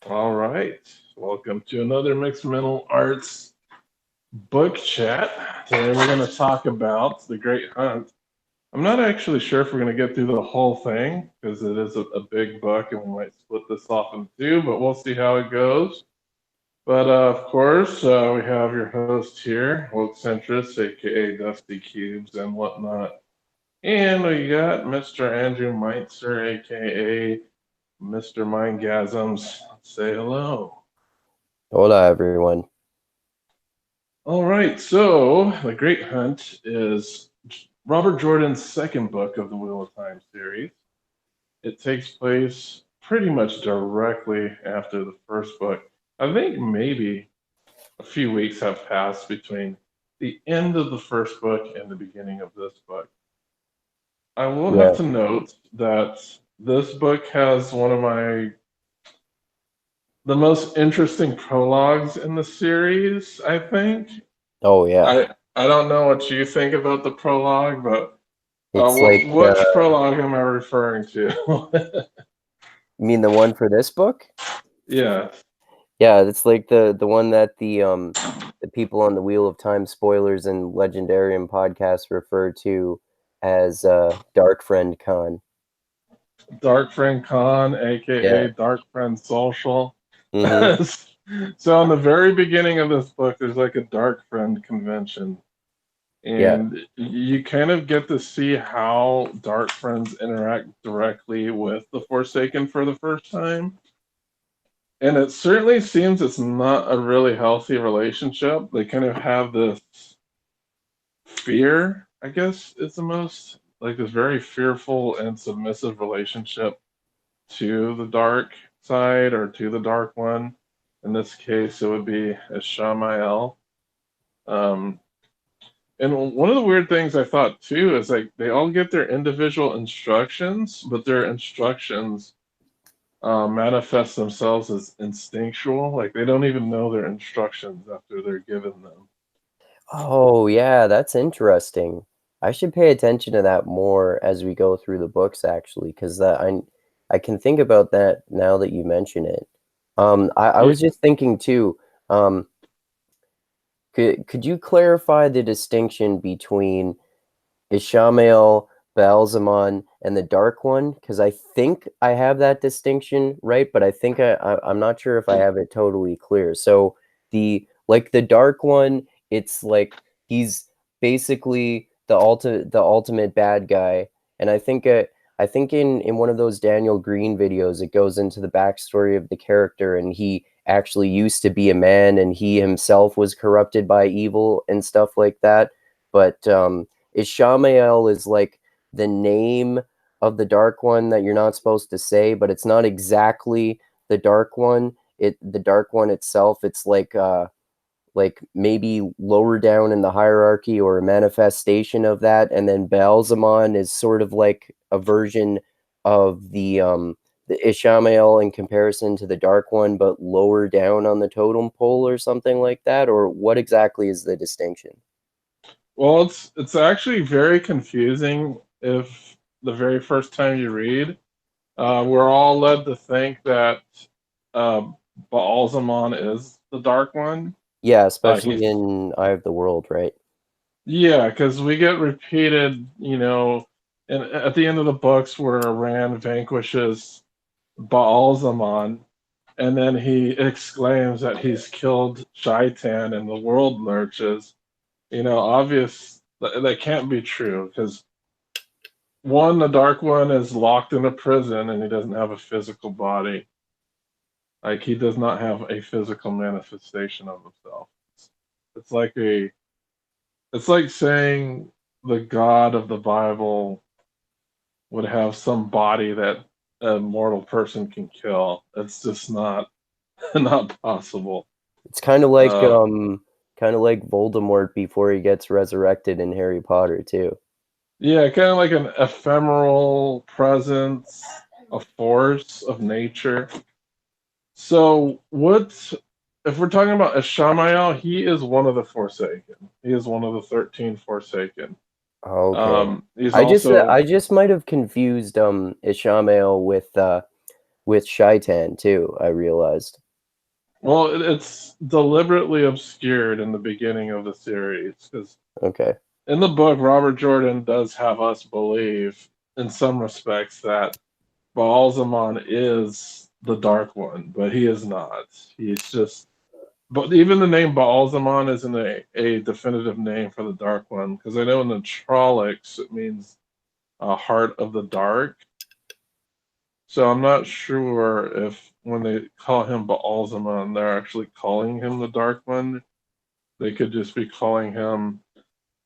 All right. Welcome to another Mixed Mental Arts book chat. Today we're going to talk about The Great Hunt. I'm not actually sure if we're going to get through the whole thing because it is a big book and we might split this off in two, but we'll see how it goes. But of course, we have your host here, Woke Centrist, aka Dusty Cubes and whatnot. And we got Mr. Andrew Meitzer, aka Mr. Mindgasms. Say hello. Hola, everyone. All right, so The Great Hunt is Robert Jordan's second book of the Wheel of Time series. It takes place pretty much directly after the first book. I think maybe a few weeks have passed between the end of the first book and the beginning of this book. I will have Yeah. to note that this book has one of the most interesting prologues in the series, I think. Oh, yeah. I don't know what you think about the prologue, but It's like, which prologue am I referring to? you mean the one for this book? Yeah, Yeah, it's like the one that the people on the Wheel of Time spoilers and Legendarium podcast refer to as Dark Friend Khan. Dark Friend Con, Yeah. aka Dark Friend Social. Mm-hmm. So in the very beginning of this book, there's like a Dark Friend convention, Yeah. and you kind of get to see how Dark Friends interact directly with the Forsaken for the first time. And it certainly seems it's not a really healthy relationship. They kind of have this fear, I guess, is the most like this very fearful and submissive relationship to the dark side or to the dark one. In this case, it would be Ishamael. Um, and one of the weird things I thought too is like they all get their individual instructions, but their instructions manifest themselves as instinctual. Like they don't even know their instructions after they're given them. Oh, yeah, that's interesting. I should pay attention to that more as we go through the books, actually, because I can think about that now that you mention it. I Yeah, was just thinking too. Um, could you clarify the distinction between Ishamael, Baalzamon, and the Dark One? Because I think I have that distinction right, but I think I'm not sure if I have it totally clear. So the Dark One, it's like he's basically the ultimate bad guy, and I think in one of those Daniel Green videos, it goes into the backstory of the character, and he actually used to be a man, and he himself was corrupted by evil and stuff like that. But Ishamael is like the name of the Dark One that you're not supposed to say, but it's not exactly the Dark One. The Dark One itself, it's like maybe lower down in the hierarchy or a manifestation of that, and then Baalzamon is sort of like a version of the Ishamael in comparison to the Dark One, but lower down on the totem pole or something like that. Or what exactly is the distinction? well, it's actually very confusing if the very first time you read, we're all led to think that uh, Baalzamon is the Dark One. Yeah, especially He's in Eye of the World, right? Yeah, because we get repeated, and at the end of the books where Rand vanquishes Baalzamon, and then he exclaims that he's killed Shaitan and the world lurches. Obvious that can't be true because one, the Dark One is locked in a prison and he doesn't have a physical body. Like he does not have a physical manifestation of himself. It's like a it's like saying the God of the Bible would have some body that a mortal person can kill. It's just not not possible. It's Uh, kind of like Voldemort before he gets resurrected in Harry Potter too. yeah, kind of like an ephemeral presence, a force of nature. So, what if we're talking about Ishamael? He is one of the Forsaken. He is one of the 13 Forsaken. Okay. He's also I just might have confused Ishamael with with Shaitan too, I realized. Well, it's deliberately obscured in the beginning of the series because Okay. in the book, Robert Jordan does have us believe, in some respects, that Baal-Zimon is the Dark One, but he is not. He's just. But even the name Baal-Zimon isn't a definitive name for the Dark One, because I know in the Trollocs it means heart of the dark. So I'm not sure if when they call him Baal-Zimon, they're actually calling him the Dark One. They could just be calling him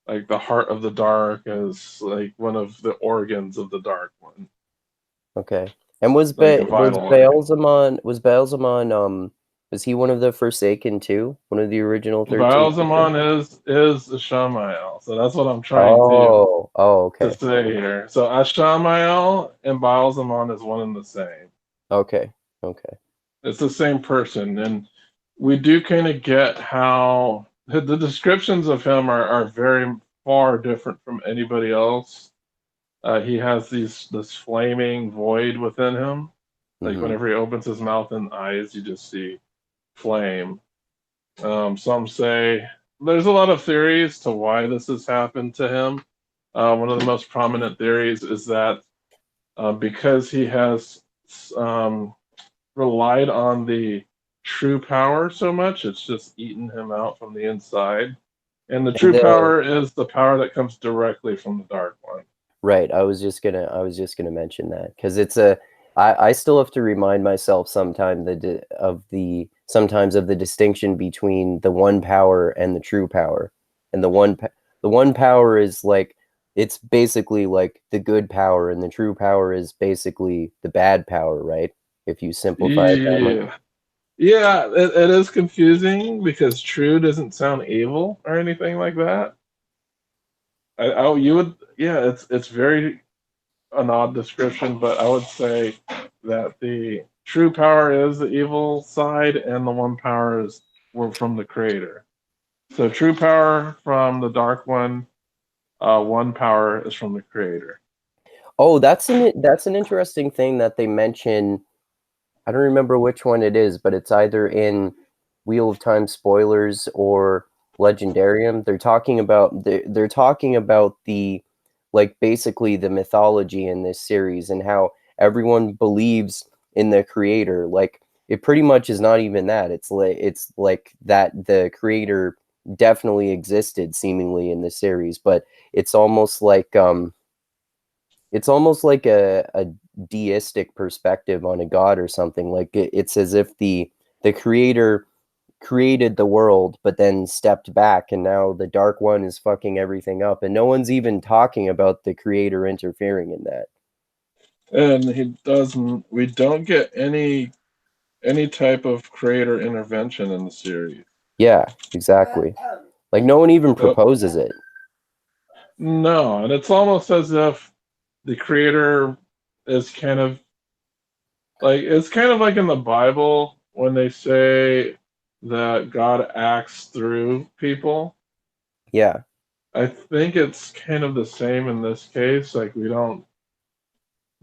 like the heart of the dark as like one of the organs of the Dark One, Okay. And was like a was vital organ. Baal-Zimon was he one of the Forsaken too? One of the original 13 people? Baal-Zimon is Ishamael, so that's what I'm trying Oh, to okay. say here. So Ashamael and Baal-Zimon is one and the same. Okay. Okay. It's the same person, and we do kind of get how the descriptions of him are very far different from anybody else. He has this flaming void within him. Like Mm-hmm. whenever he opens his mouth and eyes, you just see flame. Some say there's a lot of theories to why this has happened to him. One of the most prominent theories is that because he has um, relied on the true power so much, it's just eaten him out from the inside. And the And true power is the power that comes directly from the Dark One. right, I was just gonna mention that because I still have to remind myself sometimes of the distinction between the one power and the true power. And the one power is like it's basically like the good power, and the true power is basically the bad power, right? If you simplify it that much. Yeah. Yeah, it is confusing because true doesn't sound evil or anything like that. You would, yeah, it's very an odd description, but I would say that the true power is the evil side, and the one power is were from the creator. So true power from the dark one, one power is from the creator. Oh, that's an interesting thing that they mention. I don't remember which one it is, but it's either in Wheel of Time spoilers or Legendarium. They're talking about the like basically the mythology in this series and how everyone believes in the creator. Like it pretty much is not even that. It's like that the creator definitely existed seemingly in the series, but it's almost like a deistic perspective on a god or something. Like it's as if the creator created the world but then stepped back, and now the dark one is fucking everything up, and no one's even talking about the creator interfering in that. And he doesn't. We don't get any type of creator intervention in the series. Yeah, exactly. Like no one even So, proposes it. no, and it's almost as if the creator is kind of like it's kind of like in the Bible when they say that God acts through people. Yeah, I think it's kind of the same in this case. Like we don't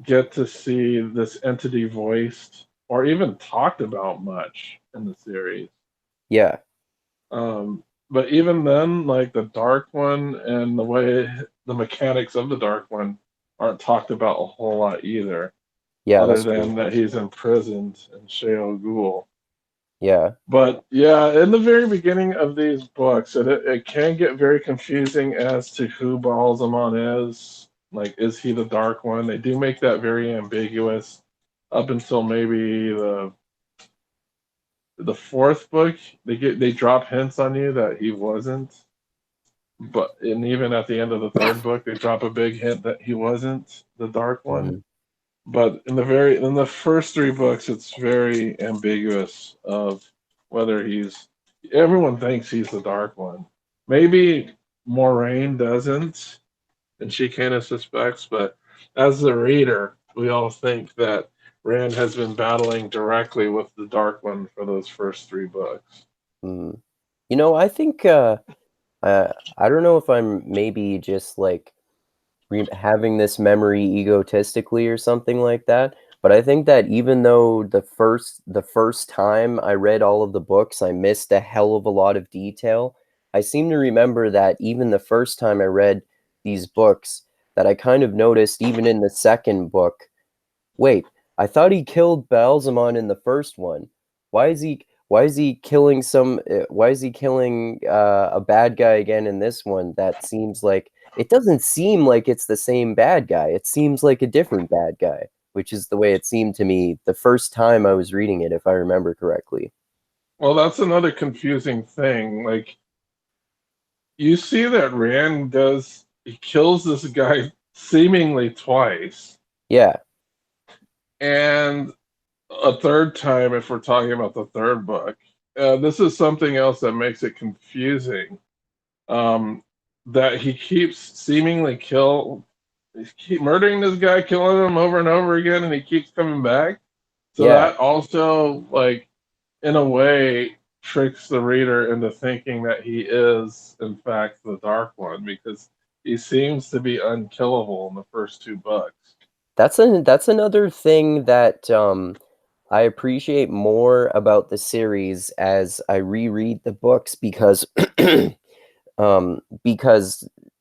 get to see this entity voiced or even talked about much in the series. yeah, But even then, like the Dark One and the way the mechanics of the Dark One aren't talked about a whole lot either, yeah, other that's true. than that he's imprisoned in Sheol Ghul. Yeah. But yeah, in the very beginning of these books, it can get very confusing as to who Baal-Zimon is. Like, is he the Dark One? They do make that very ambiguous up until maybe the fourth book. They drop hints on you that he wasn't. But and even at the end of the third book, they drop a big hint that he wasn't the Dark One. Mhm. But in the first three books, it's very ambiguous of whether he's. Everyone thinks he's the Dark One. Maybe Moraine doesn't, and she kind of suspects. But as the reader, we all think that Rand has been battling directly with the Dark One for those first three books. Mm. You know, I think I don't know if I'm maybe just like having this memory egotistically or something like that. But I think that even though the first time I read all of the books, I missed a hell of a lot of detail. I seem to remember that even the first time I read these books, that I kind of noticed even in the second book, wait, I thought he killed Balzamon in the first one. Why is he killing a bad guy again in this one? That seems like it doesn't seem like it's the same bad guy. It seems like a different bad guy, which is the way it seemed to me the first time I was reading it, if I remember correctly. Well, that's another confusing thing. Like, you see that Rand does, he kills this guy seemingly twice. Yeah, And a third time, if we're talking about the third book, this is something else that makes it confusing. Um, that he keeps seemingly keep murdering this guy, killing him over and over again, and he keeps coming back. So yeah. that also, like, in a way, tricks the reader into thinking that he is, in fact, the Dark One because he seems to be unkillable in the first two books. That's another thing that I appreciate more about the series as I reread the books because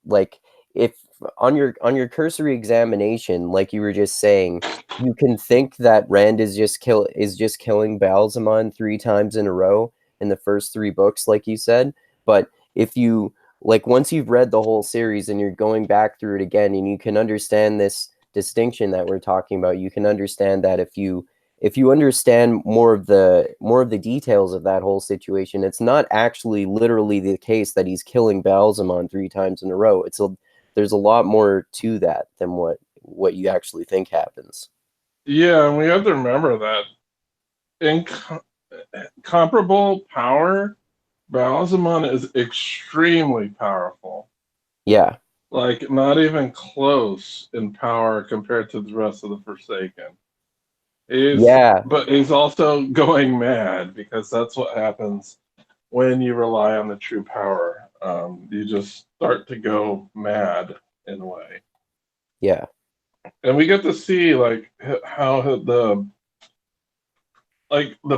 like if on your cursory examination, like you were just saying, you can think that Rand is just killing Balzamon 3 times in a row in the first 3 books, like you said. But if you like once you've read the whole series and you're going back through it again and you can understand this distinction that we're talking about, you can understand that if you understand more of the details of that whole situation, it's not actually literally the case that he's killing Balzamon 3 times in a row. There's a lot more to that than what you actually think happens. Yeah, and we have to remember that in comparable power, Baalzamon is extremely powerful. Yeah, Like, not even close in power compared to the rest of the Forsaken. yeah, But he's also going mad because that's what happens when you rely on the true power. You just start to go mad in a way, yeah. and we get to see like how the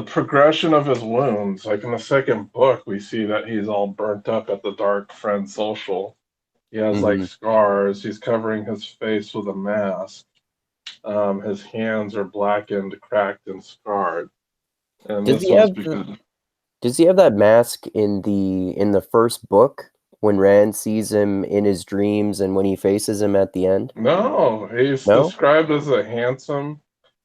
progression of his wounds. Like in the second book, we see that he's all burnt up at the Dark Friend Social. He has like Hmm. scars. He's covering his face with a mask. His hands are blackened, cracked, and scarred. And Does this he was have because does he have that mask in the first book when Rand sees him in his dreams and when he faces him at the end? no, he's No? described as a handsome,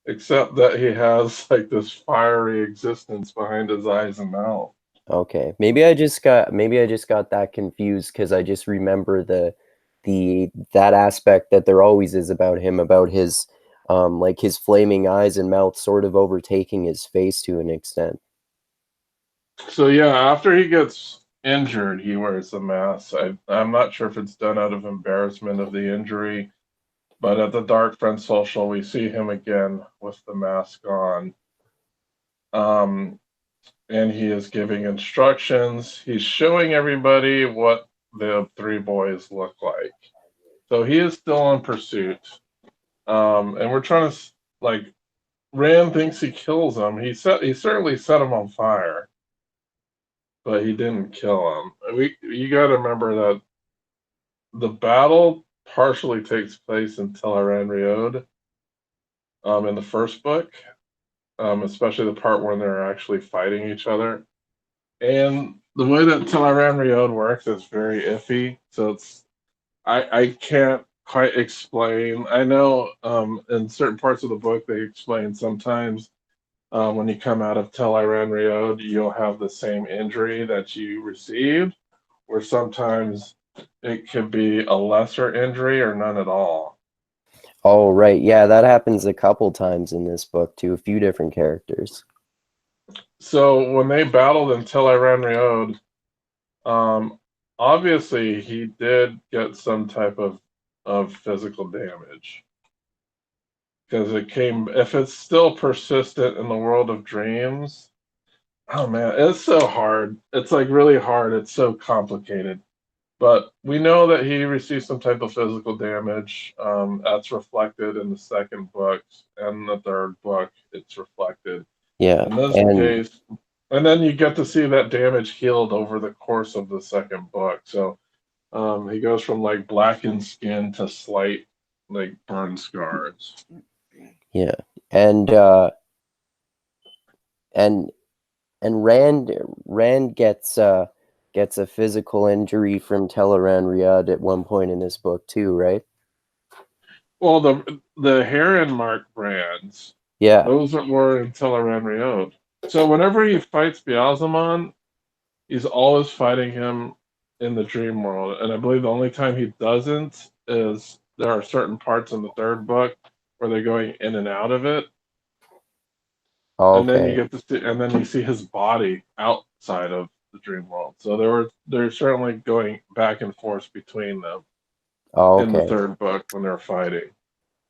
except that he has like this fiery existence behind his eyes and mouth. Okay. Maybe I just got that confused because I just remember that aspect that there always is about him, about his like his flaming eyes and mouth sort of overtaking his face to an extent. So yeah, after he gets injured, he wears the mask. I'm not sure if it's done out of embarrassment of the injury, but at the Dark Friend Social, we see him again with the mask on. Um, and he is giving instructions. He's showing everybody what the three boys look like. So he is still in pursuit. And we're trying to like Rand thinks he kills him. He certainly set him on fire, but he didn't kill him. You got to remember that the battle partially takes place in Tel'aran'rhiod, in the first book, especially the part when they're actually fighting each other. And the way that Tel'aran'rhiod works is very iffy. So I can't quite explain. I know in certain parts of the book they explain sometimes when you come out of Tel'aran'rhiod you'll have the same injury that you received, or sometimes it could be a lesser injury or none at all. Oh, right. Yeah, that happens a couple times in this book to a few different characters. So when they battled in Tel'aran'rhiod, um, obviously he did get some type of physical damage because it came. If it's still persistent in the world of dreams, oh man, it's so hard. It's like really hard. It's so complicated But we know that he received some type of physical damage. That's reflected in the second book and the third book. It's reflected Yeah, in this and case, and then you get to see that damage healed over the course of the second book. So he goes from like blackened skin to slight like burn scars. yeah, and and and Rand gets a physical injury from Teleran Riyadh at one point in this book too, right? Well, the Heron Mark brands, Yeah. those were in Teleran Riod. So whenever he fights Beelzemon, he's always fighting him in the dream world. And I believe the only time he doesn't is there are certain parts in the third book where they're going in and out of it. And then you Okay. get to see, and then you see his body outside of the dream world. So they're certainly going back and forth between them in the Okay. third book when they're fighting.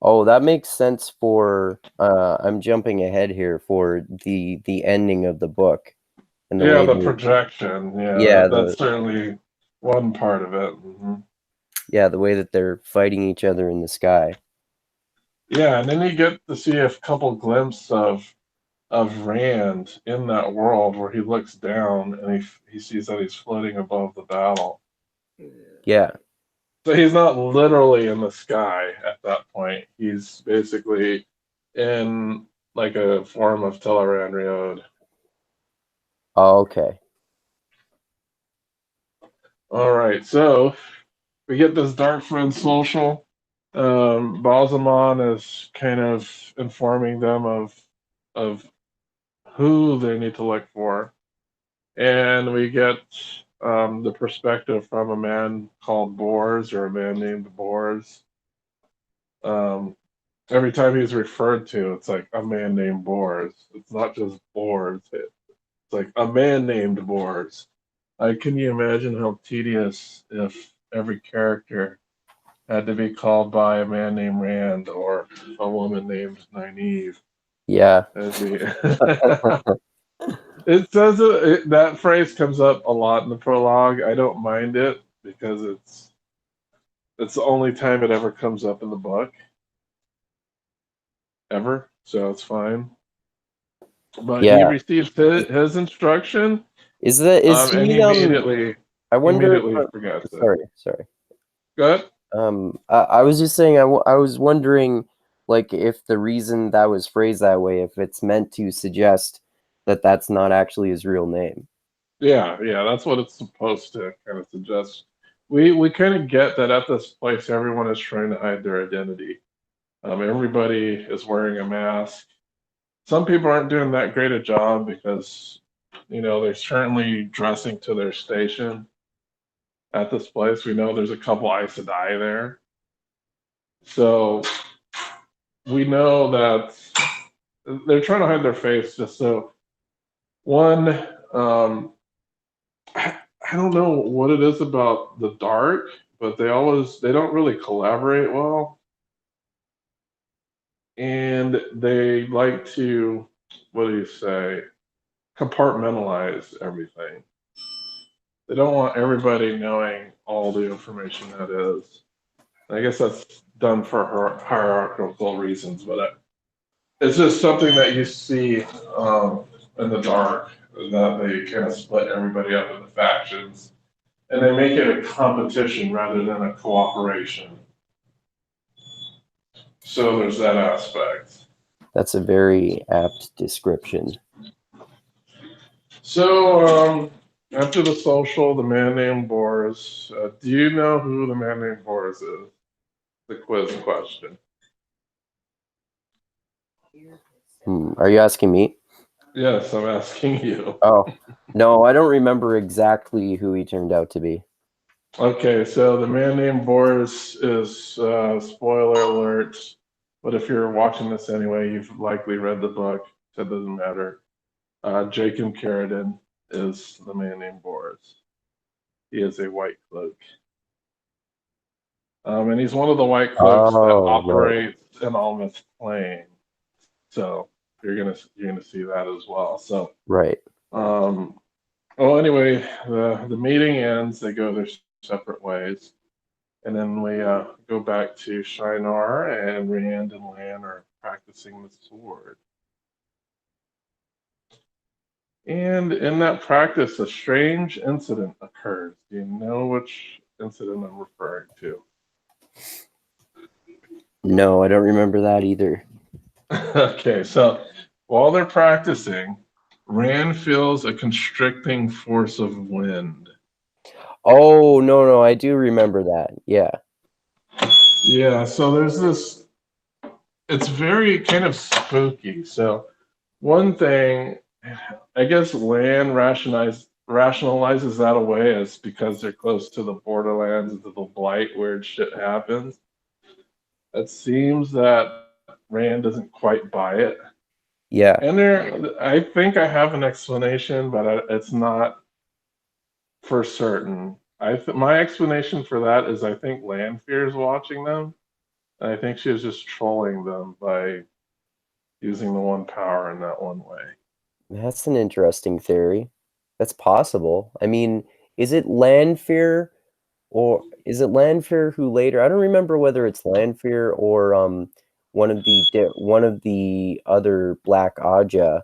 Oh, that makes sense for I'm jumping ahead here for the ending of the book and the Yeah, way the they projection. Yeah, yeah, that's certainly one part of it. the way that they're fighting each other in the sky. Yeah, and then you get to see a couple glimpses of Rand in that world where he looks down and he sees that he's floating above the battle. Yeah. So he's not literally in the sky at that point. He's basically in like a form of Teleran Riod. Okay. All right, so we get this Dark Friend social. Balsamon is kind of informing them of who they need to look for, and we get the perspective from a man called Bors or a man named Bors. Um, every time he's referred to, it's like a man named Bors. It's not just Bors. It's like a man named Bors. Can you imagine how tedious if every character had to be called by a man named Rand or a woman named Nynaeve? Yeah. It says that phrase comes up a lot in the prologue. I don't mind it because it's the only time it ever comes up in the book ever, so it's fine. But he Yeah. received his instruction, Is and he he I wonder if immediately forgets it. sorry. Go ahead. I was just saying I was wondering like if the reason that was phrased that way if it's meant to suggest that that's not actually his real name. Yeah, that's what it's supposed to kind of suggest. We kind of get that at this place, everyone is trying to hide their identity. Everybody is wearing a mask. Some people aren't doing that great a job because, they're certainly dressing to their station at this place. We know there's a couple Aes Sedai there. So we know that they're trying to hide their face just so one, I don't know what it is about the dark, but they don't really collaborate well. And they like to, what do you say, compartmentalize everything. They don't want everybody knowing all the information that is. And I guess that's done for hierarchical reasons, but it's just something that you see in the dark that they kind of split everybody up into factions, and they make it a competition rather than a cooperation. So there's that aspect. That's a very apt description. So after the social, the man named Boris. Do you know who the man named Boris is? The quiz question. Are you asking me? Yes, I'm asking you. Oh, no, I don't remember exactly who he turned out to be. Okay, so the man named Boris is spoiler alert, but if you're watching this anyway, you've likely read the book, so it doesn't matter. Jacob Carradine is the man named Boris. He is a white cloak. And he's one of the white cloaks that Oh, operates in Almost Plane. So you're gonna see that as well. So right. well, anyway, the meeting ends. They go their separate ways. And then we go back to Shinar, and Rand and Lan are practicing the sword. And in that practice, a strange incident occurs. Do you know which incident I'm referring to? No, I don't remember that either. Okay, so while they're practicing, Rand feels a constricting force of wind. Oh, no, I do remember that. Yeah. Yeah, so there's this, it's very kind of spooky. So, one thing, I guess Lan rationalizes that away as because they're close to the borderlands and to the blight, weird shit happens. It seems that Rand doesn't quite buy it. Yeah. And I think I have an explanation, but it's not for certain. My explanation for that is I think Lanfear is watching them, and I think she was just trolling them by using the one power in that one way. That's an interesting theory. That's possible. I mean, is it Lanfear or is it Lanfear who later, I don't remember whether it's Lanfear or one of the other Black Aja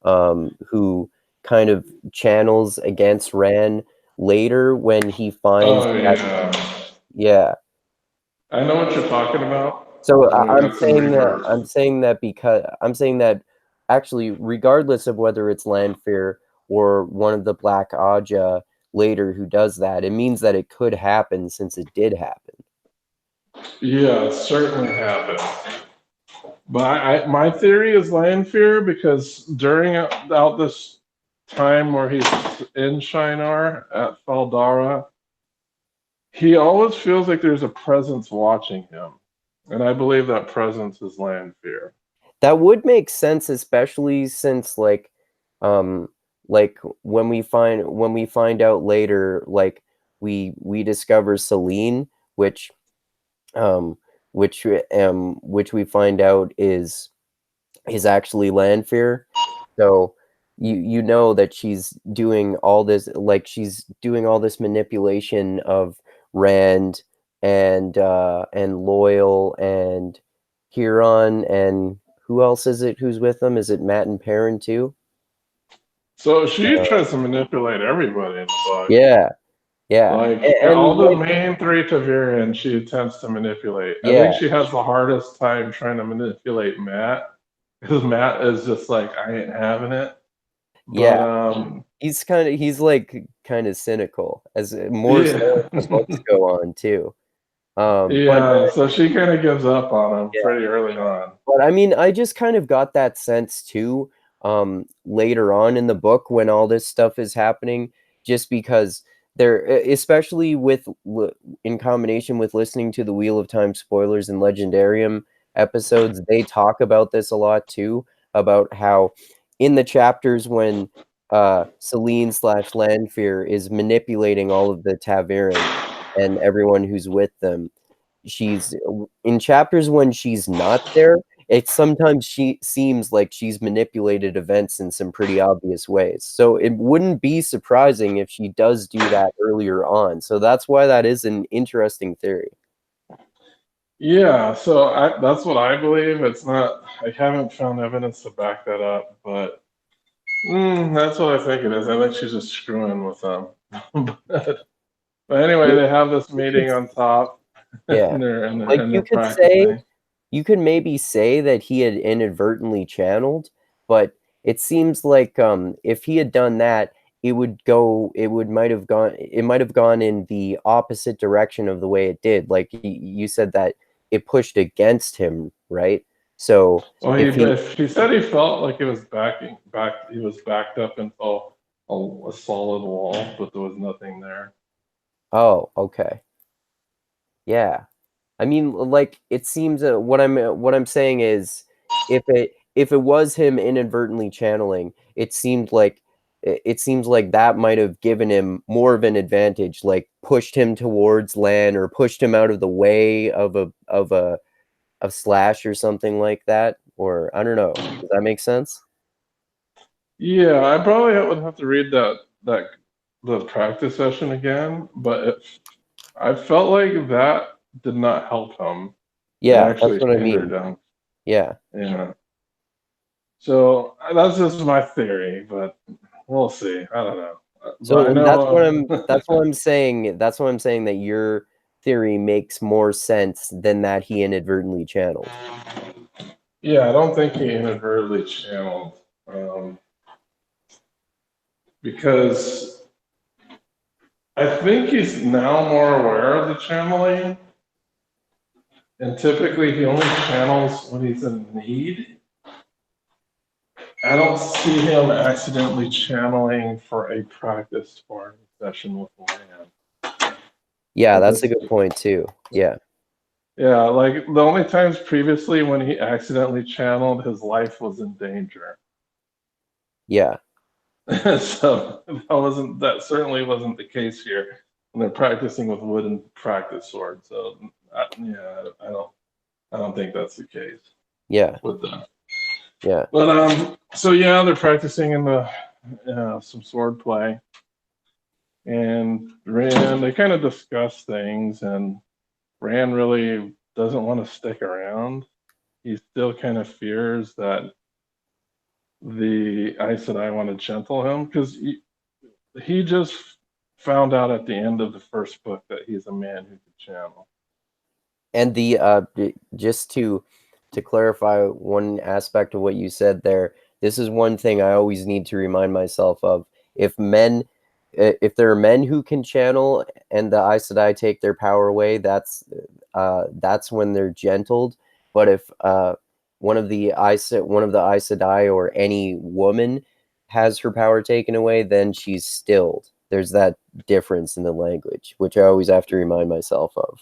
who kind of channels against Ran later when he finds Oh that, yeah, yeah. I know what you're talking about. So And we I'm got some saying that reverse. I'm saying that actually, regardless of whether it's Lanfear or one of the Black Aja later who does that, it means that it could happen since it did happen. Yeah, it certainly happened. But my theory is Lanfear because during out this time where he's in Shinar at Faldara, he always feels like there's a presence watching him. And I believe that presence is Lanfear. That would make sense, especially since um, like when we find out later, like we discover Selene, which um, which we find out is actually Lanfear. So you know that she's doing all this, like she's doing all this manipulation of Rand and Loyal and Huron and who else is it who's with them? Is it Matt and Perrin too? So she Uh, tries to manipulate everybody in the book. yeah, yeah, Like and all the like main three Tavirians, she attempts to manipulate. I think yeah, she has the hardest time trying to manipulate Matt because Matt is just like, I ain't having it. But yeah. He's like kind of cynical as more so yeah, as the books go on too. But yeah. So she kind of gives up on him yeah. pretty early on. But I mean, I just kind of got that sense too, later on in the book when all this stuff is happening, just because especially in combination with listening to the Wheel of Time spoilers and Legendarium episodes, they talk about this a lot too, about how in the chapters when Selene slash Lanfear is manipulating all of the Taviran and everyone who's with them, she's in chapters when she's not there, it sometimes she seems like she's manipulated events in some pretty obvious ways. So it wouldn't be surprising if she does do that earlier on. So that's why that is an interesting theory. Yeah, so that's what I believe. It's not. I haven't found evidence to back that up, but that's what I think it is. I think she's just screwing with them. But anyway, You, they have this you could, meeting on top, yeah, like and they're practicing. you could maybe say that he had inadvertently channeled, but it seems like if he had done that, it might have gone in the opposite direction of the way it did. Like you said that it pushed against him, right? So Well, if he he said he felt like he was he was backed up into a solid wall, but there was nothing there. oh, okay. Yeah. I mean, like it seems what I'm saying is if it was him inadvertently channeling, it seems like that might have given him more of an advantage, like pushed him towards Lan or pushed him out of the way of a slash or something like that. Or I don't know. Does that make sense? Yeah, I probably would have to read the practice session again, but I felt like that did not help him. It Yeah, that's actually what I hindered mean. him. Yeah. Yeah. So that's just my theory, but we'll see. I don't know. But So I and that's what know. I'm saying. That's what I'm saying that your theory makes more sense than that he inadvertently channeled. Yeah, I don't think he inadvertently channeled, um, because I think he's now more aware of the channeling, and typically he only channels when he's in need. I don't see him accidentally channeling for a practice sparring session with Lan. Yeah, At that's a this, good point too. Yeah. yeah, like the only times previously when he accidentally channeled, his life was in danger. Yeah. So that certainly wasn't the case here when they're practicing with wooden practice swords. So yeah, I don't think that's the case Yeah. with them. Yeah. But so yeah, they're practicing in the some sword play, and Rand, they kind of discuss things, and Rand really doesn't want to stick around. He still kind of fears that the Aes Sedai want to gentle him, because he just found out at the end of the first book that he's a man who could channel. And the just to clarify one aspect of what you said there, this is one thing I always need to remind myself of. If there are men who can channel and the Aes Sedai take their power away, that's when they're gentled. But if one of the Aes Sedai or any woman has her power taken away, then she's stilled. There's that difference in the language, which I always have to remind myself of.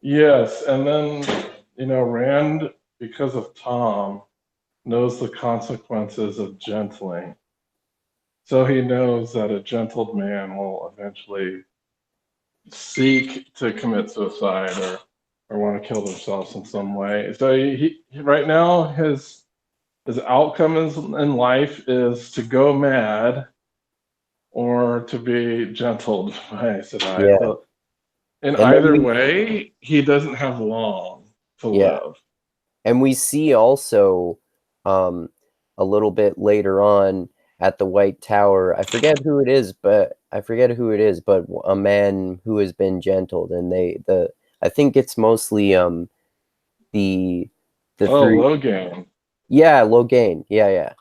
Yes, and then Rand, because of Tom, knows the consequences of gentling. So he knows that a gentled man will eventually seek to commit suicide or want to kill themselves in some way. So he right now his outcome in life is to go mad or to be gentled by Aes Sedai. Yeah. So in And then either we way, he doesn't have long to Yeah. live. And we see also um, a little bit later on at the White Tower. I forget who it is, but a man who has been gentled, and I think it's mostly the Oh, three. Logain. Yeah, Logain. Yeah.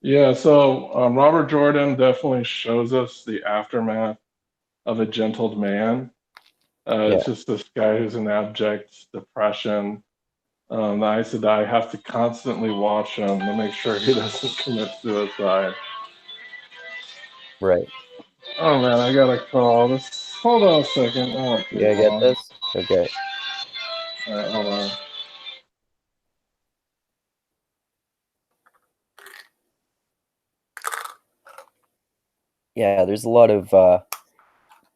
Yeah, so Robert Jordan definitely shows us the aftermath of a gentled man. Yeah. It's just this guy who's in abject depression. The Aes Sedai have to constantly watch him to make sure he doesn't commit suicide. Right. Oh man, I got a call. This hold on a second. I won't You take gotta get long. this. Okay. All right, hold on. Yeah, there's a lot of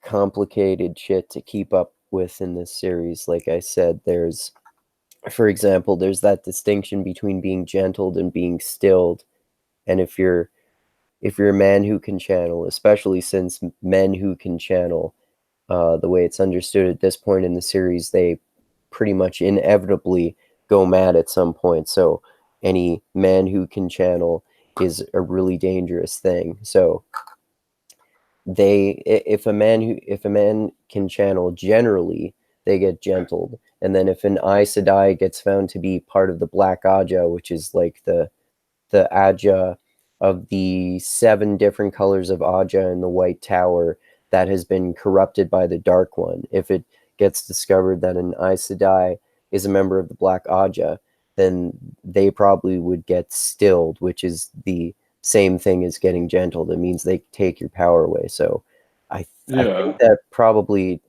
complicated shit to keep up with in this series. Like I said, for example, there's that distinction between being gentled and being stilled. And if you're a man who can channel, especially since men who can channel, the way it's understood at this point in the series, they pretty much inevitably go mad at some point. So any man who can channel is a really dangerous thing. So if a man can channel, generally they get gentled. And then if an Aes Sedai gets found to be part of the Black Aja, which is like the Aja of the 7 different colors of Aja in the White Tower that has been corrupted by the Dark One, if it gets discovered that an Aes Sedai is a member of the Black Aja, then they probably would get stilled, which is the same thing as getting gentled. It means they take your power away. So I Yeah. think that probably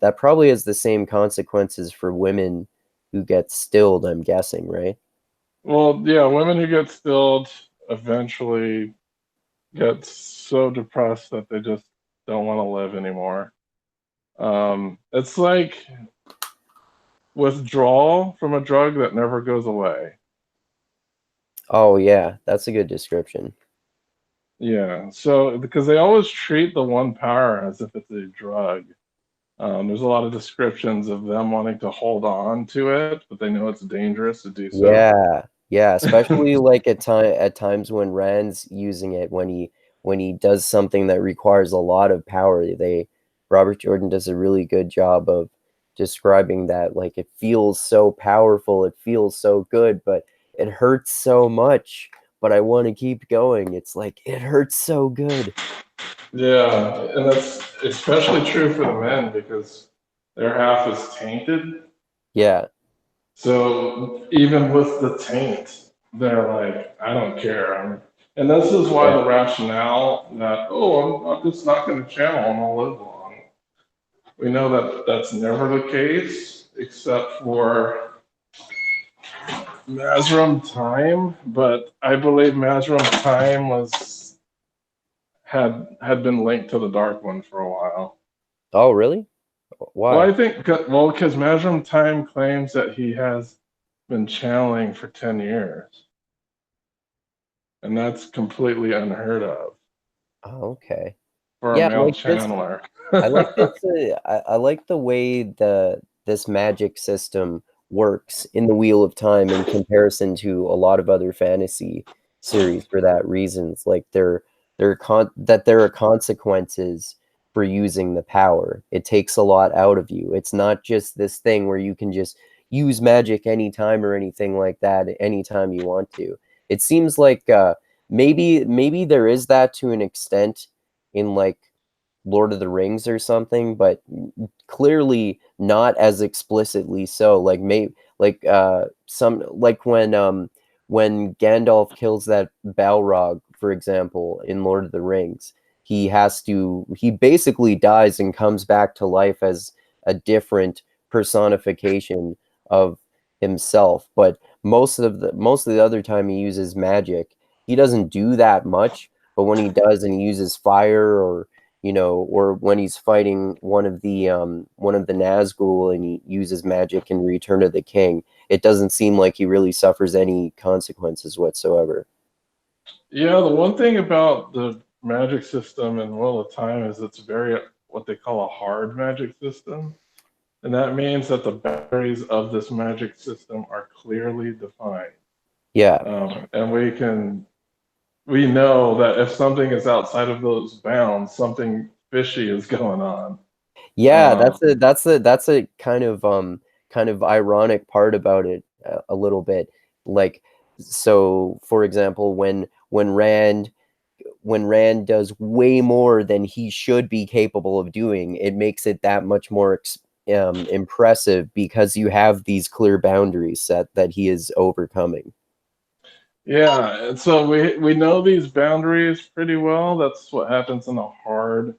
has the same consequences for women who get stilled, I'm guessing, right? Well, yeah, women who get stilled eventually get so depressed that they just don't want to live anymore. It's like withdrawal from a drug that never goes away. Oh yeah, that's a good description. Yeah. So because they always treat the one power as if it's a drug. There's a lot of descriptions of them wanting to hold on to it, but they know it's dangerous to do so. Yeah, yeah, especially like at times when Rand's using it when he does something that requires a lot of power. They Robert Jordan does a really good job of describing that. Like it feels so powerful, it feels so good, but it hurts so much. But I want to keep going. It's like it hurts so good. Yeah, and that's especially true for the men because their half is tainted. Yeah, So even with the taint, they're like, I don't care. And this is why yeah. the rationale that, oh, I'm just not going to channel and I'll live long. We know that that's never the case, except for Mazrim Time. But I believe Mazrim Time was had been linked to the Dark One for a while. Oh, really? Well, Why? I think well because Mazrim Time claims that he has been channeling for 10 years, and that's completely unheard of Oh, okay. for a Yeah, male channeler. I like this. I like the way this magic system works in the Wheel of Time in comparison to a lot of other fantasy series for that reasons. Like there are consequences for using the power. It takes a lot out of you. It's not just this thing where you can just use magic anytime or anything like that anytime you want to. It seems like maybe there is that to an extent in like Lord of the Rings or something, but clearly not as explicitly so. Like some like when Gandalf kills that Balrog, for example, in Lord of the Rings, he basically dies and comes back to life as a different personification of himself. But most of the other time he uses magic, he doesn't do that much. But when he does and he uses fire or or when he's fighting one of the Nazgul and he uses magic in Return of the King, it doesn't seem like he really suffers any consequences whatsoever. Yeah, the one thing about the magic system in Wheel of Time is it's very what they call a hard magic system. And that means that the boundaries of this magic system are clearly defined. Yeah. And we know that if something is outside of those bounds, something fishy is going on. Yeah, Um, that's a kind of ironic part about it a little bit. Like so for example, when Rand does way more than he should be capable of doing, it makes it that much more impressive because you have these clear boundaries set that he is overcoming. yeah, and so we know these boundaries pretty well. That's what happens in a hard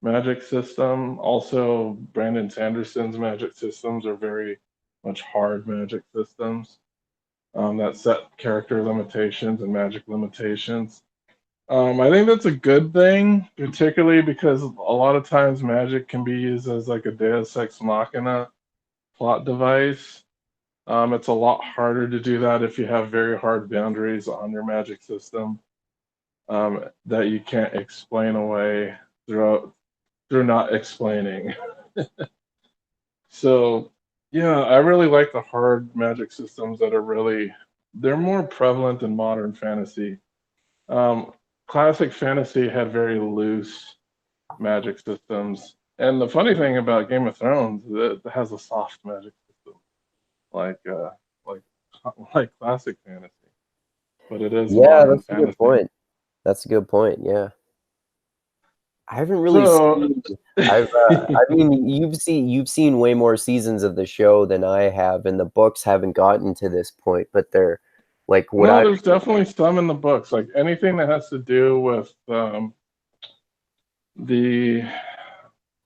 magic system. Also, Brandon Sanderson's magic systems are very much hard magic systems that set character limitations and magic limitations. I think that's a good thing, particularly because a lot of times magic can be used as like a Deus Ex Machina plot device. It's a lot harder to do that if you have very hard boundaries on your magic system that you can't explain away through not explaining. So, yeah, I really like the hard magic systems that are really they're more prevalent in modern fantasy. Um, Classic fantasy had very loose magic systems. And the funny thing about Game of Thrones is it has a soft magic system, like like like classic fantasy, but it is Yeah, modern that's a good fantasy. point. That's a good point. Yeah. I haven't really So seen I mean you've seen way more seasons of the show than I have and the books haven't gotten to this point, but they're like what no, I there's definitely some in the books, like anything that has to do with the the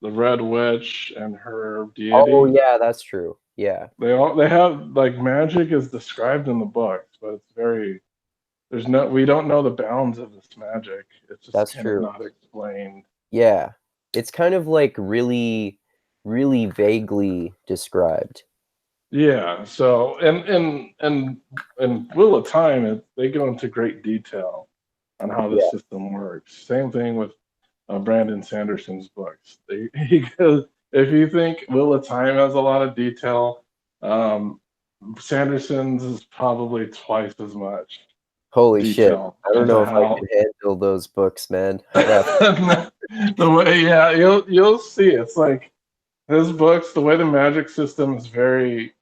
Red Witch and her Oh deity. yeah, that's true. Yeah. They have like magic is described in the books, but it's very there's no we don't know the bounds of this magic. It's just That's kind of true. not explained. Yeah. It's kind of like really vaguely described. Yeah. So and Wheel of Time, they go into great detail on how the Yeah. system works. Same thing with Brandon Sanderson's books. He goes if you think Wheel of Time has a lot of detail, um, Sanderson's is probably twice as much Holy shit. detail I don't into know if I how can handle those books, man. I'd have the way, yeah, you'll see. It's like his books, the way the magic system is very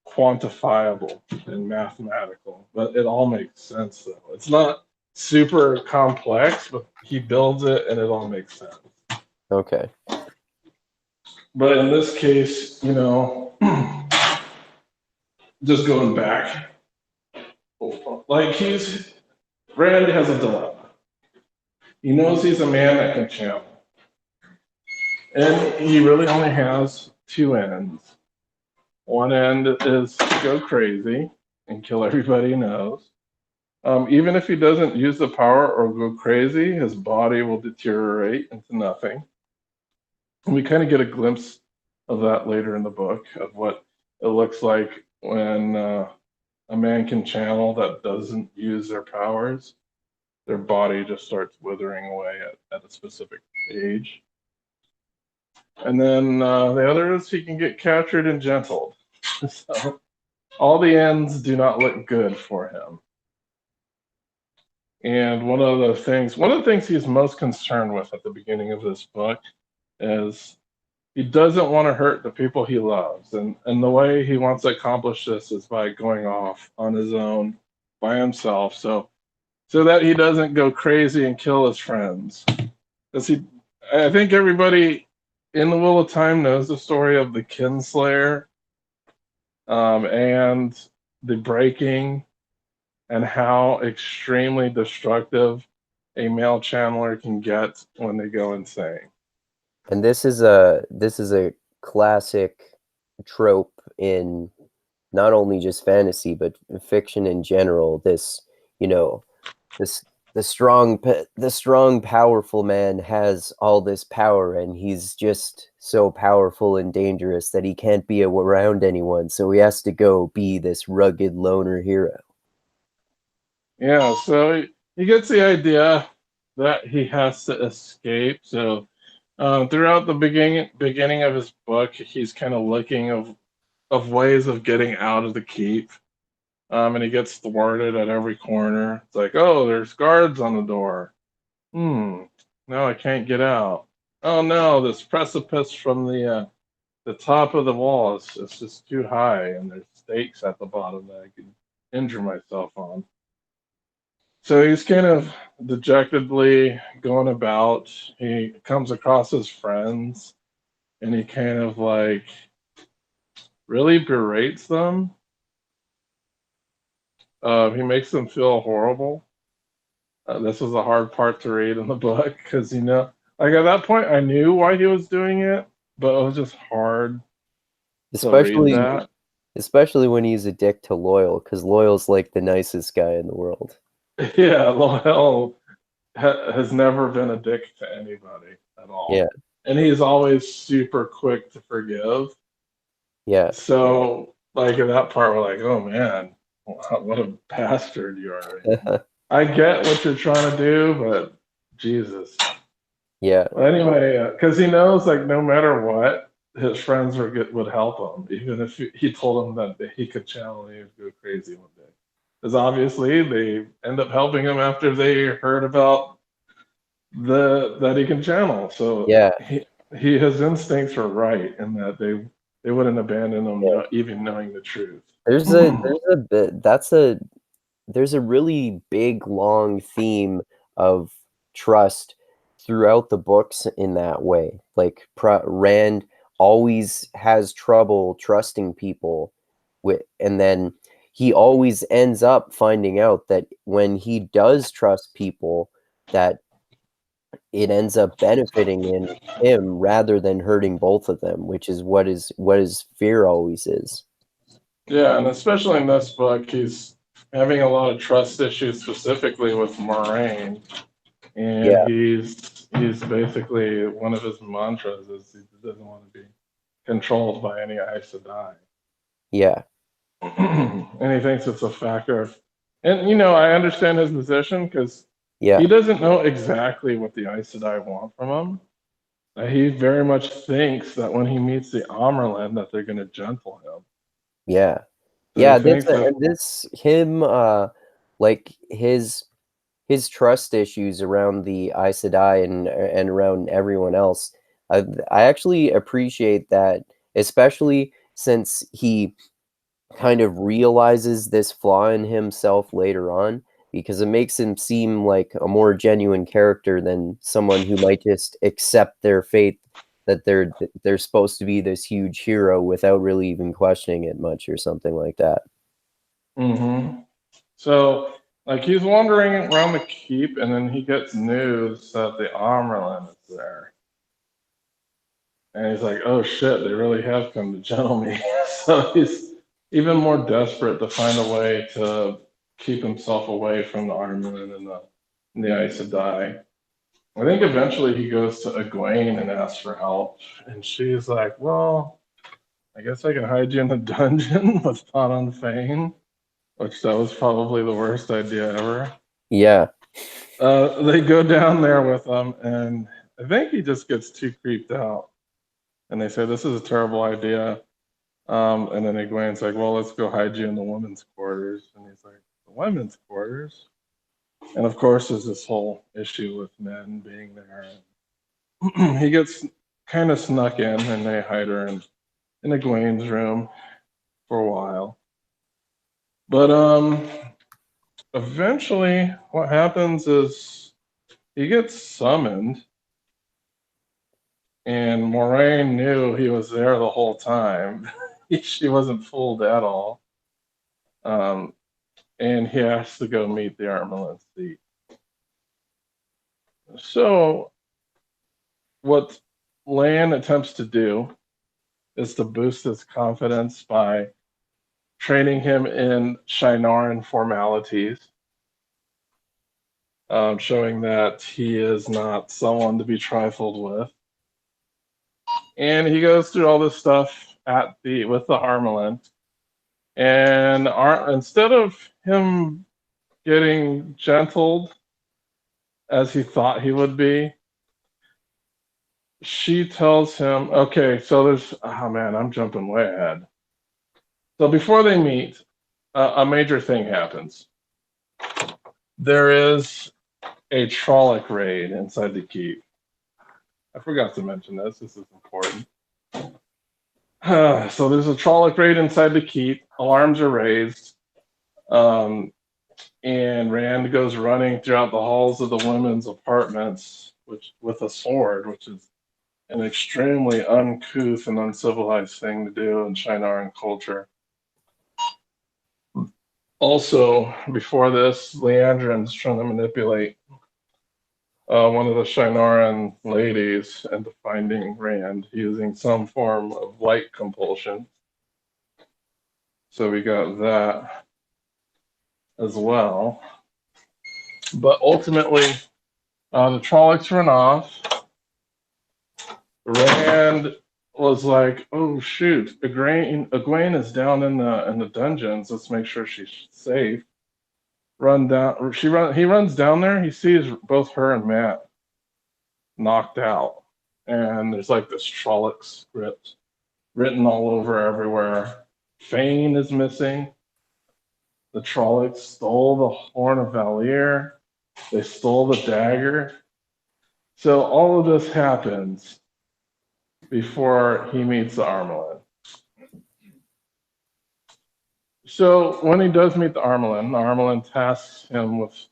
quantifiable and mathematical, but it all makes sense though. It's not super complex, but he builds it and it all makes sense. Okay. But in this case, just going back, like Rand has a dilemma. He knows he's a man that can channel, and he really only has two ends. One end is to go crazy and kill everybody he knows. Even if he doesn't use the power or go crazy, his body will deteriorate into nothing. And we kind of get a glimpse of that later in the book, of what it looks like when a man can channel that doesn't use their powers. Their body just starts withering away at a specific age. And then the other is he can get captured and gentled. So all the ends do not look good for him. And one of the things he's most concerned with at the beginning of this book is he doesn't want to hurt the people he loves. And the way he wants to accomplish this is by going off on his own by himself. So that he doesn't go crazy and kill his friends. I think everybody in the Wheel of Time knows the story of the Kinslayer, and the breaking, and how extremely destructive a male channeler can get when they go insane. And this is a classic trope in not only just fantasy but fiction in general. This, the strong powerful man has all this power, and he's just so powerful and dangerous that he can't be around anyone, so he has to go be this rugged loner hero. Yeah, so he gets the idea that he has to escape. So throughout the beginning of his book, he's kind of looking of ways of getting out of the keep. And he gets thwarted at every corner. It's like, oh, there's guards on the door. No, I can't get out. Oh no, this precipice from the top of the wall is just too high, and there's stakes at the bottom that I could injure myself on. So he's kind of dejectedly going about. He comes across his friends, and he kind of like really berates them. He makes them feel horrible. This was a hard part to read in the book because, like at that point, I knew why he was doing it, but it was just hard to read that. Especially when he's a dick to Loial, because Loial's like the nicest guy in the world. Yeah, Loial has never been a dick to anybody at all. Yeah. And he's always super quick to forgive. Yeah. So, like, at that part, we're like, oh, man, what a bastard you are. I get what you're trying to do, but Jesus. Yeah. Well, anyway, because he knows, like, no matter what, his friends would help him, even if he told him that he could channel and he would go crazy one day. Because obviously they end up helping him after they heard about that he can channel. So yeah, his instincts were right in that they wouldn't abandon him, even knowing the truth. There's a really big long theme of trust throughout the books in that way. Like Rand always has trouble trusting people and then he always ends up finding out that when he does trust people, that it ends up benefiting him rather than hurting both of them, which is what his fear always is. Yeah, and especially in this book, he's having a lot of trust issues, specifically with Moiraine. And he's basically, one of his mantras is he doesn't want to be controlled by any Aes Sedai. Yeah. And he thinks it's a factor of, and I understand his position because he doesn't know exactly what the Aes Sedai want from him. He very much thinks that when he meets the Amerlin that they're going to gentle him. Yeah. So he Yeah, this thinks that. and this him like his trust issues around the Aes Sedai and around everyone else. I actually appreciate that, especially since he kind of realizes this flaw in himself later on, because it makes him seem like a more genuine character than someone who might just accept their fate that they're supposed to be this huge hero without really even questioning it much or something like that. Mm-hmm. So, like, he's wandering around the keep, and then he gets news that the Amerlin is there. And he's like, oh shit, they really have come to gentle me. So he's even more desperate to find a way to keep himself away from the Amerlin and the Aes Sedai. I think eventually he goes to Egwene and asks for help. And she's like, well, I guess I can hide you in a dungeon with Padan Fane, which that was probably the worst idea ever. Yeah. They go down there with him, and I think he just gets too creeped out. And they say, this is a terrible idea. And then Egwene's like, well, let's go hide you in the women's quarters. And he's like, the women's quarters? And of course, there's this whole issue with men being there. He gets kind of snuck in, and they hide her in Egwene's room for a while. But eventually, what happens is he gets summoned, and Moraine knew he was there the whole time. She wasn't fooled at all. Um, and he has to go meet the Armelin Seat. So, what Lan attempts to do is to boost his confidence by training him in Shinaran formalities, showing that he is not someone to be trifled with. And he goes through all this stuff with the Armelin, and instead of him getting gentled as he thought he would be, she tells him, okay, so oh man, I'm jumping way ahead. So before they meet, a major thing happens. There is a Trolloc raid inside the keep. I forgot to mention this. This is important. So there's a Trolloc raid inside the keep. Alarms are raised. And Rand goes running throughout the halls of the women's apartments with a sword, which is an extremely uncouth and uncivilized thing to do in Shinaran culture. Also, before this, Leandrin's trying to manipulate one of the Shinaran ladies into finding Rand using some form of light compulsion. So we got that as well. But ultimately, the Trollocs run off. Rand was like, "Oh shoot, Egwene is down in the dungeons. Let's make sure she's safe." He runs down there. He sees both her and Mat knocked out, and there's like this Trolloc script written all over everywhere. Fane is missing. The Trollocs stole the Horn of Valir. They stole the dagger. So all of this happens before he meets the Armelin. So when he does meet the Armelin tasks him with,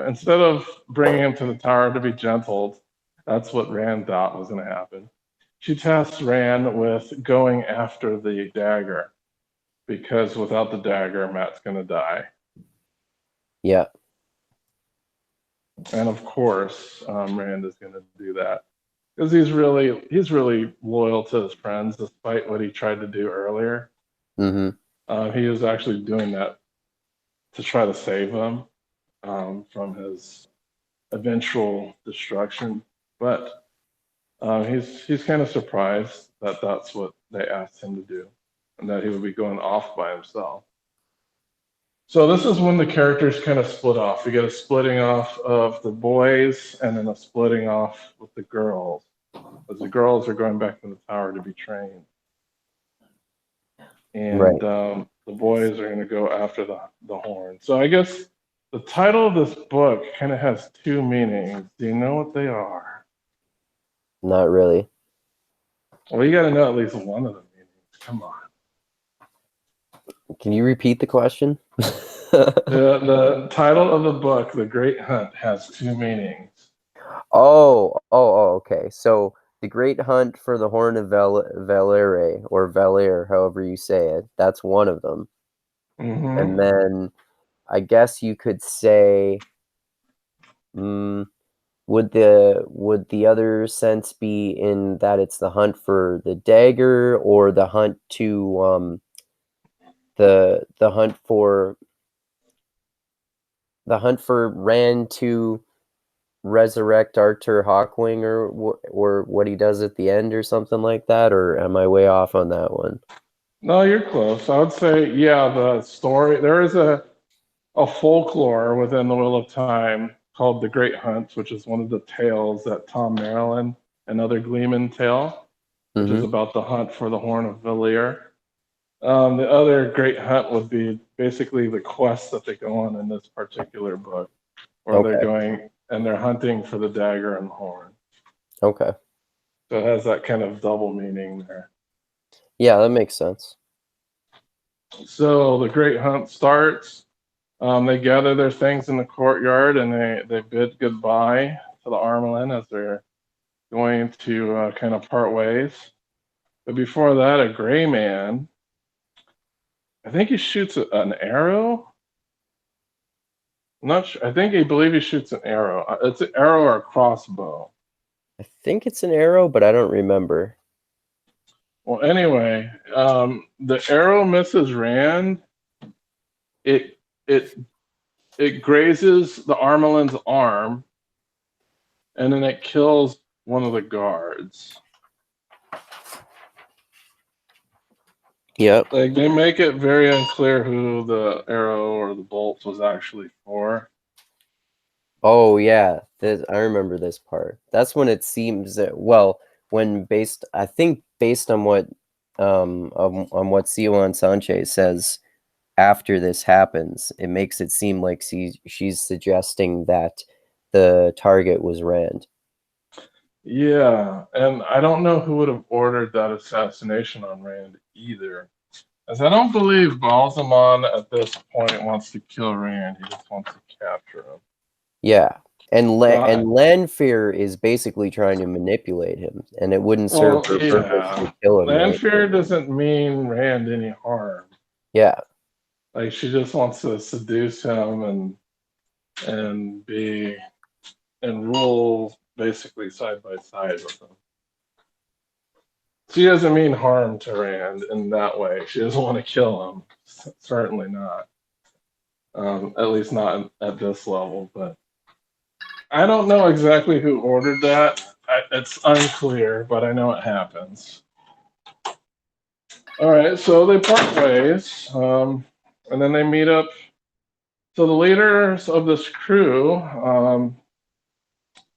instead of bringing him to the tower to be gentled, that's what Rand thought was going to happen. She tasks Rand with going after the dagger, because without the dagger, Mat's going to die. Yeah. And of course, Rand is going to do that because he's really loyal to his friends, despite what he tried to do earlier. Mm-hmm. He was actually doing that to try to save them from his eventual destruction. But he's kind of surprised that that's what they asked him to do, and that he would be going off by himself. So this is when the characters kind of split off. We get a splitting off of the boys and then a splitting off with the girls. As the girls are going back to the tower to be trained. Right. And the boys are going to go after the horn. So I guess the title of this book kind of has two meanings. Do you know what they are? Not really. Well, you got to know at least one of the meanings. Come on. Can you repeat the question? The title of the book, The Great Hunt, has two meanings. Okay. So the Great Hunt for the Horn of Valere, or Valere, however you say it, that's one of them. Mm-hmm. And then I guess you could say, would the other sense be in that it's the hunt for the dagger, or the hunt to the hunt for Rand to resurrect Arthur Hawkwing, or what he does at the end, or something like that? Or am I way off on that one? No, you're close. I would say, yeah, the story. There is a folklore within the Wheel of Time called The Great Hunt, which is one of the tales that Tom Maryland and other Gleeman tell, which is about the hunt for the Horn of Valere. The other Great Hunt would be basically the quest that they go on in this particular book, where they're going and they're hunting for the dagger and the horn. Okay. So it has that kind of double meaning there. Yeah, that makes sense. So the Great Hunt starts. They gather their things in the courtyard and they bid goodbye to the Armelin as they're going to kind of part ways. But before that, a gray man, I think he shoots an arrow. I'm not sure. I believe he shoots an arrow. It's an arrow or a crossbow. I think it's an arrow, but I don't remember. Well, anyway, the arrow misses Rand. It grazes the Armelin's arm, and then it kills one of the guards. Yep. Like, they make it very unclear who the arrow or the bolt was actually for. Oh yeah, I remember this part. That's when it seems that, well, I think based on what on what Sioan Sanchez says after this happens, it makes it seem like she's suggesting that the target was Rand. Yeah, and I don't know who would have ordered that assassination on Rand either. As I don't believe Balsamon at this point wants to kill Rand, he just wants to capture him. Yeah, and Lanfear is basically trying to manipulate him, and it wouldn't serve her purpose to kill him. Lanfear doesn't mean Rand any harm. Yeah. Like, she just wants to seduce him and rule basically side by side with him. She doesn't mean harm to Rand in that way. She doesn't want to kill him. Certainly not. At least not at this level. But I don't know exactly who ordered that. It's unclear, but I know it happens. All right, so they part ways, and then they meet up. So the leaders of this crew,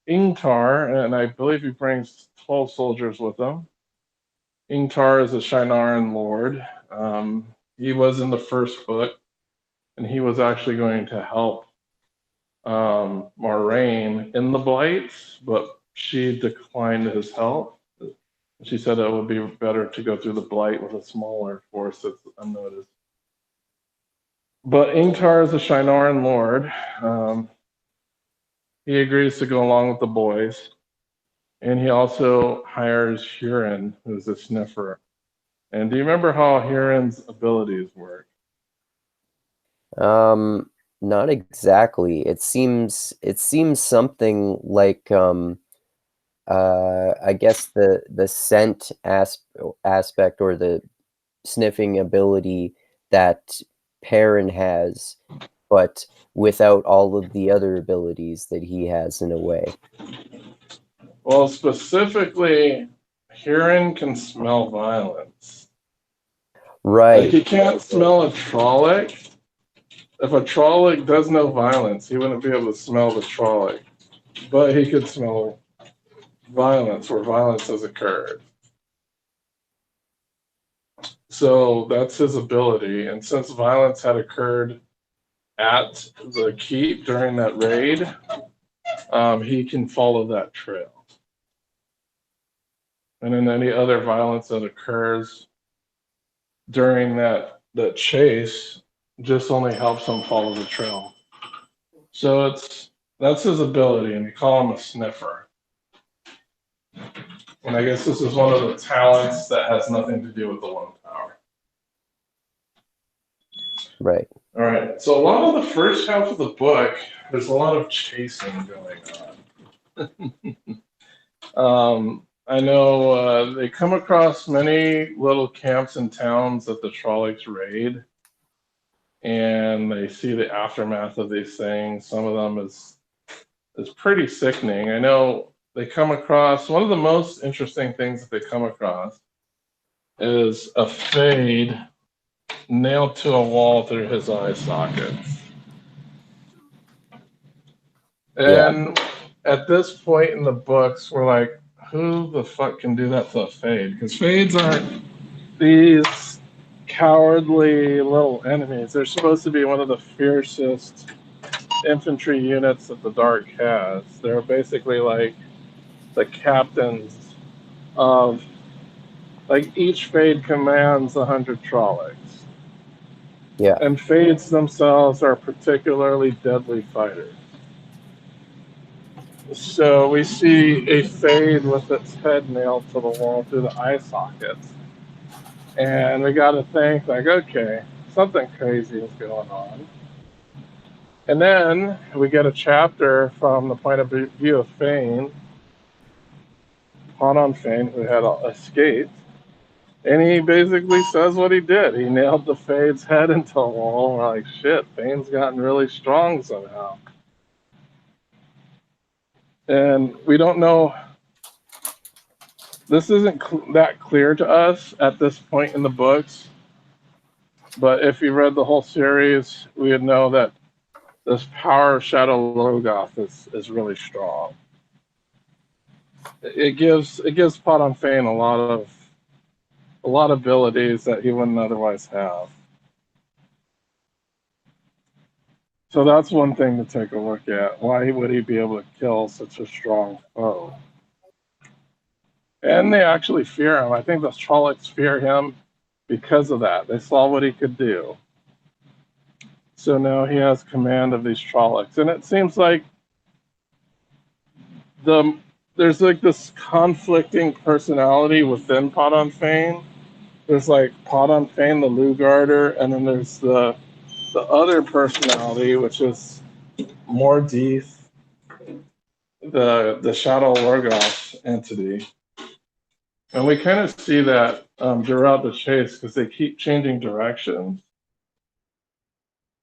Ingtar, and I believe he brings 12 soldiers with him. Ingtar is a Shienaran lord. He was in the first book, and he was actually going to help Moiraine in the Blight, but she declined his help. She said it would be better to go through the Blight with a smaller force that's unnoticed. But Ingtar is a Shienaran lord. He agrees to go along with the boys. And he also hires Hurin, who's a sniffer. And do you remember how Hurin's abilities work? Not exactly. It seems something like I guess the scent aspect, or the sniffing ability that Perrin has, but without all of the other abilities that he has, in a way. Well, specifically, Hurin can smell violence. Right. Like, he can't smell a Trolloc, if a Trolloc does no violence, he wouldn't be able to smell the Trolloc, but he could smell violence where violence has occurred. So that's his ability. And since violence had occurred at the keep during that raid, he can follow that trail. And then any other violence that occurs during that chase just only helps him follow the trail. So that's his ability, and we call him a sniffer. And I guess this is one of the talents that has nothing to do with the one power. Right. All right. So a lot of the first half of the book, there's a lot of chasing going on. I know they come across many little camps and towns that the Trollocs raid, and they see the aftermath of these things. Some of them is pretty sickening. I know they come across one of the most interesting things that they come across is a fade nailed to a wall through his eye sockets. And at this point in the books, we're like, who the fuck can do that to a fade? Because fades aren't these cowardly little enemies. They're supposed to be one of the fiercest infantry units that the Dark has. They're basically like the captains of, like, each fade commands 100 Trollocs. Yeah. And fades themselves are particularly deadly fighters. So we see a fade with its head nailed to the wall through the eye sockets. And we got to think, like, okay, something crazy is going on. And then we get a chapter from the point of view of Fane, Padan Fane, who had escaped. And he basically says what he did. He nailed the Fade's head into a wall. We're like, shit, Fane's gotten really strong somehow. And we don't know. This isn't that clear to us at this point in the books. But if you read the whole series, we would know that this power of Shadow Logoth is really strong. It gives Padan Fane a lot of abilities that he wouldn't otherwise have. So that's one thing to take a look at. Why would he be able to kill such a strong foe? And they actually fear him. I think the Trollocs fear him because of that. They saw what he could do. So now he has command of these Trollocs. And it seems like there's like this conflicting personality within Padan Fane. There's like Padan Fane, the Lugarder, and then there's the other personality, which is Mordeith, the Shadow Lorgoth entity. And we kind of see that throughout the chase because they keep changing directions.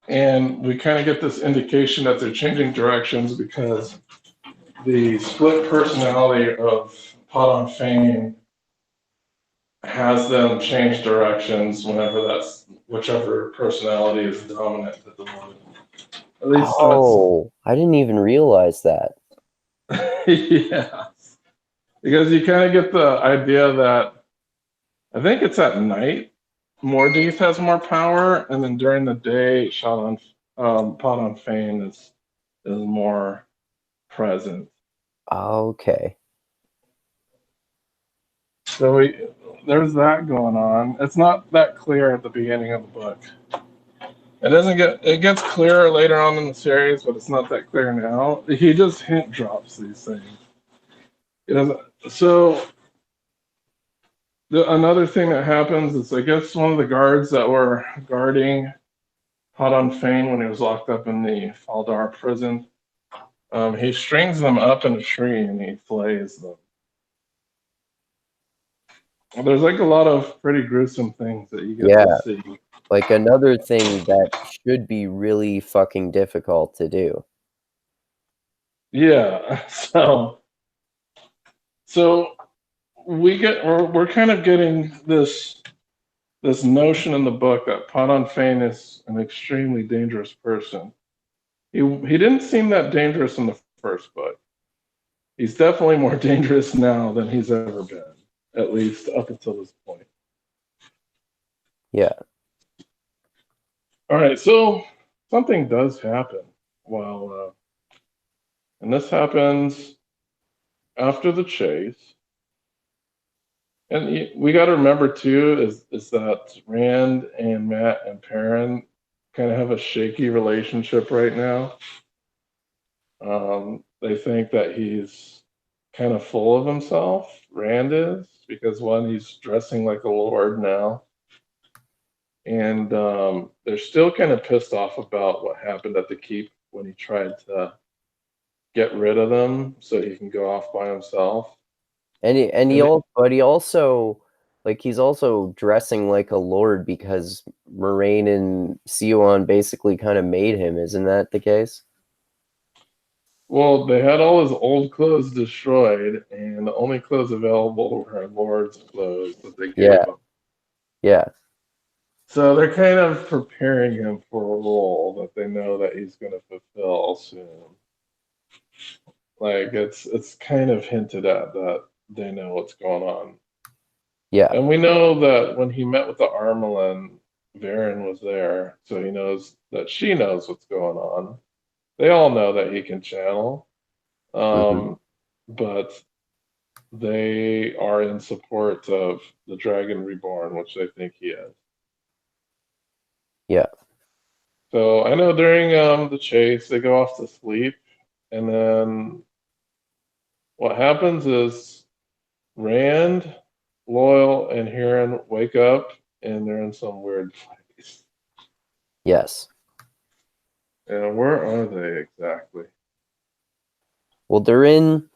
And we kind of get this indication that they're changing directions because the split personality of Padan Fane has them change directions whenever whichever personality is dominant at the moment. At least I didn't even realize that. Yeah. Because you kind of get the idea that I think it's at night Mordeith has more power, and then during the day, Padan Fane is more present. Okay. So there's that going on. It's not that clear at the beginning of the book. It gets clearer later on in the series, but it's not that clear now. He just hint drops these things. So another thing that happens is, I guess, one of the guards that were guarding Padan Fane when he was locked up in the Faldar prison, he strings them up in a tree and he flays them. There's like a lot of pretty gruesome things that you get to see. Like another thing that should be really fucking difficult to do. Yeah. So we're kind of getting this this notion in the book that Padan Fain is an extremely dangerous person. He didn't seem that dangerous in the first book. He's definitely more dangerous now than he's ever been, at least up until this point. Yeah. All right, so something does happen while, and this happens after the chase. And we got to remember too is that Rand and Matt and Perrin kind of have a shaky relationship right now. They think that he's kind of full of himself. Rand is, because one, he's dressing like a lord now, and they're still kind of pissed off about what happened at the keep when he tried to get rid of them so he can go off by himself. But he also, like, he's also dressing like a lord because Moraine and Sion basically kind of made him. Isn't that the case? Well, they had all his old clothes destroyed, and the only clothes available were Lord's clothes that they gave Yeah. him. Yeah. So they're kind of preparing him for a role that they know that he's going to fulfill soon. Like it's kind of hinted at that they know what's going on. Yeah. And we know that when he met with the Armelin, Varen was there, so he knows that she knows what's going on. They all know that he can channel, Hmm. but they are in support of the Dragon Reborn, which they think he is. Yeah. So I know during the chase, they go off to sleep, and then what happens is Rand, Loyal, and Huron wake up, and they're in some weird place. Yes. And where are they exactly? Well, they're in,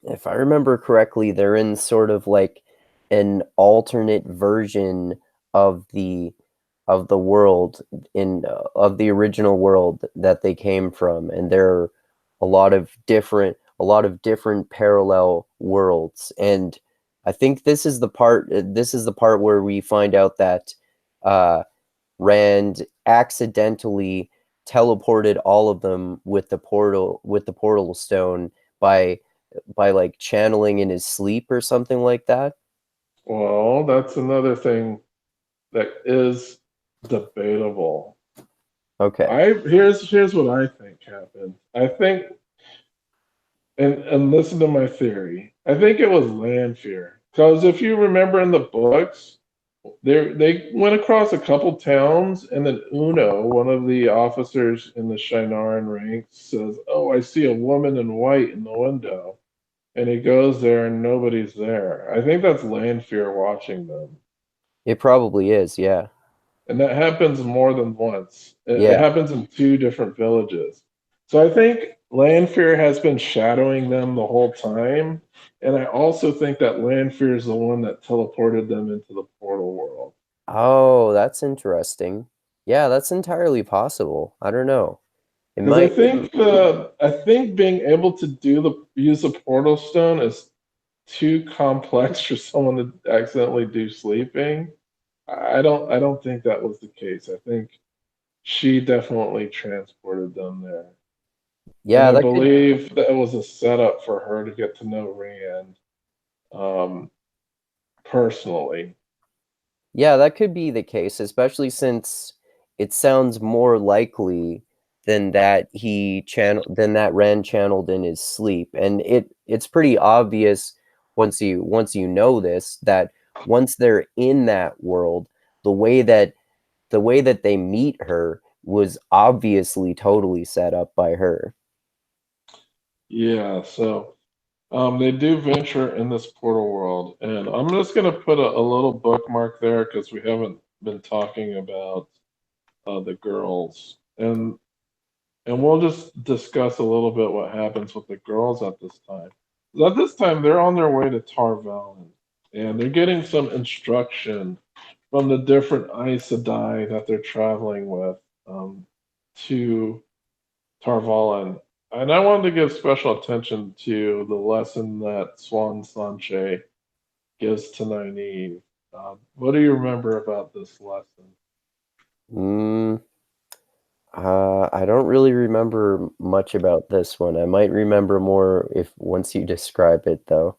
if I remember correctly, they're in sort of like an alternate version of the world of the original world that they came from, and there are a lot of different parallel worlds. And I think this is the part where we find out that uh, Rand accidentally teleported all of them with the portal stone by like channeling in his sleep or something like that. Well, that's another thing that is debatable. Okay. Here's what I think happened. I think, and listen to my theory. I think it was Lanfear, because if you remember in the books, they went across a couple towns, and then Uno, one of the officers in the Shinaran ranks, says, "Oh, I see a woman in white in the window," and he goes there, and nobody's there. I think that's Lanfear watching them. It probably is, yeah. And that happens more than once. It Yeah. happens in two different villages. So I think Lanfear has been shadowing them the whole time. And I also think that Lanfear is the one that teleported them into the portal world. Oh, that's interesting. Yeah, that's entirely possible. I don't know. It Because I might think I think being able to use the portal stone is too complex for someone to accidentally do sleeping. I don't think that was the case. I think she definitely transported them there. And yeah, I that could believe that was a setup for her to get to know Rand um, personally. yeah, that could be the case, especially since it sounds more likely than that Rand channeled in his sleep. And it's pretty obvious once you know this, that once they're in that world, the way that they meet her was obviously totally set up by her. Yeah, so they do venture in this portal world. And I'm just going to put a little bookmark there because we haven't been talking about the girls. And we'll just discuss a little bit what happens with the girls at this time. At this time, they're on their way to Tar Valon, and they're getting some instruction from the different Aes Sedai that they're traveling with to Tar Valon. And I wanted to give special attention to the lesson that Swan Sanche gives to Nynaeve. What do you remember about this lesson? Mm, I don't really remember much about this one. I might remember more if once you describe it, though.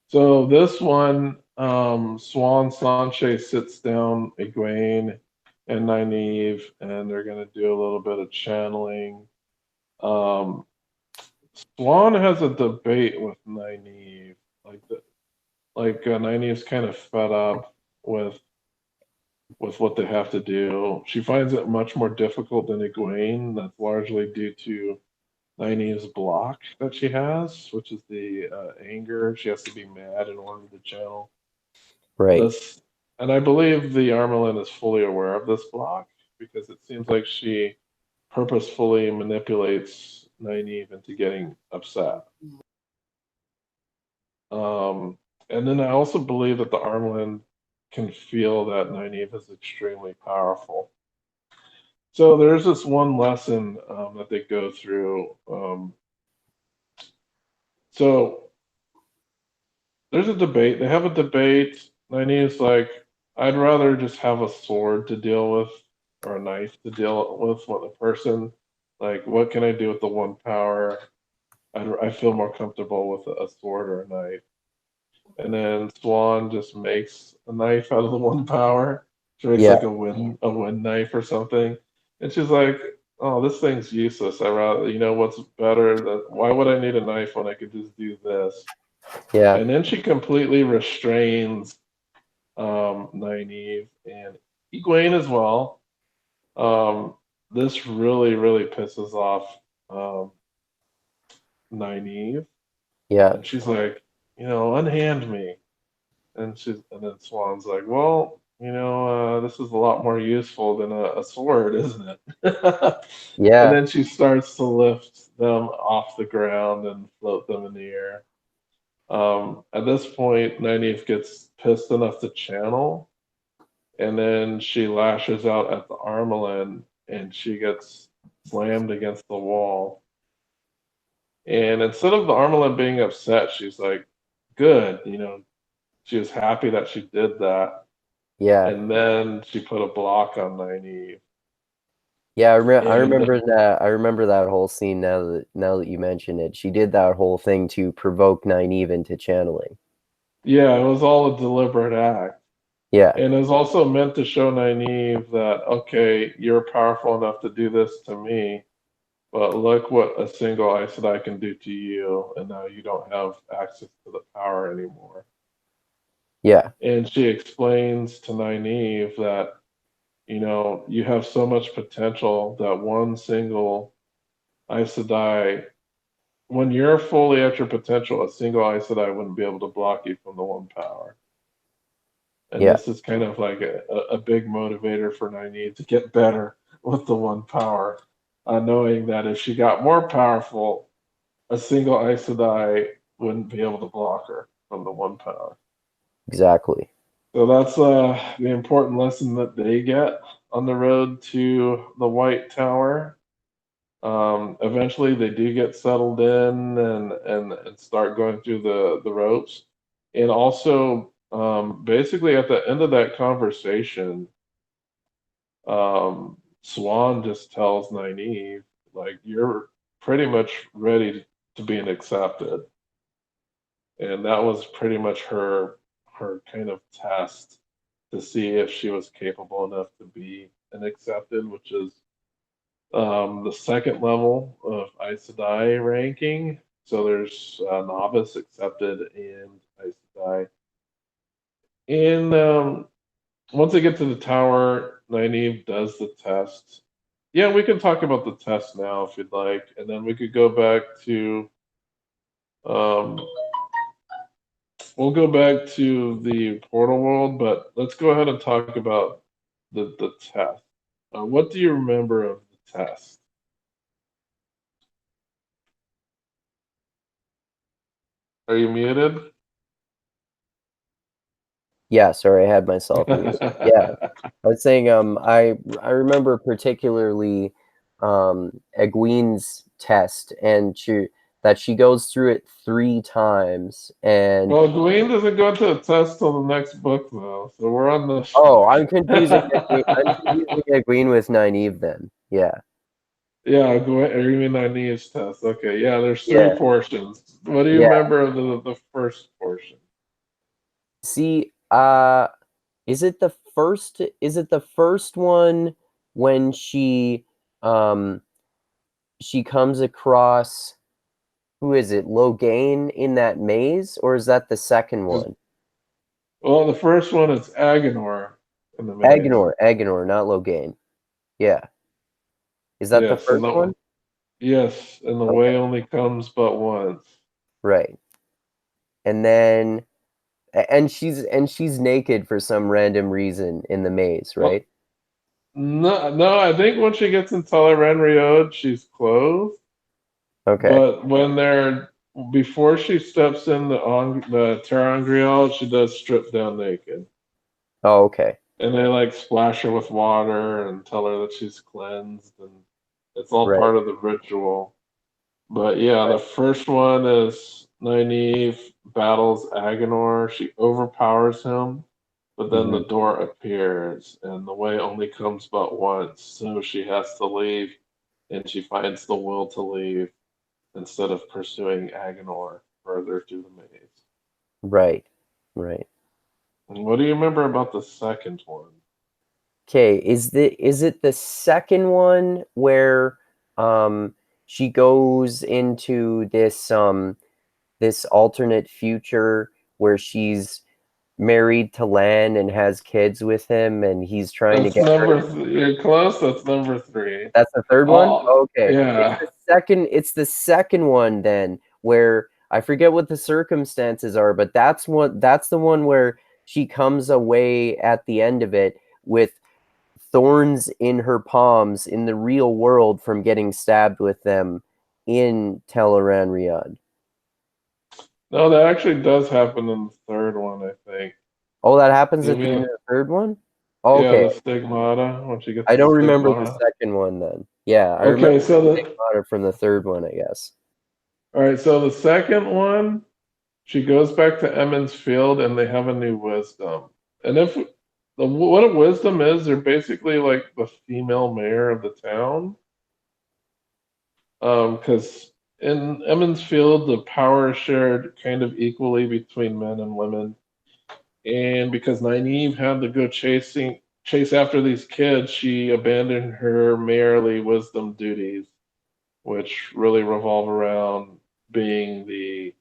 So this one, Swan Sanche sits down Egwene and Nynaeve, and they're gonna do a little bit of channeling. Um, Swan has a debate with Nynaeve, Nynaeve's kind of fed up with what they have to do. She finds it much more difficult than Egwene. That's largely due to Nynaeve's block that she has, which is the anger. She has to be mad in order to channel Right. this. And I believe the Armelin is fully aware of this block because it seems like she purposefully manipulates Nynaeve into getting upset. Um, and then I also believe that the Armelin can feel that Nynaeve is extremely powerful. So there's this one lesson that they go through. So there's a debate. They have a debate. Nynaeve's like, I'd rather just have a sword to deal with or a knife to deal with a person. Like, what can I do with the one power? I feel more comfortable with a sword or a knife. And then Swan just makes a knife out of the one power. She makes Yeah. like a wind knife or something. And she's like, "Oh, this thing's useless. I rather, what's better? Why would I need a knife when I could just do this?" Yeah. And then she completely restrains Nynaeve and Egwene as well. Um, this really, really pisses off um, Nynaeve, Yeah. and she's like, unhand me. And then Swan's like, well, this is a lot more useful than a sword, isn't it? And Yeah. then she starts to lift them off the ground and float them in the air. At this point, Nynaeve gets pissed enough to channel, and then she lashes out at the Armelin, and she gets slammed against the wall. And instead of the Armelin being upset, she's like, good, she was happy that she did that. Yeah. And then she put a block on Nynaeve. Yeah, I And remember that. I remember that whole scene now that you mention it. She did that whole thing to provoke Nynaeve into channeling. yeah, it was all a deliberate act. Yeah. And it was also meant to show Nynaeve that, okay, you're powerful enough to do this to me, but look what a single Aes Sedai can do to you, and now you don't have access to the power anymore. Yeah. And she explains to Nynaeve that, you have so much potential that one single Aes Sedai, when you're fully at your potential, a single Aes Sedai wouldn't be able to block you from the one power. And Yeah. this is kind of like a big motivator for Nynaeve to get better with the one power, knowing that if she got more powerful, a single Aes Sedai wouldn't be able to block her from the one power. Exactly. So that's the important lesson that they get on the road to the White Tower. Eventually, they do get settled in and start going through the ropes. And also, basically, at the end of that conversation, Swan just tells Nynaeve, like, you're pretty much ready to be accepted. And that was pretty much her kind of test to see if she was capable enough to be an accepted, which is the second level of Aes Sedai ranking. So there's novice, accepted, and Aes Sedai. And once they get to the tower, Nynaeve does the test. Yeah, we can talk about the test now if you'd like, and then we could go back to. Um, we'll go back to the portal world, but let's go ahead and talk about the test. What do you remember of the test? Are you muted? Yeah, sorry, I had myself muted. Yeah. I was saying I remember particularly Egwene's test, and that she goes through it 3 times, and Well, Gwen doesn't go to a test till the next book, though. So we're on the. oh, I'm confusing Egwene with Nynaeve then. Yeah, Yeah, Gwen, or you mean Nynaeve's test? Okay, yeah. There's three yeah, portions. What do you yeah. remember of the first portion? See, is it the first? Is it the first one when um, she comes across, who is it, Logain in that maze, or is that the second one? Well, the first one is Agenor in the maze. Agenor, not Logain. Yeah, is that the Yes, first one? yes, and the Okay, way only comes but once. right. And then, and she's naked for some random reason in the maze, Well, right? no, no, I think when she gets in Tel'aran'rhiod, she's clothed. Okay. But when they're before she steps in the Terrangrial, she does strip down naked, Oh, okay. and they like splash her with water and tell her that she's cleansed, and it's all Right. part of the ritual. But yeah, Right. the first one is Nynaeve battles Agenor. She overpowers him, but then Hmm. the door appears, and the way only comes but once. So she has to leave, and she finds the will to leave instead of pursuing Agenor further through the maze. Right. Right. And what do you remember about the second one? Okay, is it the second one where um she goes into this alternate future where she's married to Lan and has kids with him and he's trying to That's get her? you're close. That's number three. That's the third one? Oh, Okay. yeah. It's the second one then where I forget what the circumstances are, but that's the one where she comes away at the end of it with thorns in her palms in the real world from getting stabbed with them in Tel'aran'rhiod. No, that actually does happen in the third one, I think. Oh, that happens You at the end mean, of the third one? yeah, Okay. the stigmata when she gets I the don't remember the stigmata. second one then. Yeah, I remember Okay, so the stigmata from the third one, I guess. all right, so the second one, she goes back to Emmons Field and they have a new wisdom. And if what a wisdom is, they're basically like the female mayor of the town. Because in Emmons Field, the power is shared kind of equally between men and women. And because Nynaeve had to go chase after these kids, she abandoned her mayorly wisdom duties, which really revolve around being the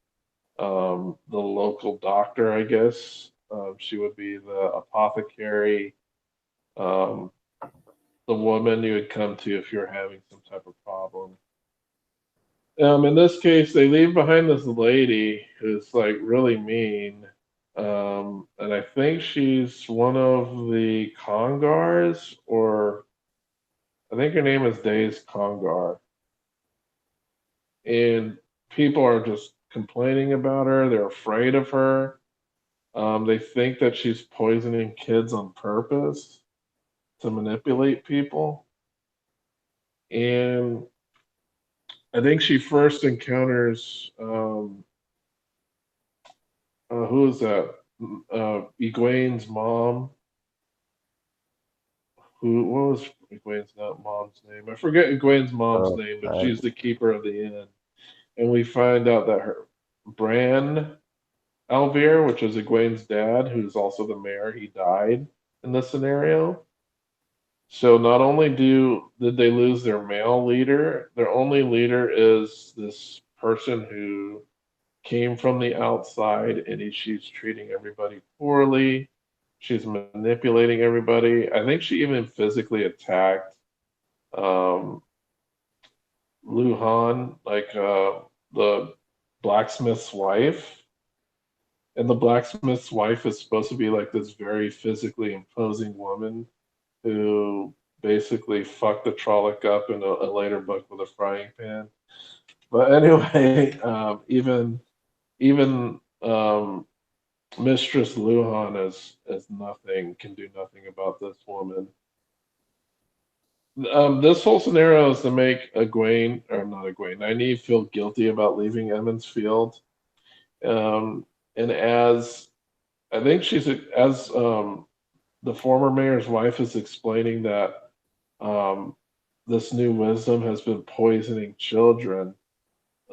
local doctor, I guess. She would be the apothecary, um, the woman you would come to if you're having some type of problem. In this case, they leave behind this lady who's like really mean. And I think she's one of the Congars, or I think her name is Days Congar. And people are just complaining about her. They're afraid of her. They think that she's poisoning kids on purpose to manipulate people. And I think she first encounters who is that? Egwene's mom. What was Egwene's not mom's name? I forget Egwene's mom's Oh, name, but she's the keeper of the inn. And we find out that her Bran Alvear, which is Egwene's dad, who's also the mayor, he died in this scenario. So not only did they lose their male leader, their only leader is this person who came from the outside, and she's treating everybody poorly. She's manipulating everybody. I think she even physically attacked um, Luhan, like the blacksmith's wife. And the blacksmith's wife is supposed to be like this very physically imposing woman who basically fucked the Trolloc up in a later book with a frying pan. But anyway, even Mistress Luhan is nothing, can do nothing about this woman. This whole scenario is to make Egwene, or not Egwene, Nynaeve feel guilty about leaving Emmons Field. And as I think she's as the former mayor's wife is explaining that um, this new wisdom has been poisoning children,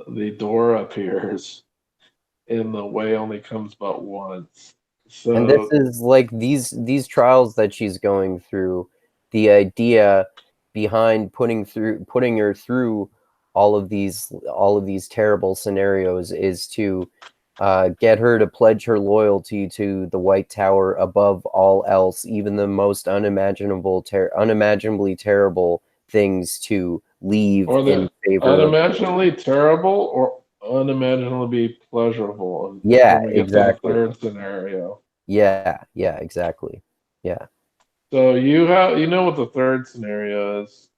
the door appears in the way only comes but once. And this So is like these trials that she's going through, the idea behind putting her through all of these terrible scenarios is to get her to pledge her loyalty to the White Tower above all else, even the most unimaginably terrible things, to leave or in the favor of. unimaginably terrible or unimaginably pleasurable. And that's Yeah, when we get to the exactly. third scenario. Yeah, exactly. Yeah. So you know what the third scenario is.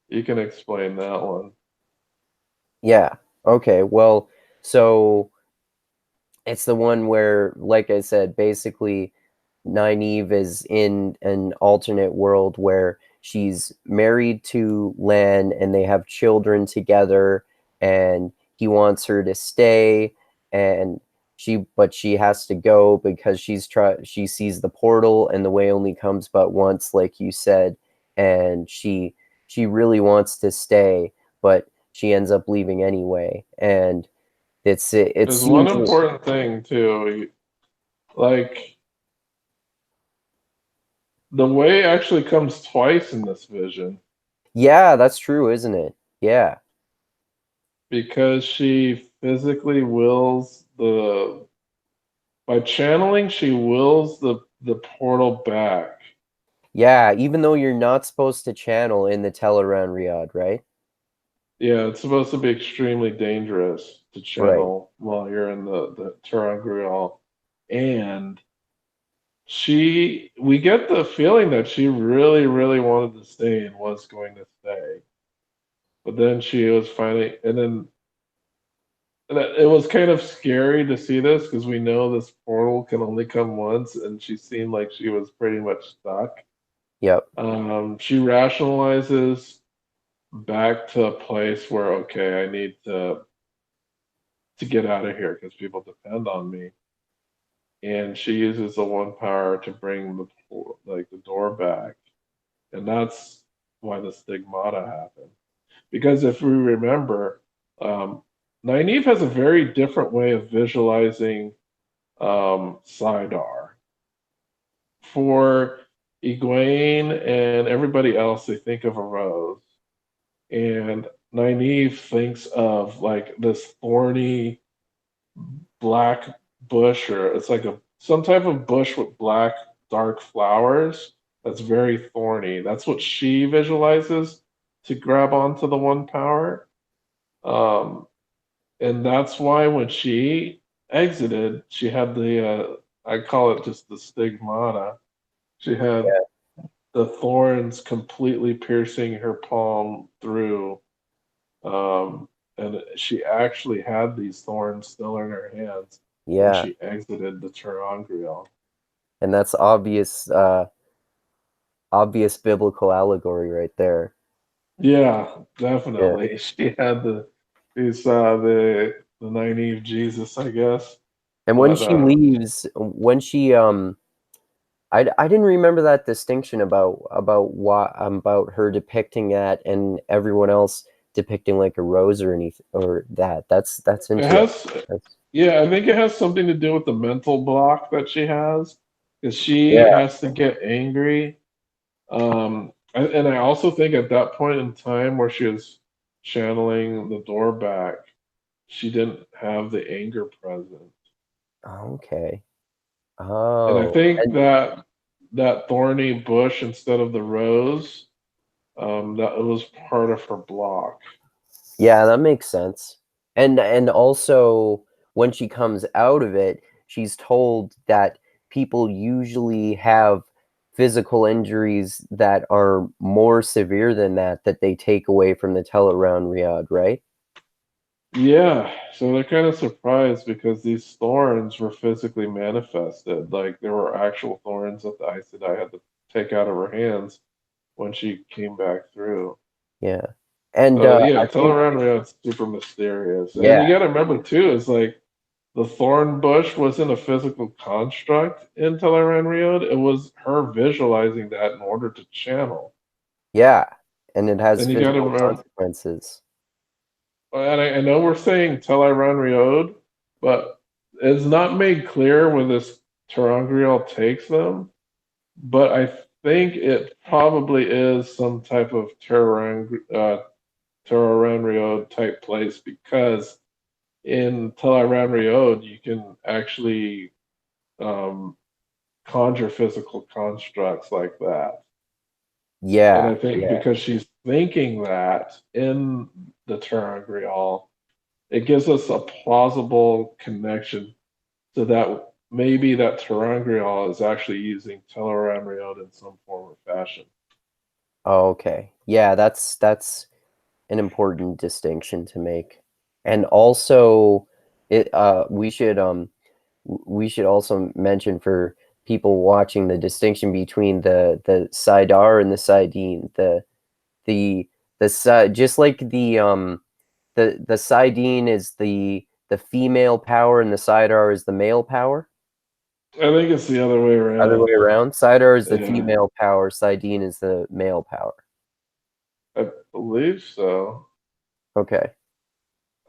You can explain that one. Yeah. Okay. Well, so it's the one where, like I said, basically Nynaeve is in an alternate world where she's married to Lan and they have children together, and he wants her to stay, and she has to go because she sees the portal and the way only comes but once, like you said, and she really wants to stay, but she ends up leaving anyway. And it There's one seems. important thing too. Like the way actually comes twice in this vision Yeah, that's true, isn't it? Yeah. because she physically wills the by channeling she wills the portal back. Yeah, even though you're not supposed to channel in the Teleran Riyadh, right? Yeah, it's supposed to be extremely dangerous to Right. channel while you're in the Terangrial. And we get the feeling that she really, really wanted to stay and was going to stay. But then she was finally, and then it was kind of scary to see this because we know this portal can only come once, and she seemed like she was pretty much stuck. Yep. She rationalizes back to a place where, okay, I need to get out of here because people depend on me. And she uses the one power to bring the door back, and that's why the stigmata happened. Because if we remember, Nynaeve has a very different way of visualizing Sidar. For Egwene and everybody else, they think of a rose, and Nynaeve thinks of like this thorny black bush, or it's like a some type of bush with black dark flowers that's very thorny. That's what she visualizes to grab onto the one power. Um, and that's why when she exited, she had the I call it just the stigmata. She had Yeah. the thorns completely piercing her palm through. Um, and she actually had these thorns still in her hands when Yeah. she exited the Terangrial. And that's obvious biblical allegory right there. Yeah, Yeah. definitely. She had the naive Jesus, I guess. And when But she leaves, when she I didn't remember that distinction about her depicting that and everyone else depicting like a rose or anything or that. That's it interesting. has, That's, yeah, I think it has something to do with the mental block that she has, because she yeah. has to get angry. And I also think at that point in time where she was channeling the door back, she didn't have the anger present. Okay. And I Oh. think And that that thorny bush instead of the rose, that it was part of her block. yeah, that makes sense. And also when she comes out of it, she's told that people usually have physical injuries that are more severe than that they take away from the Teleround Riyadh, right? Yeah, so they're kind of surprised because these thorns were physically manifested. Like there were actual thorns that the Aes Sedai had to take out of her hands when she came back through. Yeah. And So yeah, I think Tel'aran'rhiod's super mysterious, and yeah, you got to remember too is like the thorn bush wasn't a physical construct in Tel'aran'rhiod. It was her visualizing that in order to channel. yeah, and it has And you got to physical remember, consequences. and I know we're saying Tel'aran'rhiod, but it's not made clear where this ter'angreal takes them. But I think it probably is some type of Tel'aran'rhiod type place because in Tel'aran'rhiod you can actually um, conjure physical constructs like that. And Yeah, I think yeah, because she's thinking that in the ter'angreal, it gives us a plausible connection so that maybe that ter'angreal is actually using Tel'aran'rhiod in some form or fashion. oh, okay. Yeah, that's an important distinction to make. And also it we should also mention for people watching the distinction between the Saidar and the Saidin. The just like the Saidin is the female power and the Saidar is the male power. I think it's the other way Other around. way around. Saidar is the Yeah, female power, Saidin is the male power. I believe so. Okay.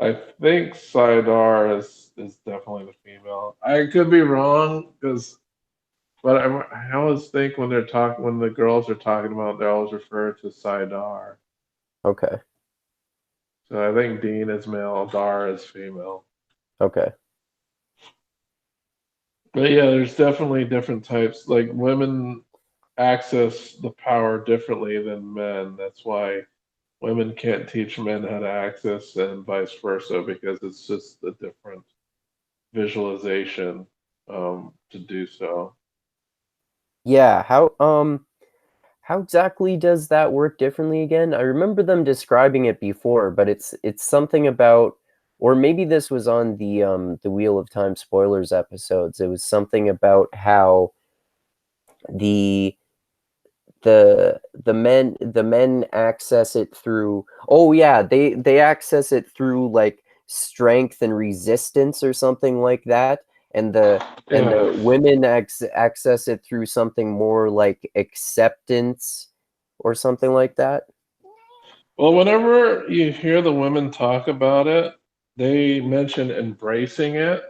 I think Saidar is definitely the female. I could be wrong because, but I always think when they're talking when the girls are talking about, they always refer to Saidar. Okay. So I think Dean is male, Dar is female. Okay. But yeah, there's definitely different types. Like women access the power differently than men. That's why women can't teach men how to access and vice versa because it's just a different visualization to do so. Yeah, how exactly does that work differently again? I remember them describing it before, but it's something about, or maybe this was on the Wheel of Time spoilers episodes. It was something about how the the men access it through, oh yeah, they access it through like strength and resistance or something like that, and the Yeah. women access it through something more like acceptance or something like that. Well, whenever you hear the women talk about it, they mention embracing it.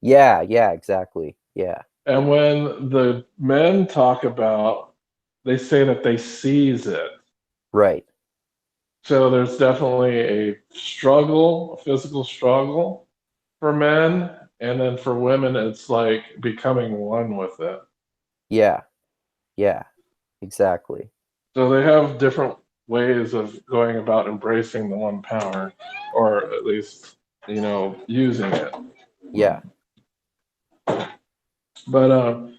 Yeah, yeah, exactly, yeah, And when the men talk about, they say that they seize it. right, So there's definitely a struggle, a physical struggle for men. And then for women, it's like becoming one with it. yeah, yeah, exactly, So they have different ways of going about embracing the one power, or at least, using it. yeah, But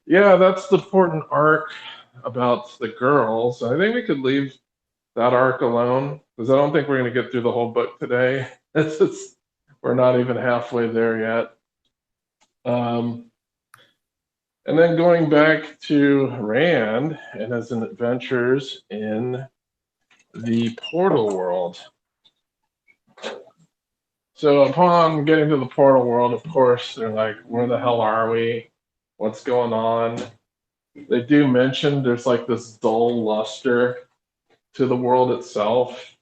yeah, that's the important arc about the girls. I think we could leave that arc alone because I don't think we're going to get through the whole book today. It's just, we're not even halfway there yet. Um, and then going back to Rand and his adventures in the portal world. So upon getting to the portal world, of course, they're like, where the hell are we? What's going on? They do mention there's like this dull luster to the world itself.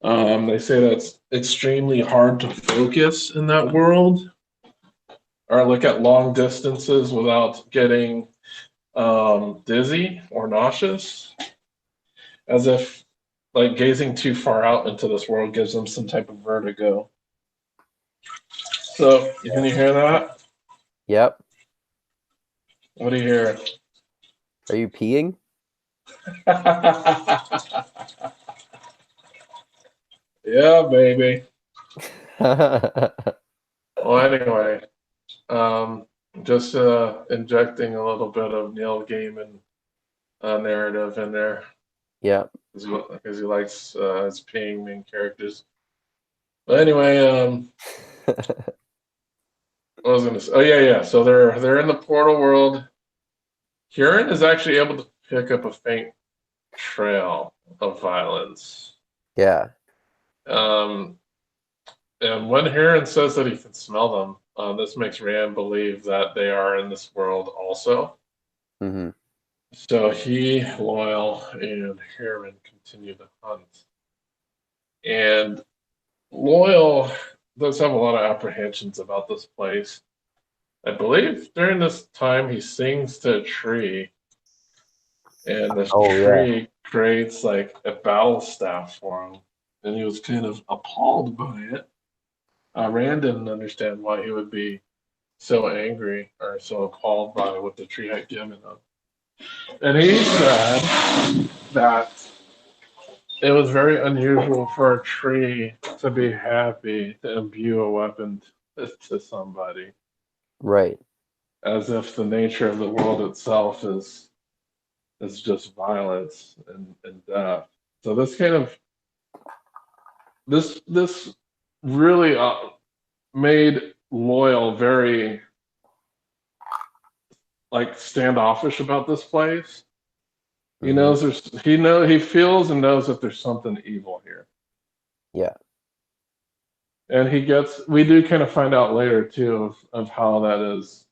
They say that's extremely hard to focus in that world or look at long distances without getting dizzy or nauseous, as if like gazing too far out into this world gives them some type of vertigo. So, can you hear that? yep. What do you hear? Are you peeing? Yeah, baby. Well, anyway, um, just injecting a little bit of Neil Gaiman narrative in there Yeah. because he likes his peeing main characters. But anyway, what was I gonna say? Oh yeah, yeah. So they're in the portal world. Kieran is actually able to pick up a faint trail of violence. Yeah. Um, and when Heron says that he can smell them, this makes Rand believe that they are in this world also. Hmm. So he, Loyal, and Heron continue to hunt. And Loyal does have a lot of apprehensions about this place. I believe during this time he sings to a tree, and this Oh yeah. tree creates like a battle staff for him. And he was kind of appalled by it. Rand didn't understand why he would be so angry or so appalled by what the tree had given him. And he said that it was very unusual for a tree to be happy to imbue a weapon to somebody, Right. as if the nature of the world itself is just violence and death. So this really made Loyal very like standoffish about this place. Hmm. He feels and knows that there's something evil here. Yeah. And we do kind of find out later too of how that is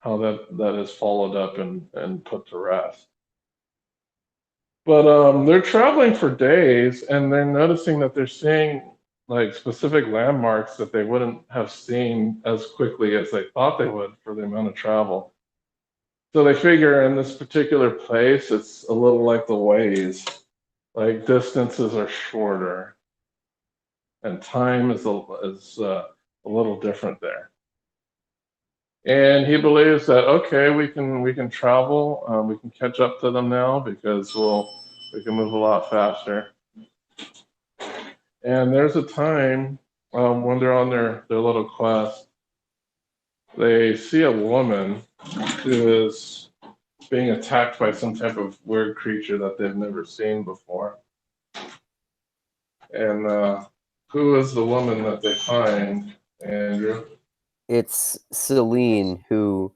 followed up and put to rest. But they're traveling for days and they're noticing that they're seeing like specific landmarks that they wouldn't have seen as quickly as they thought they would for the amount of travel. So they figure in this particular place, it's a little like the ways, like distances are shorter, and time is a little different there. And he believes that okay, we can travel, we can catch up to them now because we can move a lot faster. And there's a time when they're on their little quest, they see a woman who is being attacked by some type of weird creature that they've never seen before. And who is the woman that they find, Andrew? It's Celine who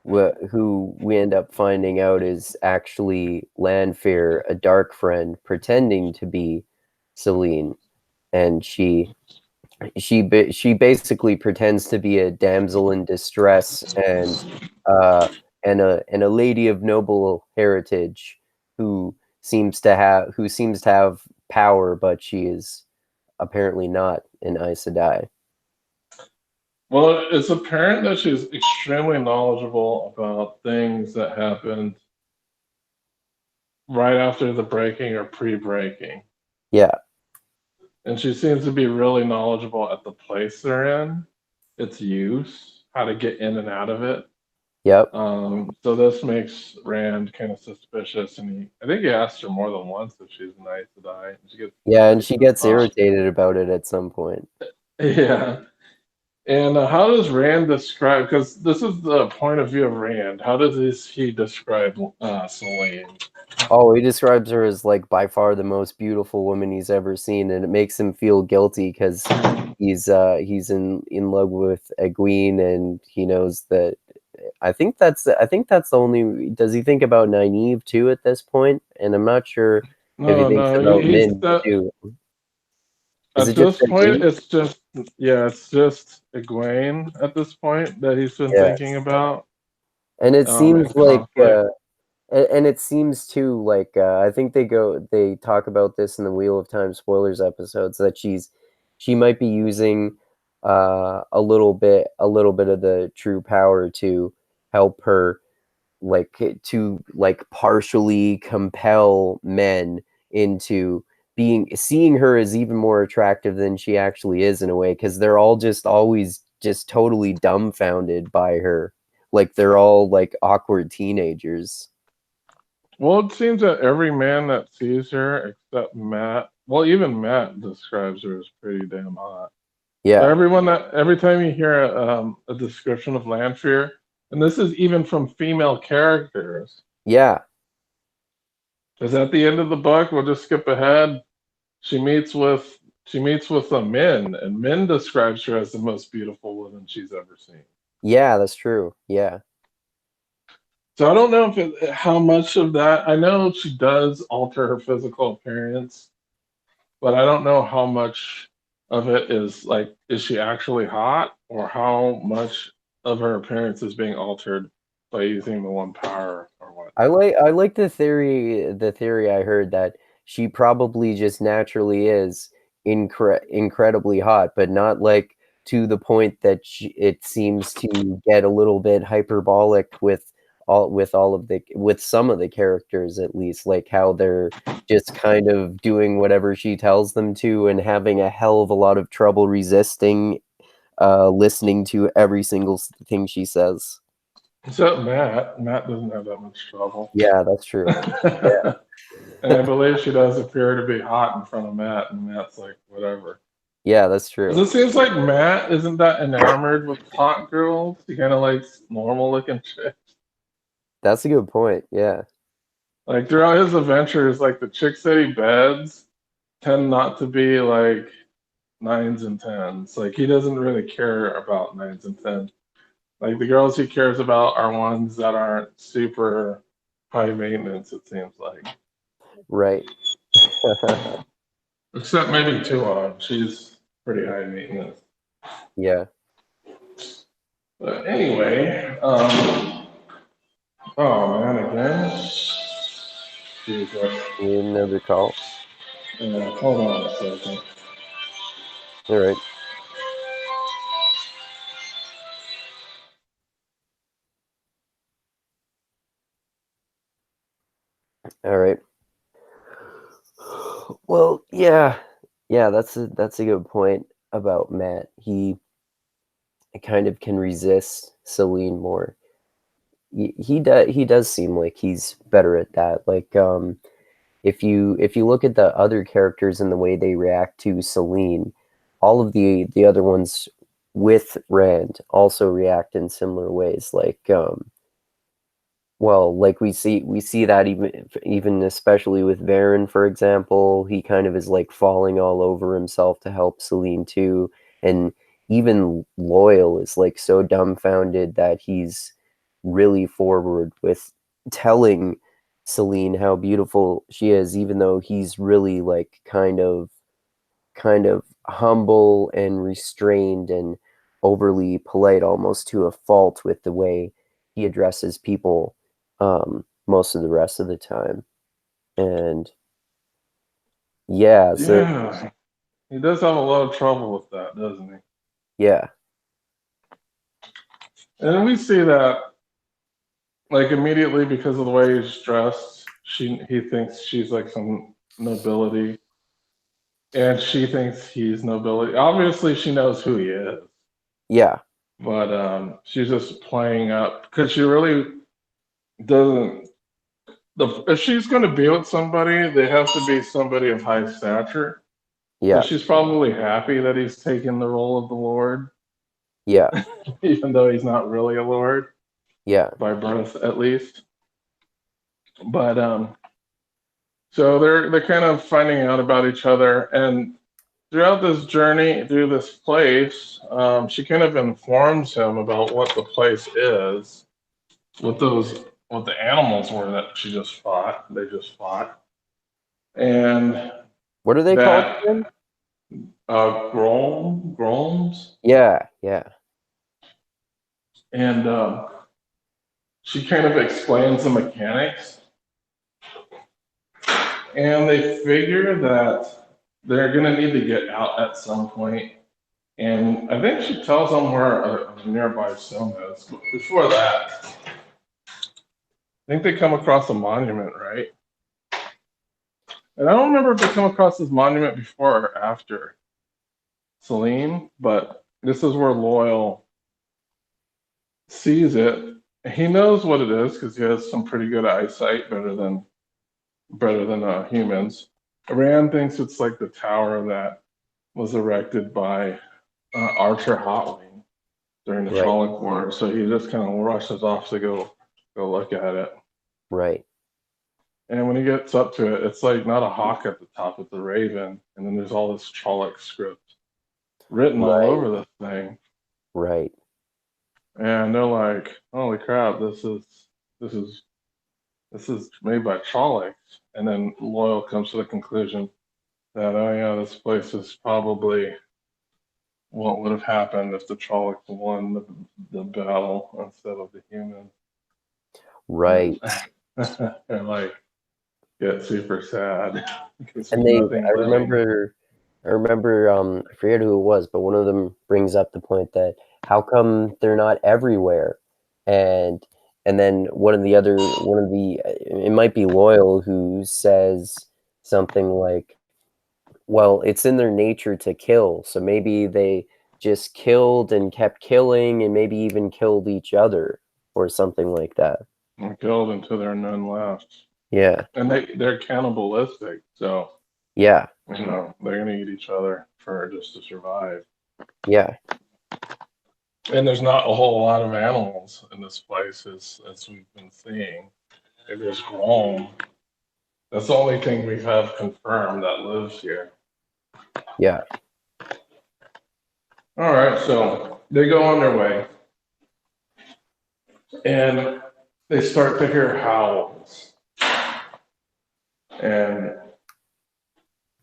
we end up finding out is actually Lanfear, a dark friend, pretending to be Celine, and she basically pretends to be a damsel in distress uh and a lady of noble heritage who seems to have power, but she is apparently not an Aes Sedai. Well, it's apparent that she's extremely knowledgeable about things that happened right after the breaking or pre-breaking. Yeah. And she seems to be really knowledgeable at the place they're in, its use, how to get in and out of it. Yep. So this makes Rand kind of suspicious, and I think he asked her more than once if she's an Aes Sedai, and she gets Yeah, and pretty she pissed gets off. irritated about it at some point. Yeah. And how does Rand describe? Because this is the point of view of Rand. How does he describe Selene? Oh, he describes her as like by far the most beautiful woman he's ever seen, and it makes him feel guilty because he's in love with Egwene, and he knows that. I think that's the only. Does he think about Nynaeve too at this point? And I'm not sure if he No, thinks no, about he's Min too. Is it at just this point. Egwene? It's just Egwene at this point that he's been Yeah, thinking about and it seems in like conflict. and it seems too like I think they talk about this in the Wheel of Time spoilers episodes that she might be using a little bit of the true power to help her to like partially compel men into seeing her as even more attractive than she actually is in a way, because they're all just always just totally dumbfounded by her, like they're all like awkward teenagers. Well, it seems that every man that sees her, except Matt, well, even Matt describes her as pretty damn hot. Yeah. Every time you hear a description of Lanfear, and this is even from female characters, Yeah. because at the end of the book, we'll just skip ahead. She meets with she meets with a Min, and Min describes her as the most beautiful woman she's ever seen. Yeah, that's true. Yeah. So I don't know if how much of that. I know she does alter her physical appearance, but I don't know how much of it is like, is she actually hot, or how much of her appearance is being altered by using the one power or whatnot. I like the theory I heard that she probably just naturally is incredibly hot, but not like to the point that it seems to get a little bit hyperbolic with all of the with some of the characters, at least, like how they're just kind of doing whatever she tells them to and having a hell of a lot of trouble resisting listening to every single thing she says. Except Matt. Matt doesn't have that much trouble. Yeah, that's true. And I believe she does appear to be hot in front of Matt, and Matt's like, whatever. Yeah, that's 'Cause true. it seems like Matt isn't that enamored with hot girls. He kind of likes normal looking chicks. That's a good point. Yeah. Like throughout his adventures, like the chicks that he beds tend not to be like nines and tens. Like he doesn't really care about nines and tens. Like the girls he cares about are ones that aren't super high maintenance, it seems like. Right. Except maybe Tuon. She's pretty high maintenance. Yeah. But anyway, oh man, again. Jesus. You need another call. Yeah, hold on a second. All right. All right. Well, yeah. Yeah, that's a good point about Matt. He kind of can resist Celine more. He does seem like he's better at that. Like if you look at the other characters and the way they react to Celine, all of the other ones with Rand also react in similar ways. Like well, like we see that even especially with Varen, for example, he kind of is like falling all over himself to help Celine too, and even Loyal is like so dumbfounded that he's really forward with telling Celine how beautiful she is, even though he's really like kind of humble and restrained and overly polite almost to a fault with the way he addresses people most of the rest of the time. And yeah, so Yeah, he does have a lot of trouble with that, doesn't he? yeah, And we see that like immediately because of the way he's dressed. He thinks she's like some nobility, and she thinks he's nobility. Obviously, she knows who he is, yeah, but she's just playing up because she really doesn't. If she's going to be with somebody, they have to be somebody of high stature. So yeah, she's probably happy that he's taken the role of the Lord, yeah, even though he's not really a Lord yeah, by birth, at least. But so they're kind of finding out about each other, and throughout this journey through this place, she kind of informs him about what the place is, what the animals were that she just fought. They just fought, and what are they called that again? Groms, Yeah, yeah, and she kind of explains the mechanics, and they figure that they're gonna need to get out at some point. And I think she tells them where a nearby stone is. But before that, I think they come across a monument, right? And I don't remember if they come across this monument before or after Celine, but this is where Loyal sees it. He knows what it is because he has some pretty good eyesight, better than humans. Rand thinks it's like the tower that was erected by Archer Hotwing during the right, Trolloc War, so he just kind of rushes off to go look at it. right, And when he gets up to it, it's like not a hawk at the top, it's a raven, and then there's all this Trolloc script written all right, over the thing. right. And they're like, "Holy crap! This is." this is made by Trollocs. And then Loyal comes to the conclusion that, oh yeah, this place is probably what would have happened if the Trollocs won the battle instead of the humans. Right. And like get super sad because And nothing I living. remember, I forget who it was, but one of them brings up the point that how come they're not everywhere? And then one of the it might be Loyal who says something like, well, it's in their nature to kill, so maybe they just killed and kept killing and maybe even killed each other or something like that. And killed until there are none left. Yeah. And they're cannibalistic, so Yeah. you know they're gonna eat each other for just to survive. Yeah. And there's not a whole lot of animals in this place as we've been seeing. There's Grom. That's the only thing we have confirmed that lives here. Yeah. All right, so they go on their way, and they start to hear howls, and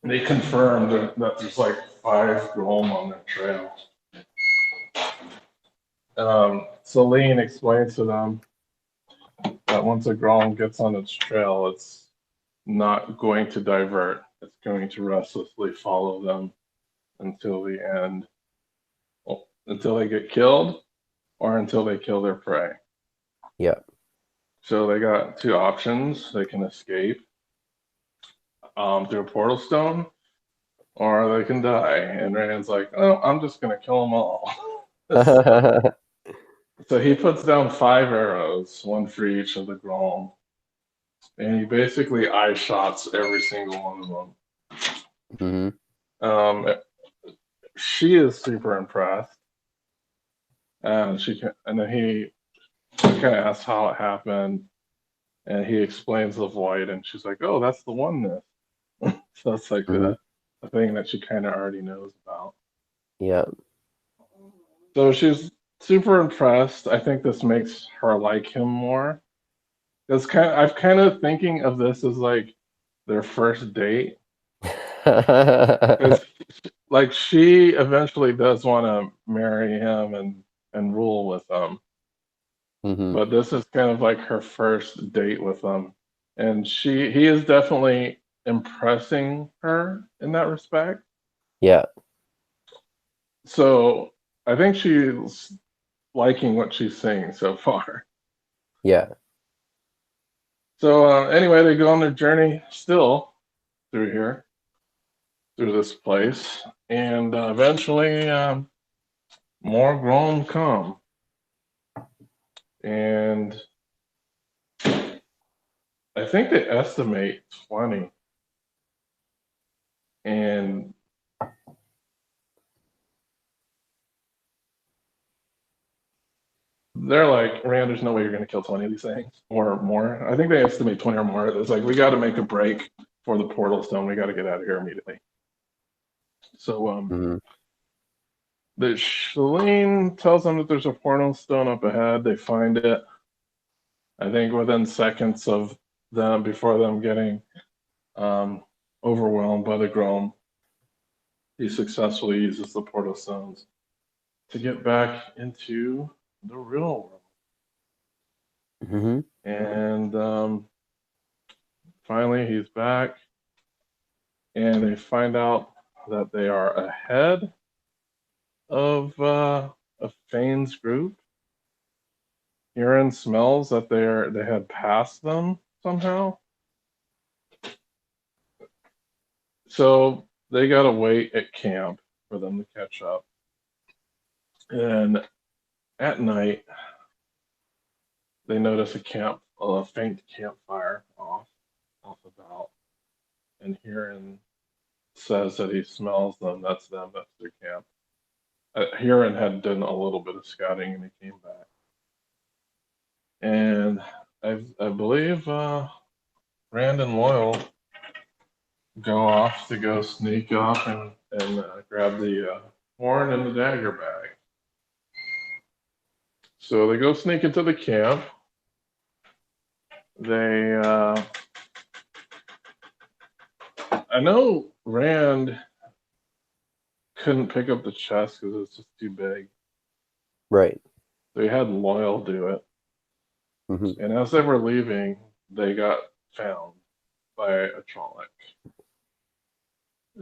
they confirm that there's like 5 Grom on their trail. Celine explains to them that once a Grom gets on its trail, it's not going to divert. It's going to restlessly follow them until the end, until they get killed or until they kill their prey. Yeah. So they got 2 options. They can escape through a portal stone, or they can die. And Rand's like, oh, I'm just going to kill them all. So he puts down 5 arrows, 1 for each of the Grom. And he basically eye shots every single one of them. Mm-hmm. She is super impressed. And then he kind of asks how it happened. And he explains the void. And she's like, oh, that's the oneness. So that's like the thing that she kind of already knows about. Yeah. So she's super impressed. I think this makes her like him more. I'm kind of thinking of this as like their first date. Like she eventually does want to marry him and rule with him. Mm-hmm. But this is kind of like her first date with him. And he is definitely impressing her in that respect. Yeah. So I think she's liking what she's seeing so far. Yeah. So anyway, they go on their journey still through here, through this place, and eventually more Grom come. And I think they estimate 20. And they're like, Rand, there's no way you're going to kill 20 of these things or more. I think they estimate 20 or more. It's like, we got to make a break for the portal stone. We got to get out of here immediately. So the Shalene tells them that there's a portal stone up ahead. They find it, I think, within seconds of them, before them getting overwhelmed by the Grom. He successfully uses the portal stones to get back into the real world. Mm-hmm. And finally, he's back, and they find out that they are ahead of Fane's group. Huron smells that they had passed them somehow. So they gotta wait at camp for them to catch up. And at night, they notice a faint campfire off about. And Huron says that he smells them. That's them. That's their camp. Huron had done a little bit of scouting and he came back. And I believe Rand and Loyal go off to go sneak off and grab the horn and the dagger bag. So they go sneak into the camp, they I know Rand couldn't pick up the chest because it was just too big. Right. So he had Loyal do it. Hmm. And as they were leaving, they got found by a Trolloc.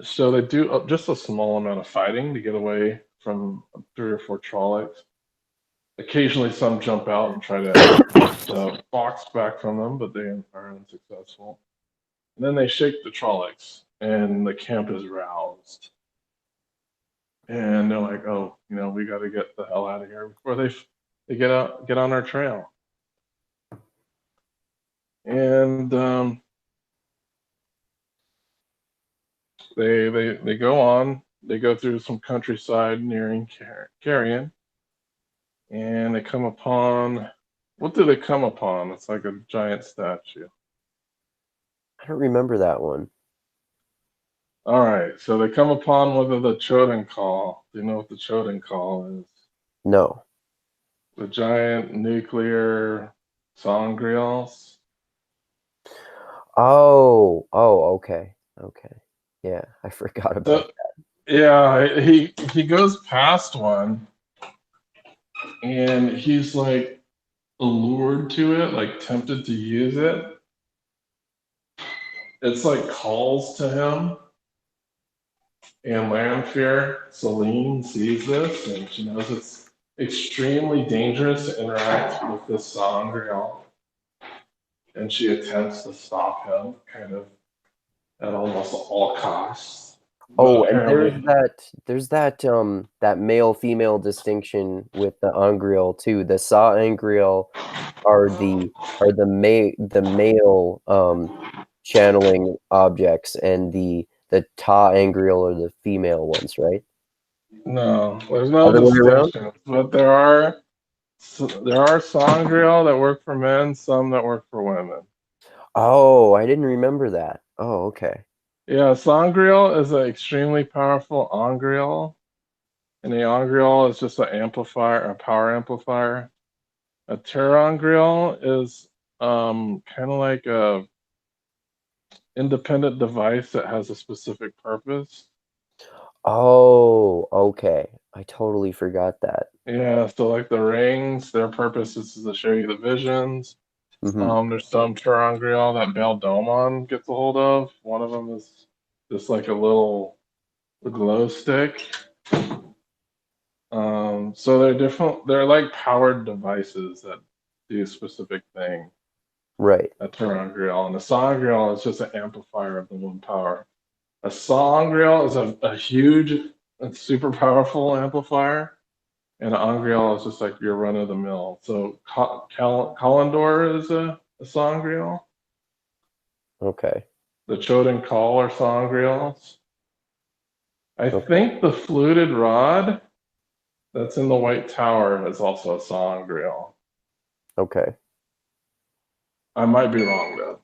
So they do just a small amount of fighting to get away from 3 or 4 Trollocs. Occasionally, some jump out and try to get the box back from them, but they are unsuccessful. And then they shake the Trollocs, and the camp is roused. And they're like, "Oh, we got to get the hell out of here before they get on our trail." And they go on. They go through some countryside nearing Carrion, and they come upon, what do they come upon? It's like a giant statue. I don't remember that one. All right, so they come upon one of the Choden Call. Do you know what the Choden Call is? No. The giant nuclear sangreals. Oh, okay. Yeah, I forgot about So yeah, he goes past one, and he's like allured to it, like tempted to use it. It's like calls to him, and Lanfear, Celine sees this, and she knows it's extremely dangerous to interact with this sangreal, and she attempts to stop him, kind of at almost all costs. But Oh, and apparently, there's that male female distinction with the Angreal too. The Sa Angreal are the male channeling objects, and the Ta Angreal are the female ones, right? no, there's no Other way around? distinction. But there are sangreal that work for men, some that work for women. Oh, I didn't remember that. Oh, okay. Yeah, sangreal is an extremely powerful angreal, and the angreal is just an amplifier, a power amplifier. A terangreal is kind of like a independent device that has a specific purpose. Oh, okay. I totally forgot that. Yeah, so like the rings, their purpose is to show you the visions. Hmm. There's some terangreal that Bail Domon gets a hold of. One of them is just like a little glow stick. So they're different. They're like powered devices that do a specific thing. Right. A terangreal, and a sangreal is just an amplifier of the moon power. A sangreal is a huge and super powerful amplifier, and an angreal is just like your run of the mill. So Kalendor is a sangreal. Okay. The Choden Call are sangreals. I Okay. think the fluted rod that's in the White Tower is also a sangreal. Okay. I might be wrong though.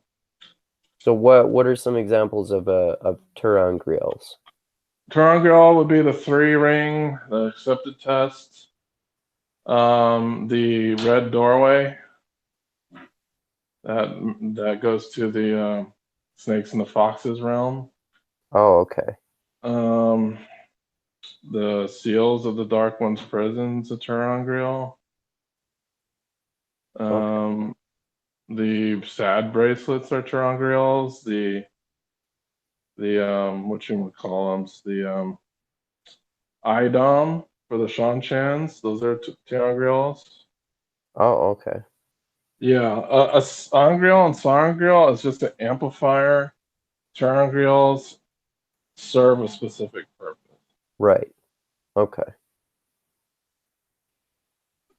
So what are some examples of terangrials? terangreal would be the 3 ring, the accepted test. The red doorway that goes to the snakes and the foxes realm. Oh, okay. Um, the seals of the Dark One's prisons, the terangreal. Okay. The sad bracelets are terangreals. The what you would call them, the idom for the Shanchans, those are terangreals. Oh, okay. Yeah, a sangreal and sangreal is just an amplifier. Terangreals serve a specific purpose. Right. Okay.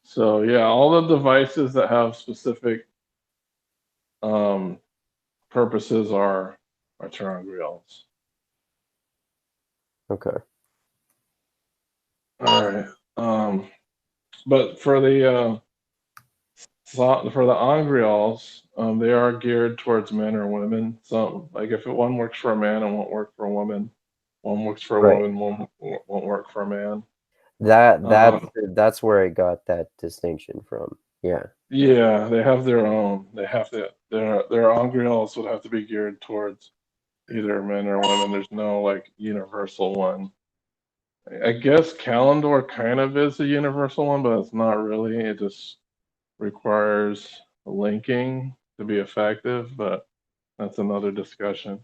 So yeah, all the devices that have specific um, purposes are terangreals. Okay. All right. But for the angreals, they are geared towards men or women. So like if one works for a man, it won't work for a woman. One works for a Right. woman, won't work for a man. That Uh, that's that's where I got that distinction from. Yeah. Yeah, they have their own. They have to their Angreals would have to be geared towards either men or women. There's no like universal one. I guess Kalendor kind of is a universal one, but it's not really. It just requires linking to be effective, but that's another discussion.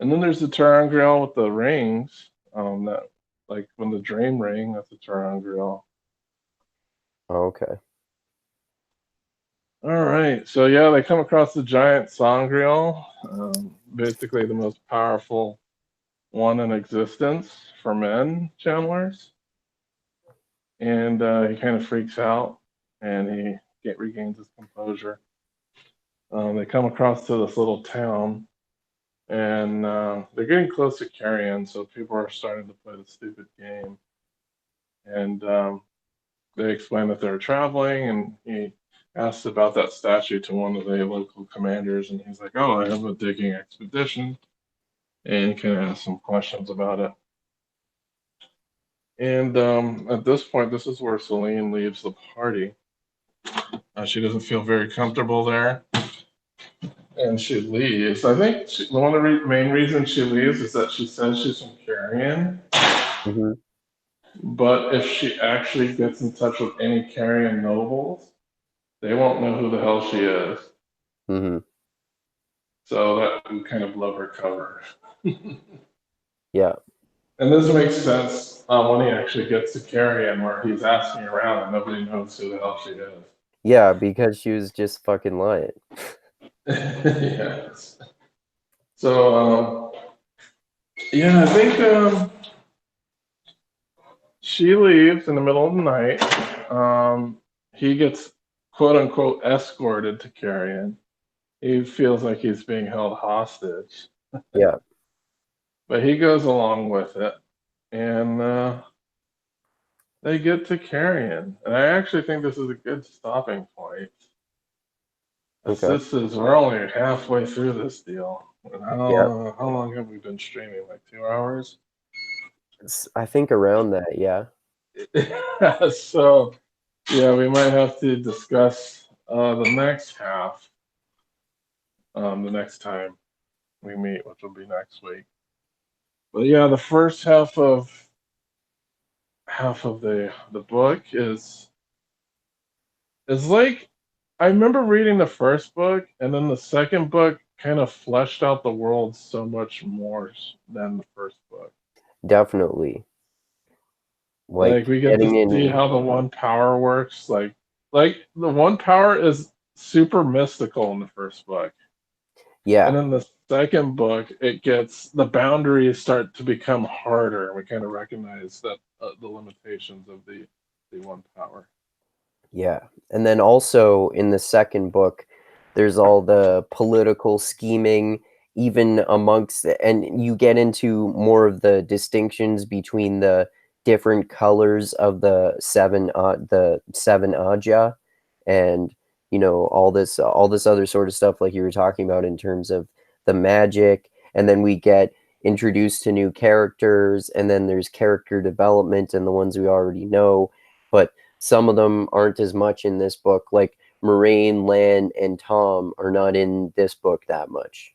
And then there's the Terangrial with the rings. That like when the Dream Ring, that's a Terangrial. Okay. All right, so yeah, they come across the giant Sangreal, basically the most powerful one in existence for men channelers, and he kind of freaks out, and regains his composure. They come across to this little town, and they're getting close to Carrion, so people are starting to play the stupid game, and they explain that they're traveling, and he asks about that statue to one of the local commanders, and he's like, "Oh, I have a digging expedition," and he kind of asks some questions about it. And at this point, this is where Celine leaves the party. She doesn't feel very comfortable there, and she leaves. I think one of the main reasons she leaves is that she says she's from Carrion, Hmm. but if she actually gets in touch with any Carrion nobles, they won't know who the hell she is. Hmm. So that would kind of blow her cover. Yeah. And this makes sense when he actually gets to Carrion, where he's asking around and nobody knows who the hell she is. Yeah, because she was just fucking lying. Yes. So, yeah, I think she leaves in the middle of the night. He gets quote unquote escorted to Carrion. He feels like he's being held hostage, Yeah. but he goes along with it. And they get to Carrion. And I actually think this is a good stopping point. Okay. This is, we're only halfway through this deal. And Yeah. how long have we been streaming? Like 2 hours? I think around that, yeah. So, yeah, we might have to discuss the next half the next time we meet, which will be next week. But yeah, the first half of the book is like I remember reading the first book, and then the second book kind of fleshed out the world so much more than the first book. Definitely. Like Like we get to getting see in, how the one power works. Like the one power is super mystical in the first book. And yeah. then the second book, it gets the boundaries start to become harder. We kind of recognize that the limitations of the one power. Yeah. And then also in the second book, there's all the political scheming, even amongst and you get into more of the distinctions between the different colors of the seven Aja, and all this other sort of stuff like you were talking about in terms of the magic. And then we get introduced to new characters, and then there's character development and the ones we already know, but some of them aren't as much in this book. Like Moraine, Lan, and Tom are not in this book that much.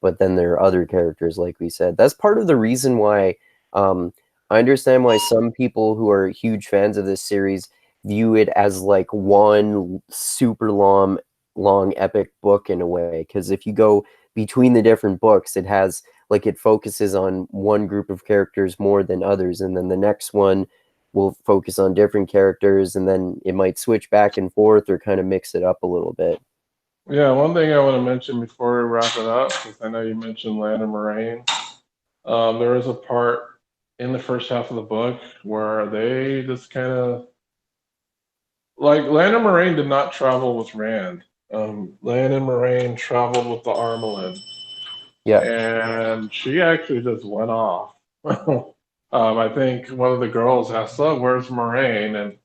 But then there are other characters, like we said. That's part of the reason why um, I understand why some people who are huge fans of this series view it as like one super long epic book in a way. Because if you go between the different books, it focuses on one group of characters more than others, and then the next one will focus on different characters, and then it might switch back and forth or kind of mix it up a little bit. Yeah, one thing I want to mention before we wrap it up, because I know you mentioned Land and Moraine. There is a part in the first half of the book where they just kind of like Land and Moraine did not travel with Rand. Land and Moraine traveled with the Armelin, Yeah. and she actually just went off. I think one of the girls asked, "Oh, where's Moraine?" And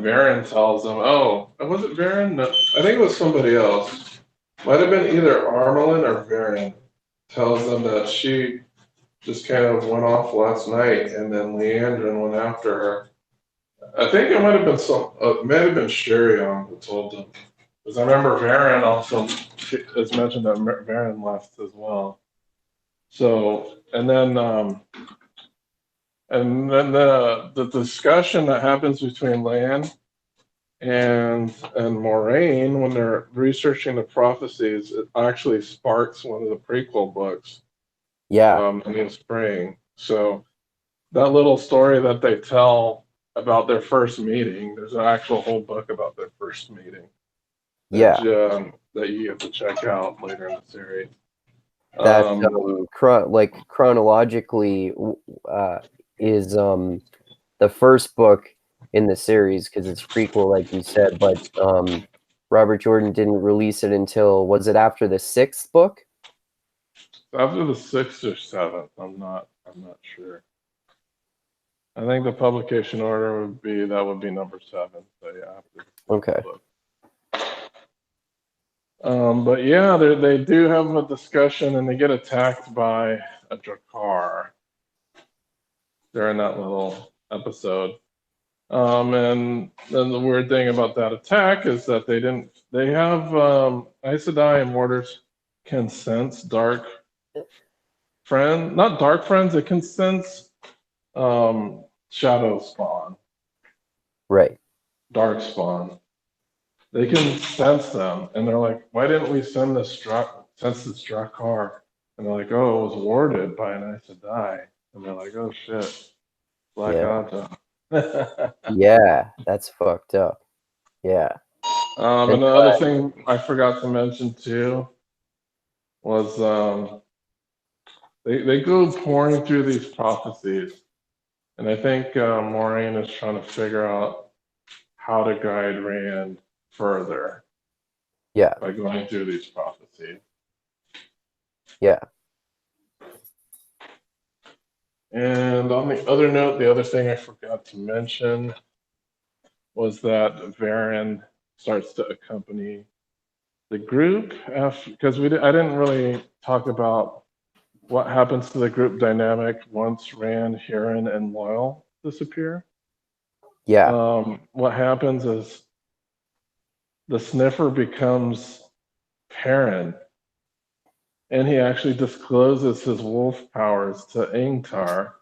Varen tells them, "Oh, was it Varen? No, I think it was somebody else. Might have been either Armelin or Varen." Tells them that she just kind of went off last night, and then Leandrin went after her. I think it might have been it might have been Sherion who told them. Because I remember Varen also, it's mentioned that Varen left as well. So, and then the discussion that happens between Lan and Moraine when they're researching the prophecies, it actually sparks one of the prequel books Yeah, in the spring. So that little story that they tell about their first meeting, there's an actual whole book about their first meeting yeah. that you get to check out later in the series. That like chronologically is the first book in the series because it's prequel, like you said. But Robert Jordan didn't release it until, was it after the 6th book? After the 6th or 7th, I'm not sure. I think the publication order would be number 7. So yeah, after the Okay. book. But yeah, they do have a discussion, and they get attacked by a Drakkar during that little episode. And then the weird thing about that attack is that they have Aes Sedai and Mortars can sense not dark friends, it can sense shadow spawn, Right. dark spawn. They can sense them, and they're like, why didn't we sense this Drakkar? And they're like, oh, it was warded by an Aes Sedai. And they're like, oh shit, Black Yeah. Anta. Yeah, that's fucked up. Yeah. And another thing I forgot to mention too was they go pouring through these prophecies, and I think Moraine is trying to figure out how to guide Rand further. Yeah. By going through these prophecies. Yeah. And on the other note, the other thing I forgot to mention was that Varen starts to accompany the group because I didn't really talk about what happens to the group dynamic once Rand, Huron, and Loyal disappear. Yeah. What happens is the sniffer becomes Perrin, and he actually discloses his wolf powers to Ingtar.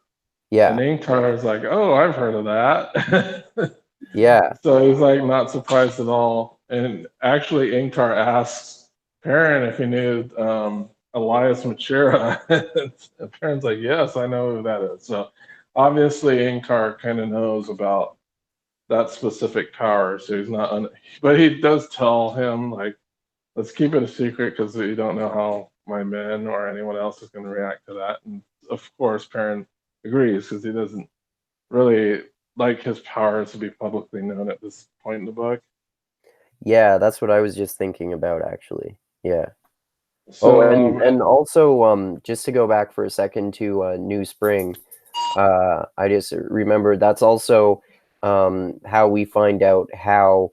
Yeah. And Ingtar is like, oh, I've heard of that. Yeah. So he's like not surprised at all. And actually, Ingtar asks Perrin if he knew Elias Machira. And Perrin's like, yes, I know who that is. So obviously, Ingtar kind of knows about that specific power. So he's not, but he does tell him, like, let's keep it a secret because you don't know how my men or anyone else is going to react to that. And of course, Perrin agrees because he doesn't really like his powers to be publicly known at this point in the book. Yeah, that's what I was just thinking about, actually. Yeah. So, and also, just to go back for a second to New Spring, I just remembered that's also how we find out how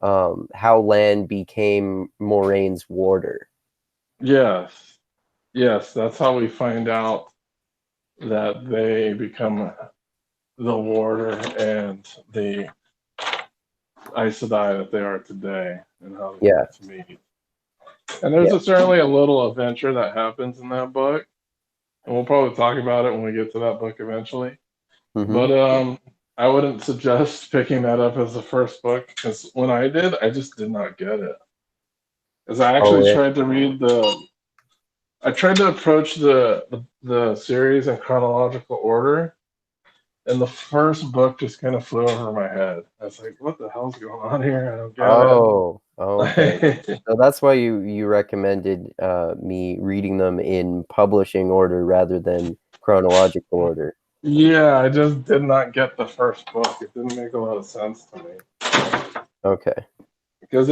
Lan became Moraine's warder. yes, that's how we find out that they become the warder and the Aes Sedai that they are today, and how they get to meet. And there's certainly a little adventure that happens in that book, and we'll probably talk about it when we get to that book eventually. Mm-hmm. But I wouldn't suggest picking that up as the first book because when I did, I just did not get it. Because I actually tried to read I tried to approach the series in chronological order, and the first book just kind of flew over my head. I was like, "What the hell's going on here? I don't get it." Okay. So that's why you recommended me reading them in publishing order rather than chronological order. Yeah, I just did not get the first book. It didn't make a lot of sense to me. Okay. Because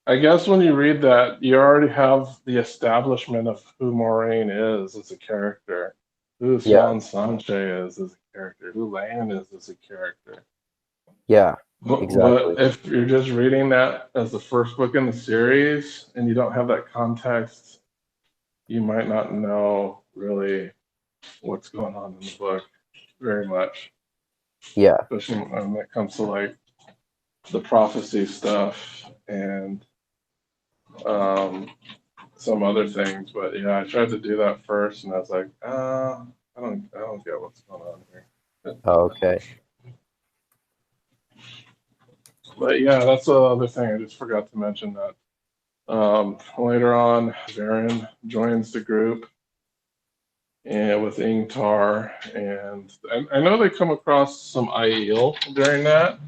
I guess when you read that, you already have the establishment of who Moraine is as a character, who Swan Sanche is as a character, who Lan is as a character. Yeah, exactly. But if you're just reading that as the first book in the series and you don't have that context, you might not know really what's going on in the book very much. Yeah. especially when it comes to like the prophecy stuff and um, some other things. But yeah, I tried to do that first, and I was like, I don't get what's going on here. Oh, okay. But yeah, that's the other thing. I just forgot to mention that. Later on, Varen joins the group and with Ingtar, and I know they come across some Aiel during that,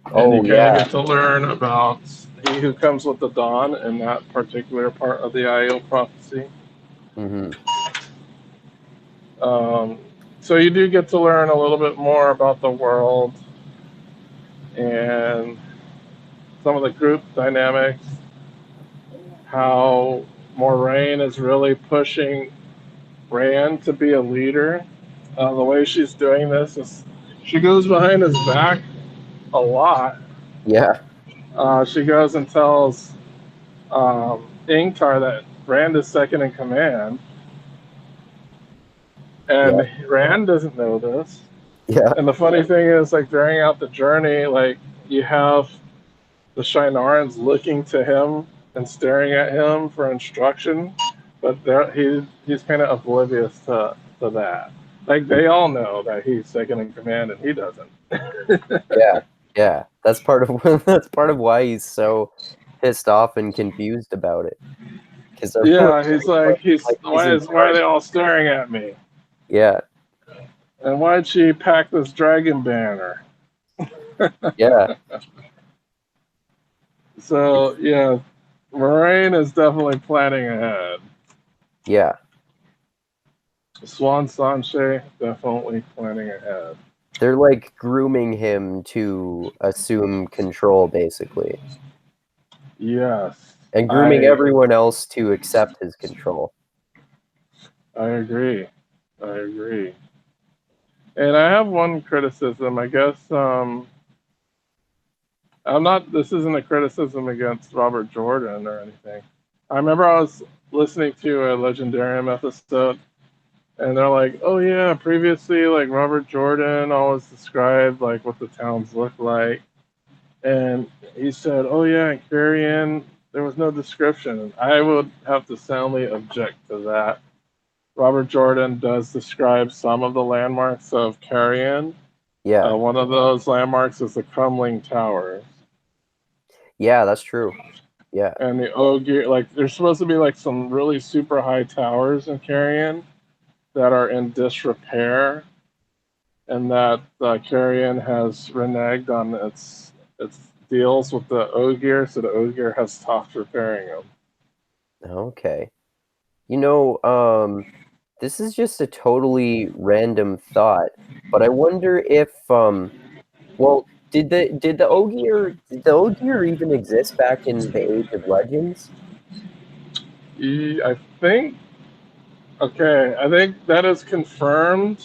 and you Oh kind of yeah. get to learn about he who comes with the dawn in that particular part of the Aiel prophecy. Mm-hmm. Um, so you do get to learn a little bit more about the world and some of the group dynamics, how Moraine is really pushing Rand to be a leader. The way she's doing this is she goes behind his back a lot. Yeah. She goes and tells Ingtar that Rand is second in command, Yeah. and Rand doesn't know this. Yeah. And the funny thing is, like during out the journey, like you have the Shinarans looking to him and staring at him for instruction, but he's kind of oblivious to that. Like they all know that he's second in command and he doesn't. Yeah. Yeah. That's part of that's part of why he's so pissed off and confused about it. Because everyone's Yeah, he's like like he's in why are charge. they all staring at me? Yeah. And why'd she pack this dragon banner? Yeah. So It's yeah, Moraine is definitely planning ahead. yeah. Swan Sanche definitely planning ahead. They're like grooming him to assume control, basically, Yes, and grooming I everyone else to accept his control. I agree. I agree. And I have one criticism. I guess I'm not. This isn't a criticism against Robert Jordan or anything. I remember I was listening to a Legendarium episode, and they're like, "Oh yeah, previously like Robert Jordan always described like what the towns look like," and he said, "Oh yeah, in Carrion there was no description." I would have to soundly object to that. Robert Jordan does describe some of the landmarks of Carrion. Yeah. One of those landmarks is the Crumbling Towers. Yeah, that's true. Yeah. And the Ogier, like, there's supposed to be like some really super high towers in Carrion that are in disrepair, and that Carrion has reneged on its deals with the Ogier, so the Ogier has stopped repairing them. Okay. You know, this is just a totally random thought, but I wonder if well, did the Ogier even exist back in the Age of Legends? I think, okay, I think that is confirmed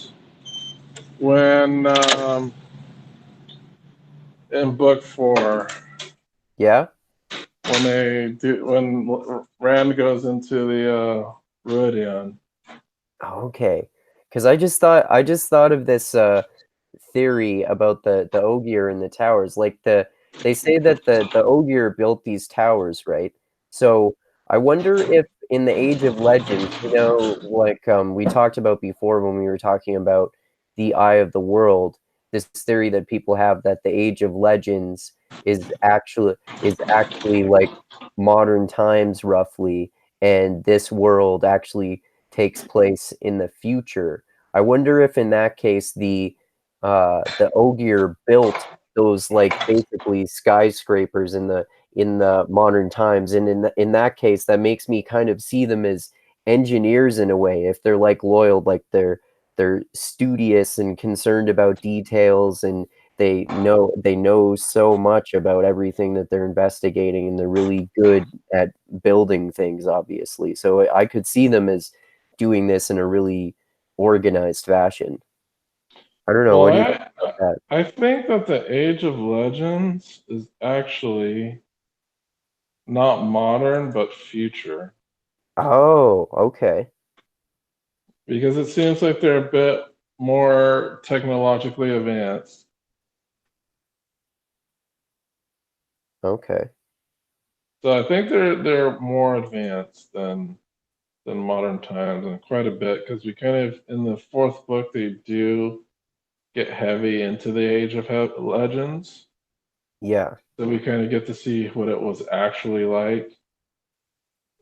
when in book 4 Yeah? when Rand goes into the Ruidian. Okay. Because I just thought of this theory about the Ogier and the towers. Like they say that the Ogier built these towers, right? So I wonder if in the Age of Legends, like we talked about before when we were talking about the Eye of the World, this theory that people have that the Age of Legends is actually like modern times roughly, and this world actually takes place in the future. I wonder if in that case the Ogier built those like basically skyscrapers in the modern times, and in that case, that makes me kind of see them as engineers in a way. If they're like loyal, like they're studious and concerned about details, and they know so much about everything that they're investigating, and they're really good at building things, obviously. So I could see them as doing this in a really organized fashion. I don't know. Well, What do you think about that? I think that the Age of Legends is actually not modern but future Oh, okay. because it seems like they're a bit more technologically advanced. Okay. So I think they're more advanced than modern times, and quite a bit, because we kind of in the fourth book they do get heavy into the Age of Legends, Yeah. so we kind of get to see what it was actually like,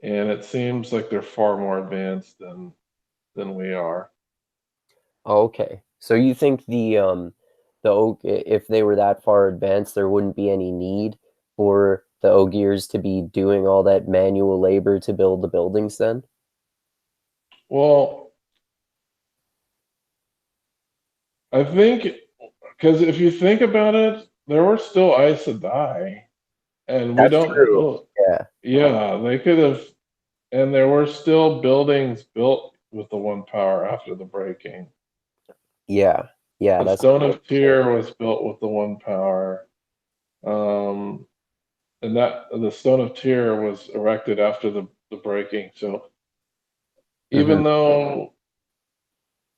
and it seems like they're far more advanced than we are. Okay. So you think the oak if they were that far advanced, there wouldn't be any need for the Ogiers to be doing all that manual labor to build the buildings then? Well, I think because if you think about it, there were still Aes Sedai, and we That's don't true. know. Yeah. Yeah, they could have, and there were still buildings built with the one power after the breaking. Yeah. Yeah, The that's Stone of Tyr was built with the one power, um, and that the Stone of Tyr was erected after the breaking. So hmm even though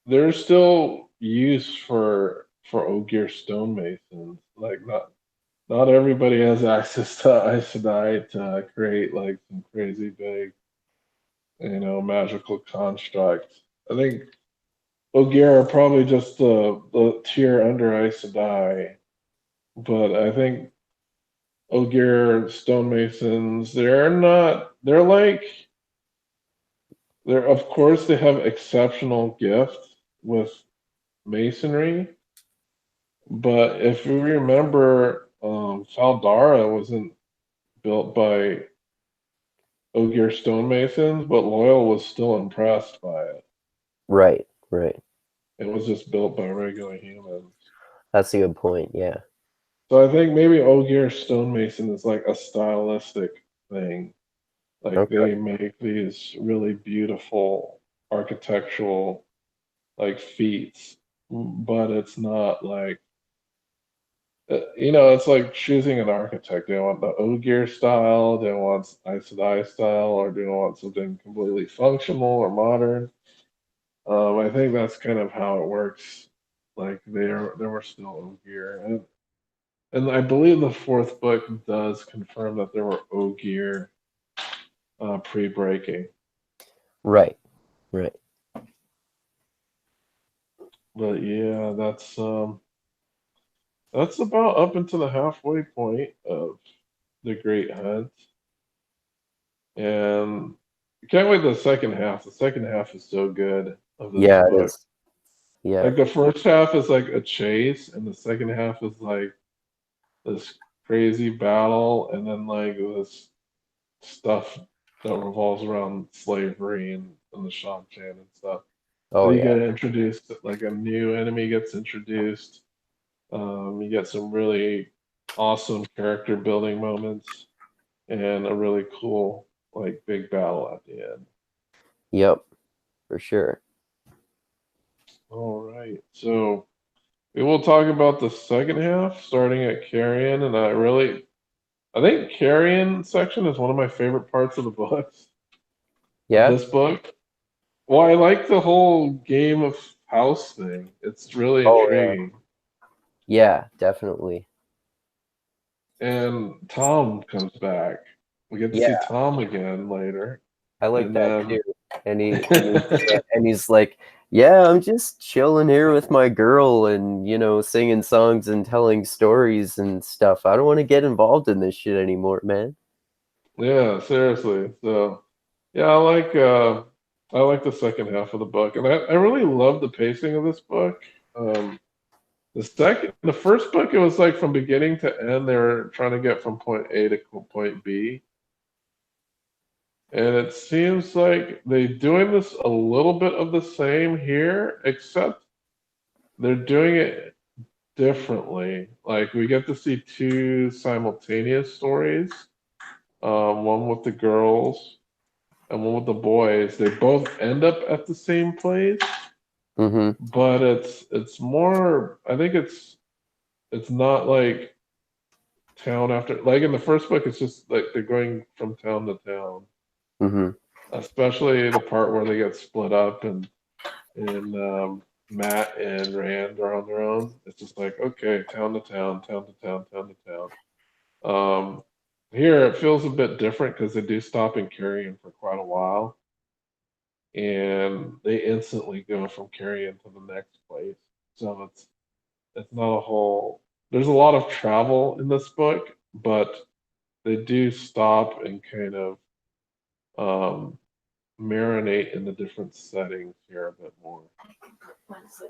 there's still use for Ogier stonemasons, like not everybody has access to Aes Sedai to create like some crazy big, magical constructs. I think Ogier are probably just the tier under Aes Sedai, but I think Ogier stonemasons, they're of course they have exceptional gifts with masonry, but if you remember, Faldara wasn't built by Ogier stonemasons, but Loyal was still impressed by it. Right, right. It was just built by regular humans. That's a good point. Yeah. So I think maybe Ogier stonemason is like a stylistic thing. Like Okay. they make these really beautiful architectural like feats, but it's not like it's like choosing an architect. Do you want the Ogier style? Do you want Aes Sedai style? Or do you want something completely functional or modern? I think that's kind of how it works. Like there were still Ogier, and I believe the fourth book does confirm that there were Ogier pre-breaking. Right, right. But yeah, that's about up into the halfway point of the Great Hunt, and I can't wait the second half. The second half is so good of this Yeah, it book. is. Yeah. Like the first half is like a chase, and the second half is like this crazy battle, and then like this stuff that revolves around slavery and the Shan and stuff. Oh Then you yeah. get introduced, like a new enemy gets introduced. You get some really awesome character building moments and a really cool, like, big battle at the end. Yep, for sure. All right. So we will talk about the second half, starting at Carrion. And I think Carrion section is one of my favorite parts of the books, of Yeah. this book. Well, I like the whole game of house thing. It's really Oh yeah. intriguing. Yeah, definitely. And Tom comes back. We get to Yeah, see Tom again later. I like And that then too. And he's like, "Yeah, I'm just chilling here with my girl and, singing songs and telling stories and stuff. I don't want to get involved in this shit anymore, man." yeah, seriously. So yeah, I like the second half of the book. And I really love the pacing of this book. Um the first book, it was like from beginning to end, they were trying to get from point A to point B. And it seems like they're doing this a little bit of the same here, except they're doing it differently. Like we get to see two simultaneous stories, one with the girls and one with the boys. They both end up at the same place, Mm-hmm. but it's more. I think it's not like town after, like in the first book. It's just like they're going from town to town, Mm-hmm. especially the part where they get split up and Matt and Rand are on their own. It's just like, okay, town to town, town to town, town to town. here it feels a bit different because they do stop in Carrion for quite a while, and they instantly go from Carrion to the next place. So it's not a whole. There's a lot of travel in this book, but they do stop and kind of um, marinate in the different settings here a bit more.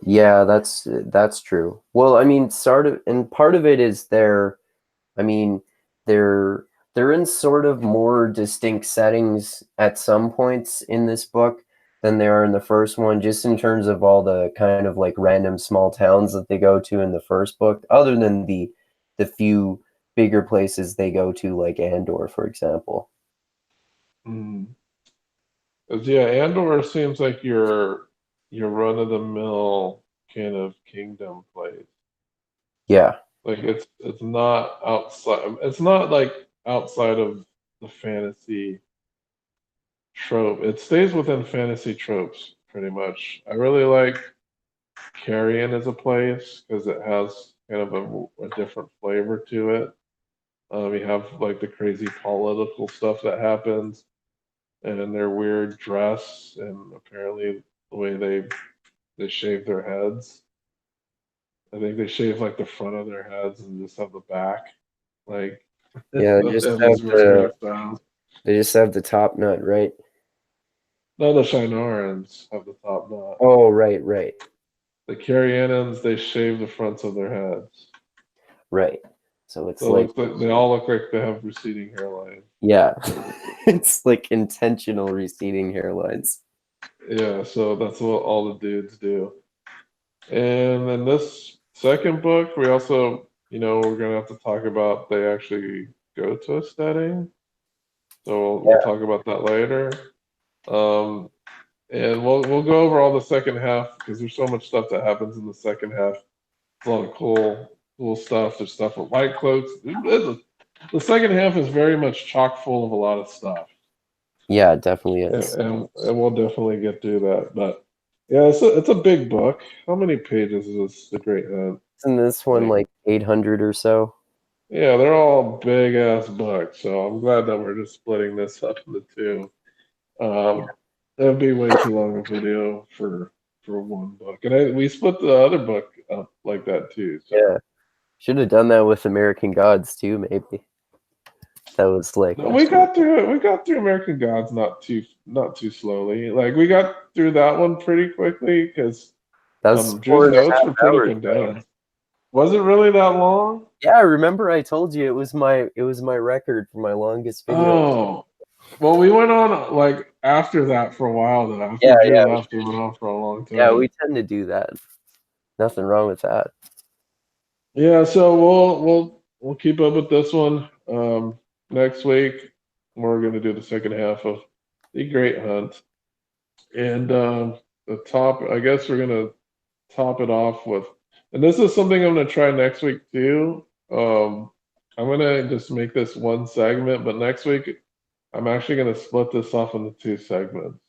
Yeah, that's true. Well, I mean, sort of, and part of it is I mean, they're they're in sort of more distinct settings at some points in this book than they are in the first one, just in terms of all the kind of like random small towns that they go to in the first book, other than the few bigger places they go to, like Andor, for example. Mm. 'Cause, yeah, Andor seems like your run of the mill kind of kingdom place. Yeah, Like it's not outside. It's not like outside of the fantasy trope. It stays within fantasy tropes pretty much. I really like Carrion as a place because it has kind of a different flavor to it. You have like the crazy political stuff that happens, and then their weird dress, and apparently the way they shave their heads. I think they shave like the front of their heads and just have the back. Like they yeah, have these weird hairstyles. they just have the top nut, right? None of the Shinarans have the top knot. Oh, right, right, The Carrianans, they shave the fronts of their heads. right. So it's So it like, looks like they all look like they have receding hairline. yeah, it's like intentional receding hairlines. Yeah, so that's what all the dudes do. And then this second book, we also, we're gonna have to talk about they actually go to a steading. So we'll Yeah. talk about that later. Um, and we'll go over all the second half because there's so much stuff that happens in the second half. It's a lot of cool stuff. There's stuff with white cloaks. The second half is very much chock full of a lot of stuff, Yeah, it definitely and, is. and we'll definitely get through that. But yeah, it's a big book. How many pages is this? The Great Hunt? Isn't this one like 800 or so? Yeah, they're all big ass books. So I'm glad that we're just splitting this up into two. That'd be way too long a video for one book, and we split the other book up like that too. So Yeah. Should have done that with American Gods too, maybe. That was like no, we got through it. We got through American Gods not too slowly. Like we got through that one pretty quickly because that was Drew's four and a notes half were pretty hours. condensed. Was it really that long? Yeah, remember I told you it was my record for my longest video. Oh, well, we went on like after that for a while. Then after Yeah, Drew yeah, left, we went on for a long yeah, time. we tend to do that. Nothing wrong with that. Yeah, so we'll keep up with this one. Next week we're gonna do the second half of the Great Hunt, and the top. I guess we're gonna top it off with, and this is something I'm gonna try next week too. I'm gonna just make this one segment, but next week I'm actually gonna split this off into two segments,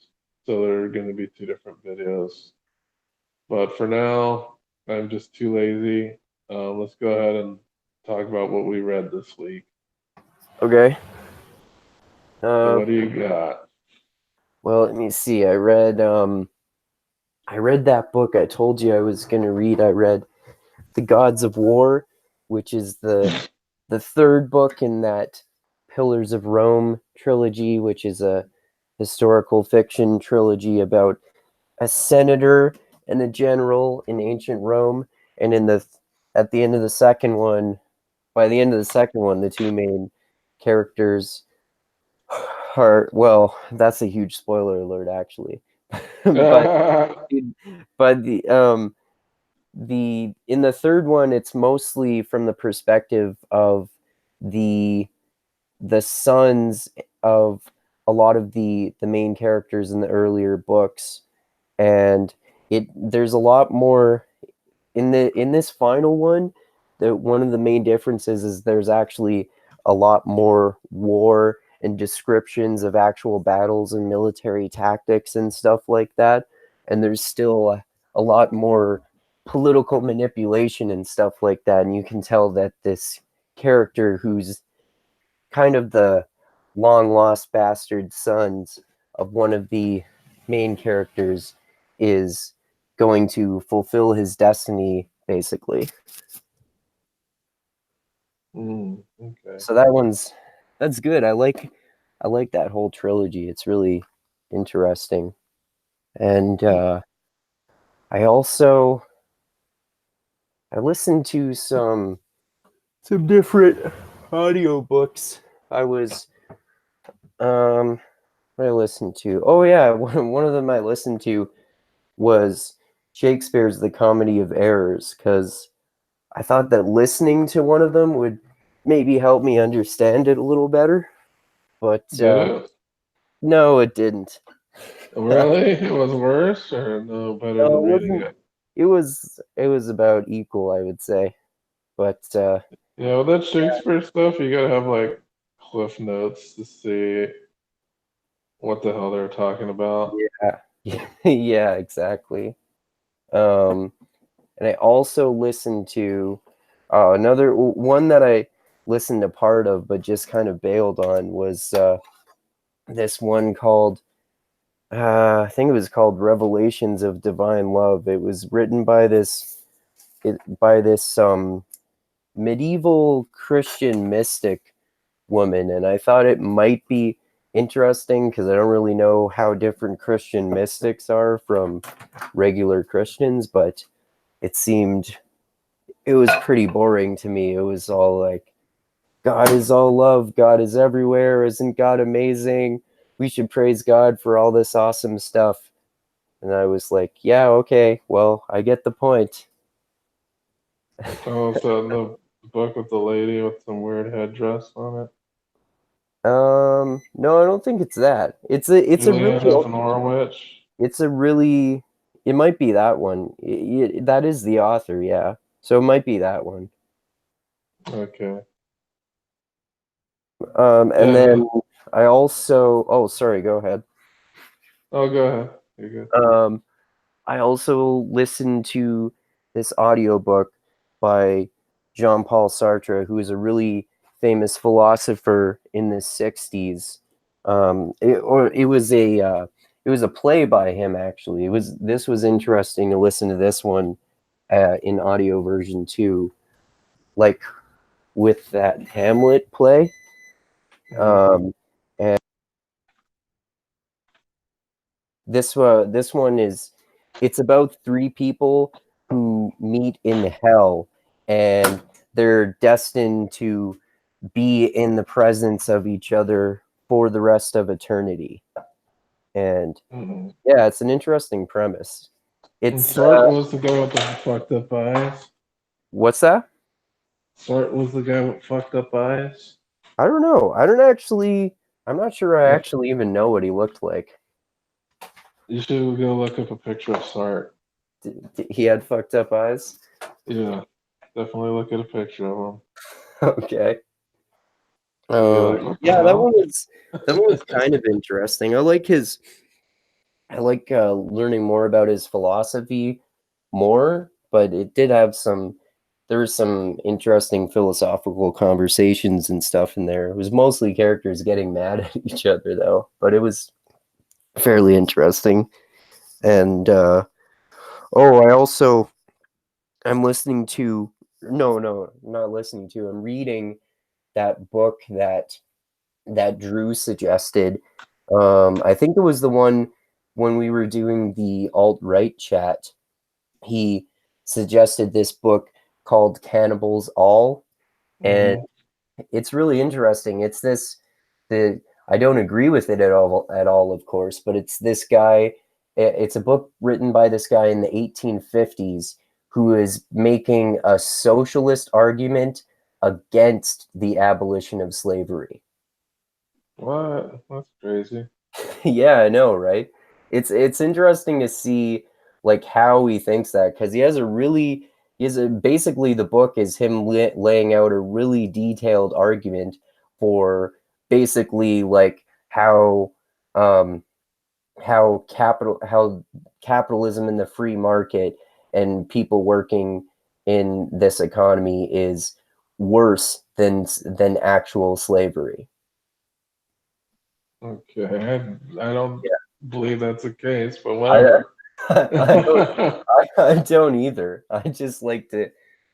so they're gonna be two different videos. But for now, I'm just too lazy. Let's go ahead and talk about what we read this week. Okay. So what do you got? Well, let me see. I read that book I told you I was gonna read. I read The Gods of War, which is the third book in that Pillars of Rome trilogy, which is a historical fiction trilogy about a senator and a general in ancient Rome. And at the end of the second one, by the end of the second one, the two main characters are, well, that's a huge spoiler alert, actually. but but the in the third one, it's mostly from the perspective of the the sons of a lot of the main characters in the earlier books, and there's a lot more in this final one. That one of the main differences is there's actually a lot more war and descriptions of actual battles and military tactics and stuff like that, and there's still a lot more political manipulation and stuff like that, and you can tell that this character who's kind of the long lost bastard sons of one of the main characters is going to fulfill his destiny, basically. Okay. So that's good. I like that whole trilogy. It's really interesting. And I also I listened to some different audiobooks. I was what I listened to. Oh yeah, one of them I listened to was Shakespeare's The Comedy of Errors, because I thought that listening to one of them would maybe help me understand it a little better. But Did it? no, it didn't. Really? It was worse or no better No, than it reading wasn't. it? It was about equal, I would say. But Yeah, with that Shakespeare stuff, you gotta have like cliff notes to see what the hell they're talking about. yeah, yeah, exactly. Um, and I also listened to another one that I listened to part of, but just kind of bailed on was this one called I think it was called Revelations of Divine Love. It was written by this medieval Christian mystic woman, and I thought it might be interesting because I don't really know how different Christian mystics are from regular Christians, but it was pretty boring to me. It was all like, God is all love, God is everywhere, isn't God amazing? We should praise God for all this awesome stuff. And I was like, yeah, okay, well, I get the point. Oh, so the book with the lady with some weird headdress on it? No, I don't think it's that. Julian of Norwich? It's a really, it might be that one. That is the author, yeah. So it might be that one. Okay. And Yeah. then I also, oh, sorry, go ahead. Oh, go ahead. You're good. I also listened to this audiobook by Jean-Paul Sartre, who is a really famous philosopher in the 60s. It was a play by him, actually. This was interesting to listen to this one in audio version too, like with that Hamlet play. Um, and this one is, it's about three people who meet in hell, and they're destined to be in the presence of each other for the rest of eternity. And Mm-hmm. yeah, it's an interesting premise. And It's Sart was the guy with the fucked up eyes? what's that? Sart was the guy with fucked up eyes? I don't know. I'm not sure I Uh, actually even know what he looked like. You should go look up a picture of Sart. He had fucked up eyes. Yeah, definitely look at a picture of him. Okay. You'd be like, what the Yeah, hell? that one was kind of interesting. I like learning more about his philosophy more, but it did have there was some interesting philosophical conversations and stuff in there. It was mostly characters getting mad at each other though, but it was fairly interesting. And oh, I'm listening to no, not listening to. I'm reading that book that Drew suggested. I think it was the one when we were doing the alt-right chat. He suggested this book called Cannibals All, and Hmm. it's really interesting. The I don't agree with it at all, of course, but it's this guy. It's a book written by this guy in the 1850s who is making a socialist argument against the abolition of slavery. What? That's crazy. Yeah, I know, right? It's interesting to see like how he thinks that, because basically the book is him laying out a really detailed argument for basically like um how capitalism and the free market and people working in this economy is worse than actual slavery. Okay, I don't Yeah. believe that's the case, but I whatever. I don't I don't either. I just like to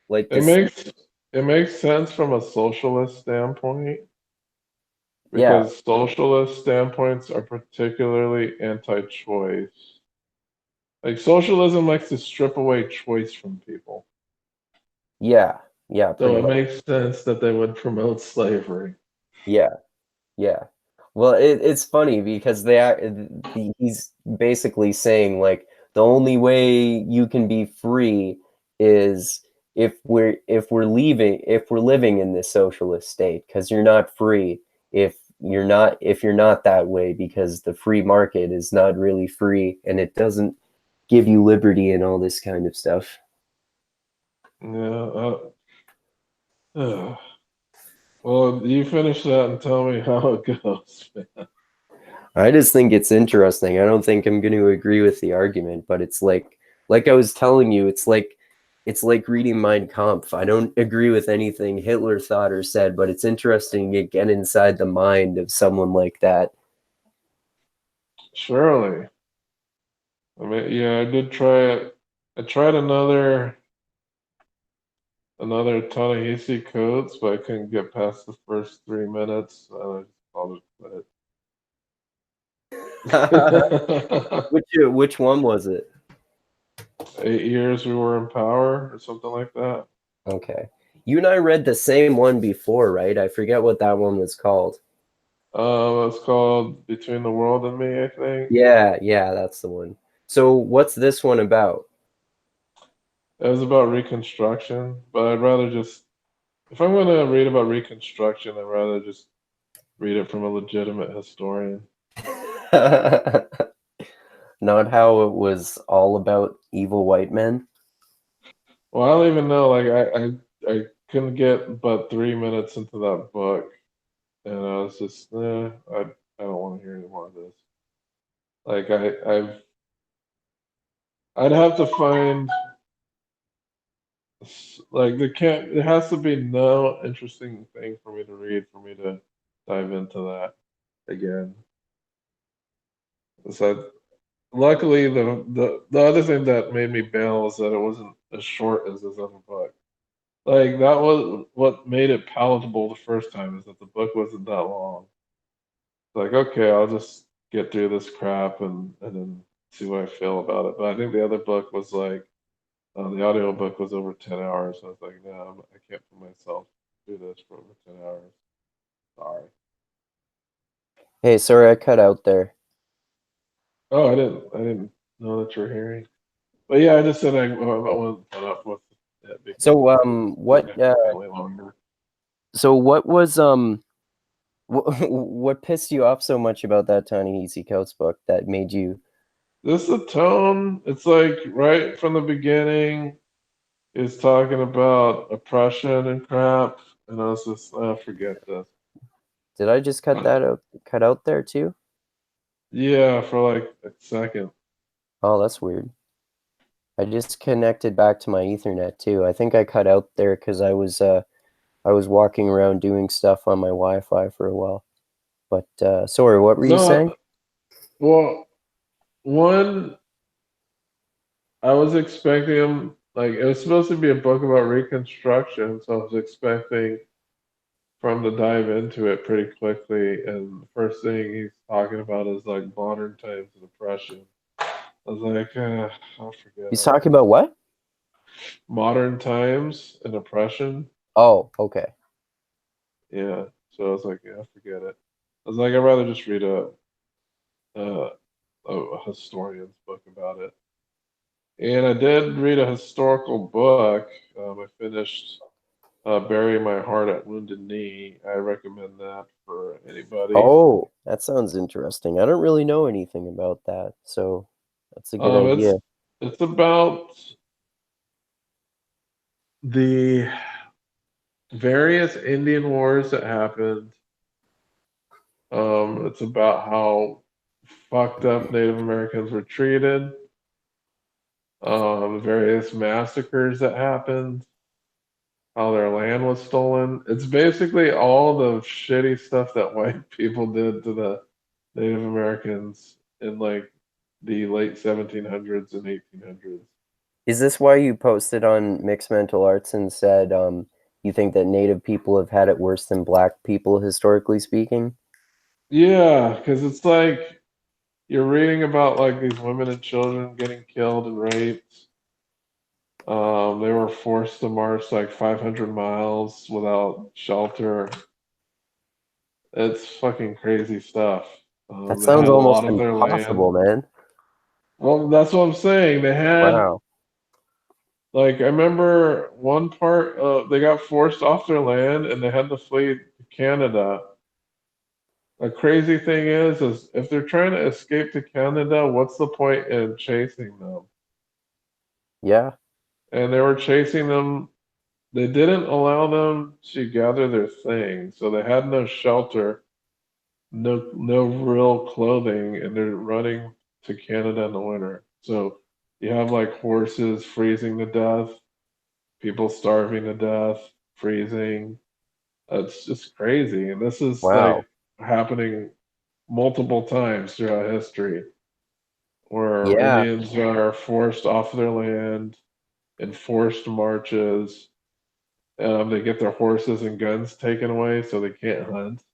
It makes it makes sense from a socialist standpoint yeah, because socialist standpoints are particularly anti-choice. Like socialism likes to strip away choice from people. yeah, yeah, So pretty it much. makes sense that they would promote slavery. Yeah, yeah. Well, it's funny because he's basically saying like the only way you can be free is if we're living in this socialist state, because you're not free if you're not that way, because the free market is not really free and it doesn't give you liberty and all this kind of stuff. Yeah. Well, you finish that and tell me how it goes. I just think it's interesting. I don't think I'm going to agree with the argument, but it's like I was telling you, it's like reading Mein Kampf. I don't agree with anything Hitler thought or said, but it's interesting to get inside the mind of someone like that. Surely. I mean, yeah, I did try it. I tried another Ta-Nehisi Coates, but I couldn't get past the first 3 minutes. I just called it quit. Which one was it? 8 years we were in power, or something like that. Okay. You and I read the same one before, right? I forget what that one was called. It's called Between the World and Me, I think. Yeah, yeah, that's the one. So what's this one about? It was about Reconstruction, but I'd rather just, if I'm going to read about Reconstruction, I'd rather just read it from a legitimate historian. Not how it was all about evil white men. Well, I don't even know. Like, I couldn't get but 3 minutes into that book, and I was just, I don't want to hear any more of this. Like, I'd have to find, like, there has to be no interesting thing for me to read for me to dive into that again. So, luckily, the other thing that made me bail is that it wasn't as short as this other book. Like, that was what made it palatable the first time, is that the book wasn't that long. Like, okay, I'll just get through this crap and then see what I feel about it. But I think the other book was like, the audio book was over 10 hours. I was like, no, I can't put myself through this for over 10 hours. Sorry. Hey, sorry I cut out there. Oh, I didn't know that you're hearing. But yeah, I just said I wasn't put up with it because So significantly longer. so what was what pissed you off so much about that Ta-Nehisi Coates book that made you This the tone. It's like right from the beginning is talking about oppression and crap, and I was just, forget this. did I just cut out there too? Yeah, for like a second. Oh, that's weird. I just connected back to my Ethernet too. I think I cut out there because I was walking around doing stuff on my Wi-Fi for a while. But sorry, what were you saying? No, well, one, I was expecting him, like, it was supposed to be a book about Reconstruction, so I was expecting for him to dive into it pretty quickly. And the first thing he's talking about is like modern times and oppression. I was like, I'll forget He's it. talking about what? Modern times and oppression. Oh, okay. Yeah. So I was like, yeah, forget it. I was like, I'd rather just read a, a historian's book about it. And I did read a historical book. I finished Bury My Heart at Wounded Knee. I recommend that for anybody. Oh, that sounds interesting. I don't really know anything about that, so that's a good idea. It's about the various Indian wars that happened. It's about how fucked up Native Americans were treated, various massacres that happened, how their land was stolen. It's basically all the shitty stuff that white people did to the Native Americans in like the late 1700s and 1800s. Is this why you posted on Mixed Mental Arts and said you think that Native people have had it worse than Black people historically speaking? Yeah, because it's like you're reading about like these women and children getting killed and raped. They were forced to march like 500 miles without shelter. It's fucking crazy stuff. That They sounds had a almost lot of their land. impossible, man. Well, that's what I'm saying. They had, Wow. like, I remember one part, they got forced off their land and they had to flee to Canada. The crazy thing is if they're trying to escape to Canada, what's the point in chasing them? Yeah. And they were chasing them. They didn't allow them to gather their things, so they had no shelter, no real clothing, and they're running to Canada in the winter. So you have like horses freezing to death, people starving to death, freezing. It's just crazy. And this is like Wow. happening multiple times throughout history where Yeah. Indians are forced off their land in forced marches. They get their horses and guns taken away so they can't hunt.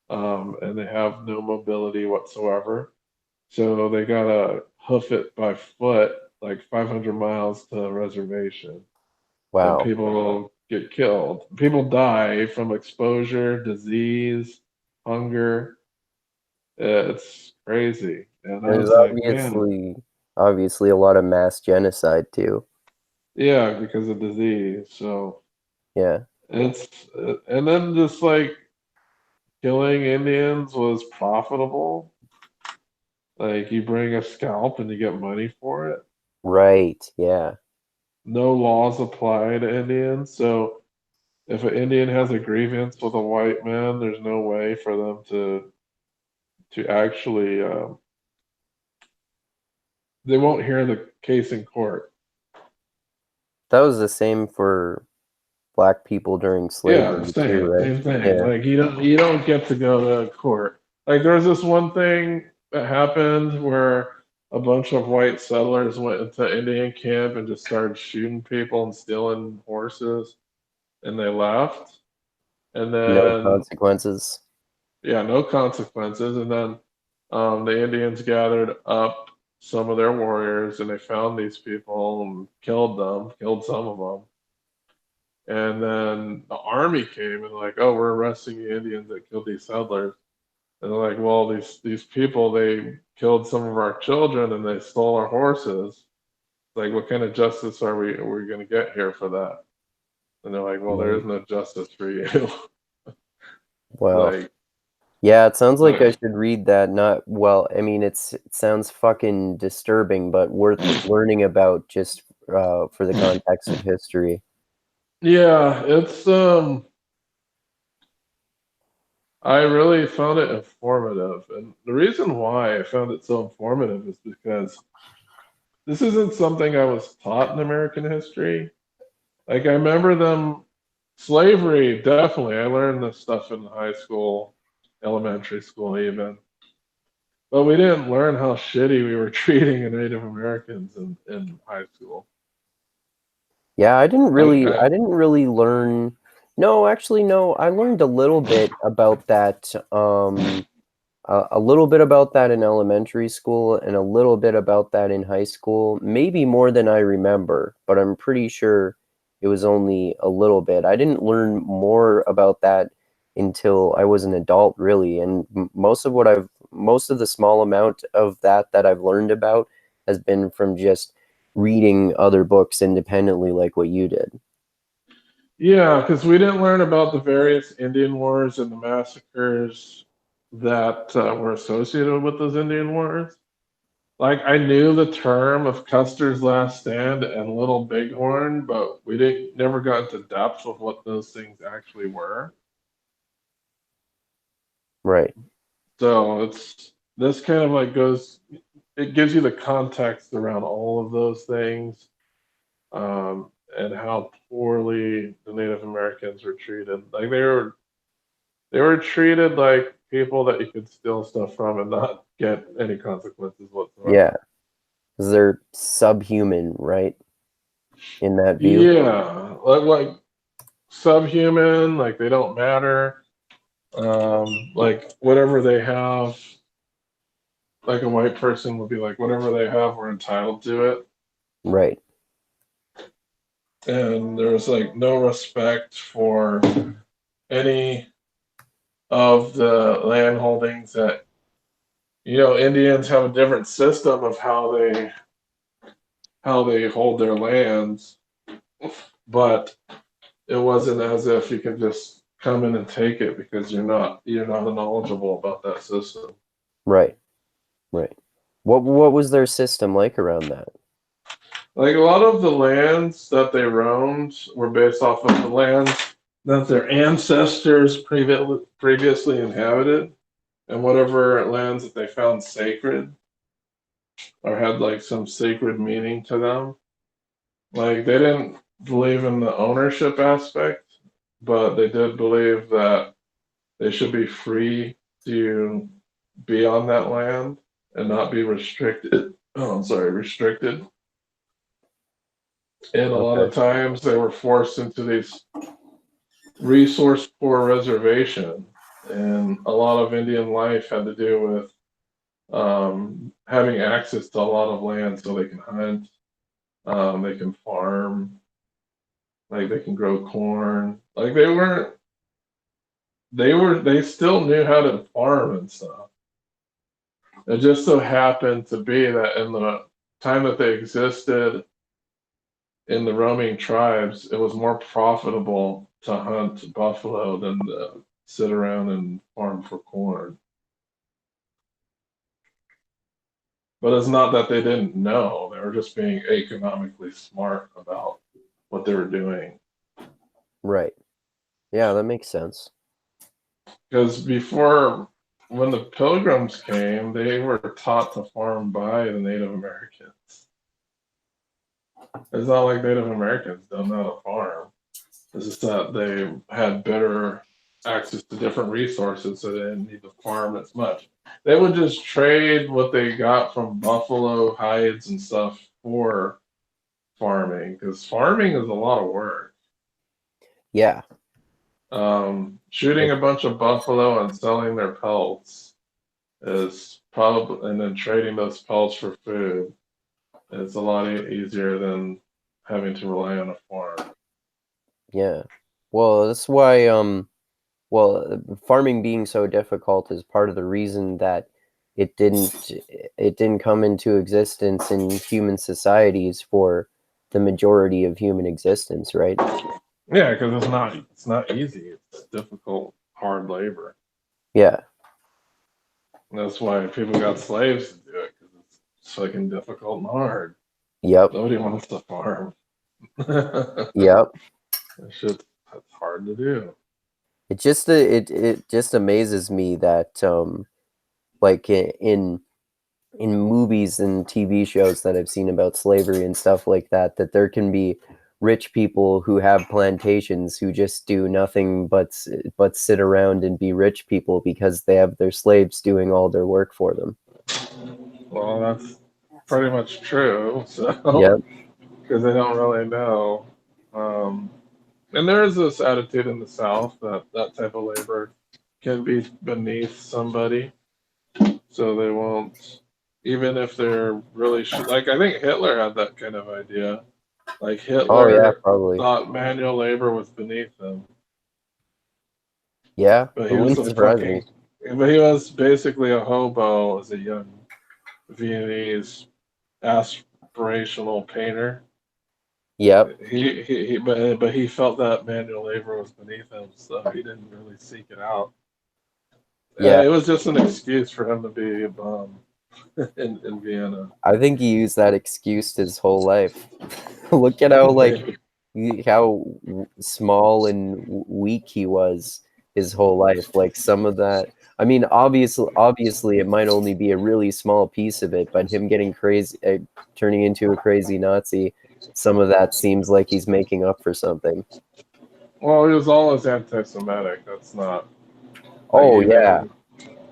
And they have no mobility whatsoever. So they gotta hoof it by foot like 500 miles to a reservation. And Wow. people will get killed. People die from exposure, disease, hunger. It's crazy. And I There's was like, man, obviously a lot of mass genocide too. yeah, because of disease. So Yeah. it's, and then just like killing Indians was profitable. Like you bring a scalp and you get money for it. Right. Yeah. No laws apply to Indians. So if an Indian has a grievance with a white man, there's no way for them to actually they won't hear the case in court. That was the same for Black people during Yeah, slavery too, same, right? same thing. Yeah. Like you don't get to go to court. Like there was this one thing that happened where a bunch of white settlers went into Indian camp and just started shooting people and stealing horses, and they left. And No then consequences. yeah, no consequences. And then the Indians gathered up some of their warriors and they found these people and killed them, killed some of them. And then the army came and like, oh, we're arresting the Indians that killed these settlers. And they're like, well, these people they killed some of our children and they stole our horses. Like, what kind of justice are we going to get here for that? And they're like, well, there is Right. no justice for you. Wow. Like, Yeah, it sounds like I like, should read that. Not well, I mean, it sounds fucking disturbing, but worth learning about just for the context of history. yeah, it's I really found it informative. And the reason why I found it so informative is because this isn't something I was taught in American history. Like I remember them slavery, definitely. I learned this stuff in high school, elementary school even. But we didn't learn how shitty we were treating Native Americans in high school. Yeah, I I didn't really learn. No, actually, no. I learned a little bit about that. A little bit about that in elementary school, and a little bit about that in high school. Maybe more than I remember, but I'm pretty sure it was only a little bit. I didn't learn more about that until I was an adult, really. And most of the small amount of that I've learned about has been from just reading other books independently, like what you did. Yeah, because we didn't learn about the various Indian wars and the massacres that were associated with those Indian wars. Like I knew the term of Custer's Last Stand and Little Bighorn, but we didn't never got into depth of what those things actually were. Right. So it's this kind of like goes it gives you the context around all of those things. and how poorly the Native Americans were treated. Like they were treated like people that you could steal stuff from and not get any consequences whatsoever. Yeah, because they're subhuman, right? In that view. Yeah, like subhuman, like they don't matter. Like whatever they have, like a white person would be like, whatever they have, we're entitled to it. Right. And there's like no respect for any of the land holdings that, Indians have a different system of how they hold their lands, but it wasn't as if you could just come in and take it because you're not knowledgeable about that system. Right. Right. What was their system like around that? Like a lot of the lands that they roamed were based off of the lands that their ancestors previously inhabited, and whatever lands that they found sacred or had like some sacred meaning to them. Like they didn't believe in the ownership aspect, but they did believe that they should be free to be on that land and not be restricted. Oh, I'm sorry, restricted. And a lot of Okay. times they were forced into these resource poor reservation. And a lot of Indian life had to do with having access to a lot of land so they can hunt, they can farm, like they can grow corn. Like they still knew how to farm and stuff. It just so happened to be that in the time that they existed in the roaming tribes, it was more profitable to hunt buffalo than to sit around and farm for corn. But it's not that they didn't know, they were just being economically smart about what they were doing. Right. Yeah, that makes sense. Because before, when the Pilgrims came, they were taught to farm by the Native Americans. It's not like Native Americans don't know how to farm. It's just that they had better access to different resources, so they didn't need to farm as much. They would just trade what they got from buffalo hides and stuff for farming, because farming is a lot of work. Yeah. Shooting a bunch of buffalo and selling their pelts is probably, and then trading those pelts for food is a lot easier than having to rely on a farm. Yeah. Well, that's why farming being so difficult is part of the reason that it didn't come into existence in human societies for the majority of human existence, right? Yeah, because it's not easy. It's difficult, hard labor. Yeah. And that's why people got slaves to do it, because it's fucking difficult and hard. Yep. Nobody wants to farm. Yep. That shit's hard to do. It just amazes me that like in movies and TV shows that I've seen about slavery and stuff like that, that there can be rich people who have plantations who just do nothing but sit around and be rich people because they have their slaves doing all their work for them. Well, that's pretty much true. So, Yep. because they don't really know. And there is this attitude in the South that that type of labor can be beneath somebody, so they won't, even if they're really like. I think Hitler had that kind of idea. Like Oh yeah, Hitler probably. thought manual labor was beneath him, Yeah, but it he was wouldn't a surprise me. but he was basically a hobo as a young Viennese aspirational painter. Yep. But he felt that manual labor was beneath him, so he didn't really seek it out. Yeah. It was just an excuse for him to be a bum in Vienna. I think he used that excuse his whole life. Look at how how small and weak he was his whole life. Like some of that. I mean, obviously, it might only be a really small piece of it, but him getting crazy, turning into a crazy Nazi, some of that seems like he's making up for something. Well, he was always anti-Semitic. That's not like Oh yeah, even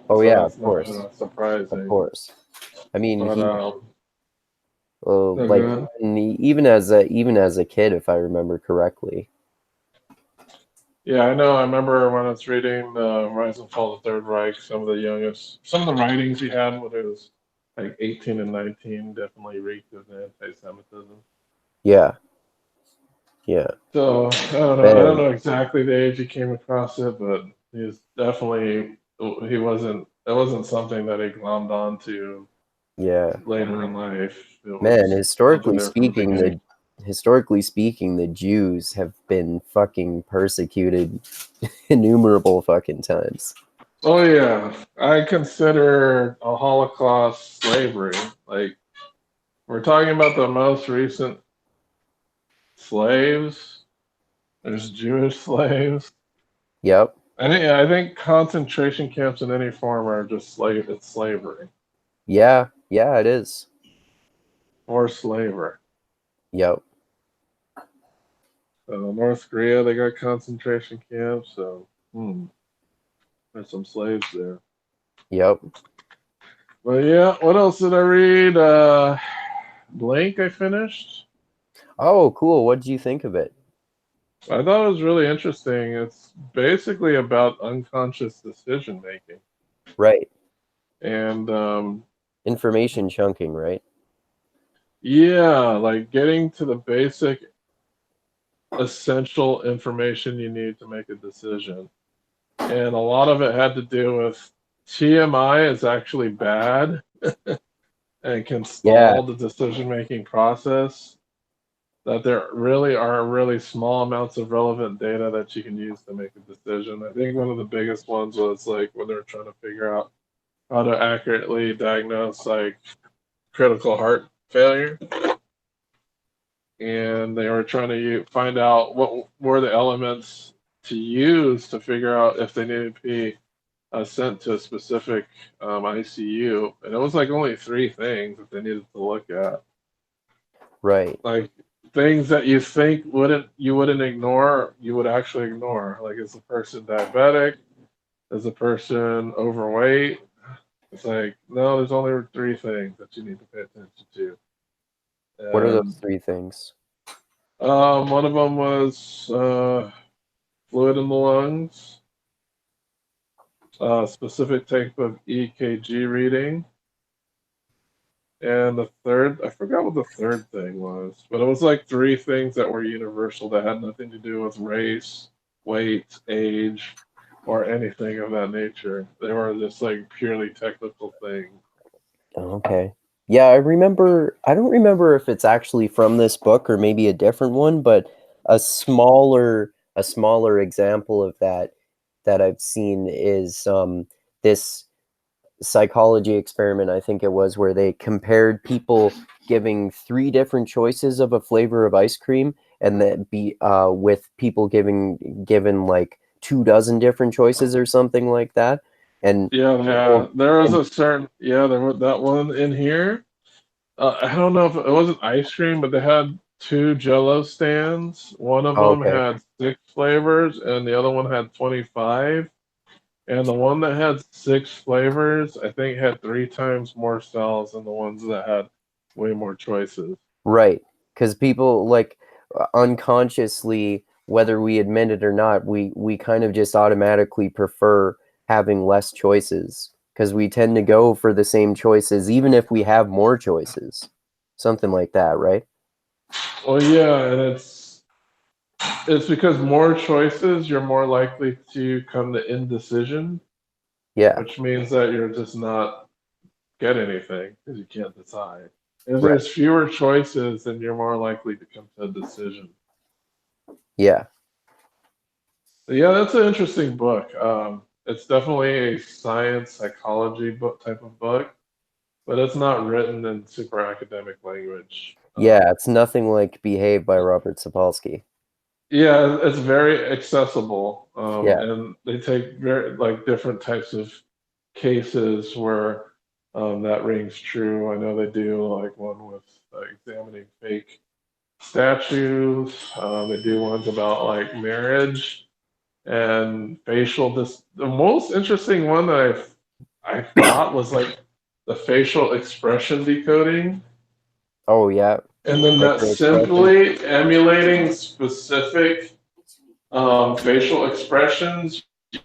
oh so. yeah, That's not of surprising. course. I mean, But he like good. even as a kid, if I remember correctly. Yeah, I know. I remember when I was reading Rise and Fall of the Third Reich. Some of the writings he had when he was like 18 and 19 definitely reeked of anti-Semitism. Yeah, yeah, So I don't know. I don't man, know exactly the age he came across it, but he's definitely he wasn't. That wasn't something that he glommed onto yeah, later in life. It man. was something there from the beginning. Historically speaking, the Jews have been fucking persecuted innumerable fucking times. Oh yeah, I consider a Holocaust slavery. Like we're talking about the most recent slaves. There's Jewish slaves. Yep. I think concentration camps in any form are just it's slavery Yeah, yeah, it is. or slavery. Yep. North Korea, they got concentration camps, so there's some slaves there. Yep. But yeah, what else did I read? Blank, I finished. Oh, cool. What did you think of it? I thought it was really interesting. It's basically about unconscious decision making, Right. and Information chunking, right? yeah, like getting to the basic, essential information you need to make a decision. And a lot of it had to do with TMI is actually bad and can Yeah. stall the decision making process. That there really are really small amounts of relevant data that you can use to make a decision. I think one of the biggest ones was like when they're trying to figure out how to accurately diagnose like critical heart failure, and they were trying to find out what were the elements to use to figure out if they needed to be sent to a specific ICU, and it was like only three things that they needed to look at, Right. like things that you think you wouldn't ignore, you would actually ignore. Like, is the person diabetic? Is the person overweight? It's like no, there's only three things that you need to pay attention to, What are and those three things? one of them was fluid in the lungs, a specific type of EKG reading. And the third, I forgot what the third thing was, but it was like three things that were universal that had nothing to do with race, weight, age, or anything of that nature. They were just like purely technical things. Oh, okay. Yeah, I don't remember if it's actually from this book or maybe a different one, but a smaller example of that I've seen is this psychology experiment, I think it was, where they compared people giving three different choices of a flavor of ice cream, and that be with people given like 24 different choices or something like that. And Yeah, people, there was and a certain, there was that one in here. I don't know if it wasn't ice cream, but they had two Jello stands. One of oh, them okay, had six flavors, and the other one had 25. And the one that had six flavors, I think, had three times more cells than the ones that had way more choices. right, because people like unconsciously, whether we admit it or not, we kind of just automatically prefer having less choices because we tend to go for the same choices even if we have more choices, something like that, right? Well, yeah, and it's because more choices, you're more likely to come to indecision, Yeah, which means that you're just not get anything because you can't decide. If right. there's fewer choices, then you're more likely to come to a decision. Yeah, But yeah, that's an interesting book. It's definitely a science psychology book type of book, but it's not written in super academic language. yeah, it's nothing like Behave by Robert Sapolsky. Yeah, it's very accessible, Yeah, and they take very like different types of cases where that rings true. I know they do like one with examining fake statues. They do ones about like marriage and facial. This the most interesting one that I thought was like the facial expression decoding, Oh yeah, and then that's micro expressions. simply emulating specific facial expressions.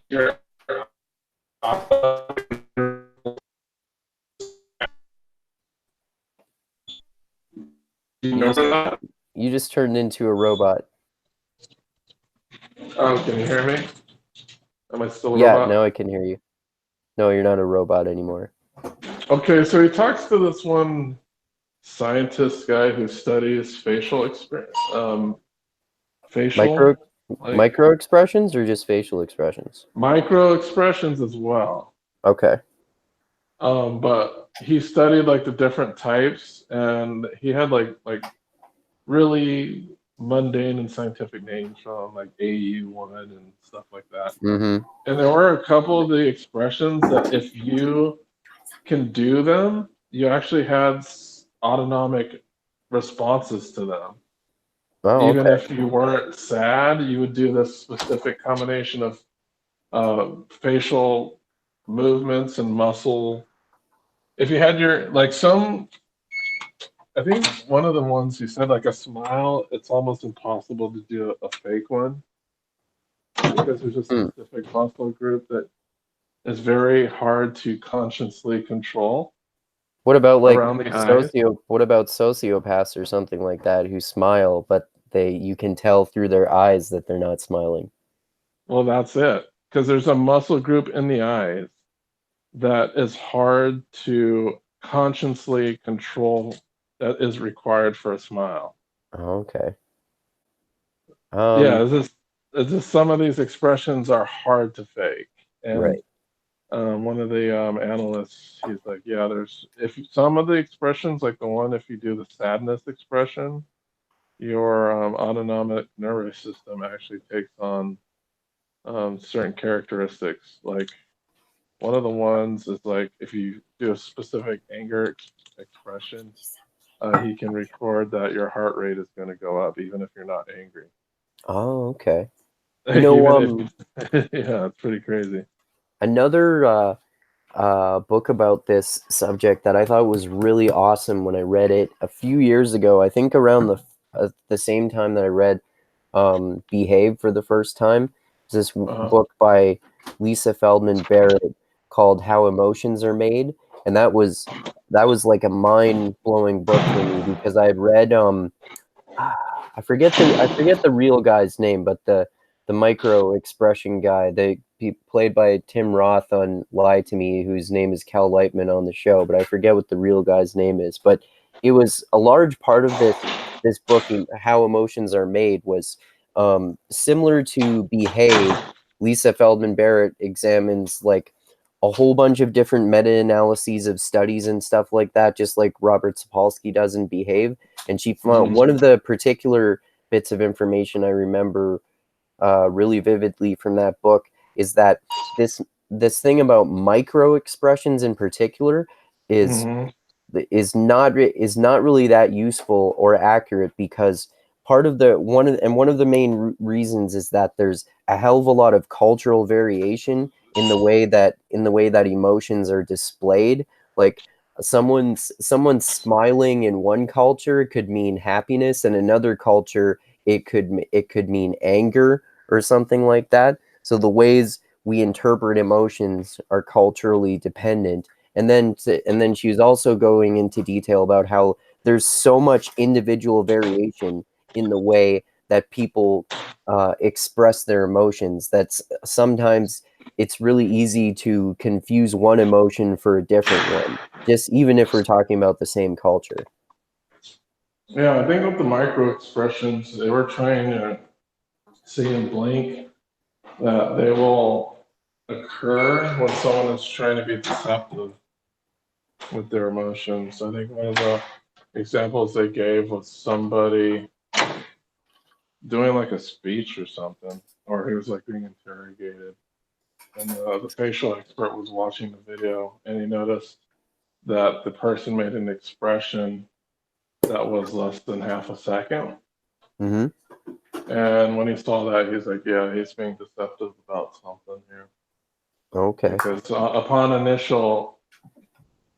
Your you You just remember that? you just turned into a robot. Oh, can you hear me? Am I still a Yeah, robot? now I can hear you. No, you're not a robot anymore. Okay, so he talks to this one scientist guy who studies Micro facial, like micro expressions or just facial expressions? micro expressions as well. Okay. But he studied like the different types, and he had like really mundane and scientific names from like AU1 and stuff like that. Mm-hmm. And there were a couple of the expressions that if you can do them, you actually had autonomic responses to them. Oh, Even okay. if you weren't sad, you would do this specific combination of facial movements and muscle. If you had your like some, I think one of the ones you said like a smile, it's almost impossible to do a fake one because there's a Hmm. specific muscle group that is very hard to consciously control What about like around the eyes. what about sociopaths or something like that who smile, but you can tell through their eyes that they're not smiling? Well, that's it. Because there's a muscle group in the eyes that is hard to consciously control that is required for a smile. Oh, okay. Yeah, it's just some of these expressions are hard to fake. And Right. one of the analysts, he's like, yeah, there's if some of the expressions, like the one if you do the sadness expression, your autonomic nervous system actually takes on certain characteristics. Like one of the ones is like if you do a specific anger expression, he can record that your heart rate is going to go up even if you're not angry. Oh, okay. You Like know, even if you, yeah, it's pretty crazy. another book about this subject that I thought was really awesome when I read it a few years ago. I think around the same time that I read Behave for the first time. It's this Uh-huh. book by Lisa Feldman Barrett called How Emotions Are Made, and that was like a mind blowing book for me because I had read I forget the real guy's name, but the micro expression guy, played by Tim Roth on Lie to Me, whose name is Cal Lightman on the show, but I forget what the real guy's name is. But it was a large part of this book, How Emotions Are Made, was similar to Behave. Lisa Feldman Barrett examines like a whole bunch of different meta-analyses of studies and stuff like that, just like Robert Sapolsky does in Behave. And she found one Mhm. of the particular bits of information I remember really vividly from that book is that this this thing about micro expressions in particular is Mhm. is not really that useful or accurate because part of the one of the main reasons is that there's a hell of a lot of cultural variation in the way that emotions are displayed. Like someone's smiling in one culture could mean happiness, in another culture it could mean anger or something like that. So the ways we interpret emotions are culturally dependent. And then she was also going into detail about how there's so much individual variation in the way that people express their emotions. That's sometimes it's really easy to confuse one emotion for a different one, just even if we're talking about the same culture. Yeah, I think with the micro expressions, they were trying to see in Blink that they will occur when someone is trying to be deceptive with their emotions. I think one of the examples they gave was somebody doing like a speech or something, or he was like being interrogated, and the facial expert was watching the video, and he noticed that the person made an expression that was less than half a second. Mm-hmm. And when he saw that, he's like, yeah, he's being deceptive about something here. Okay. Because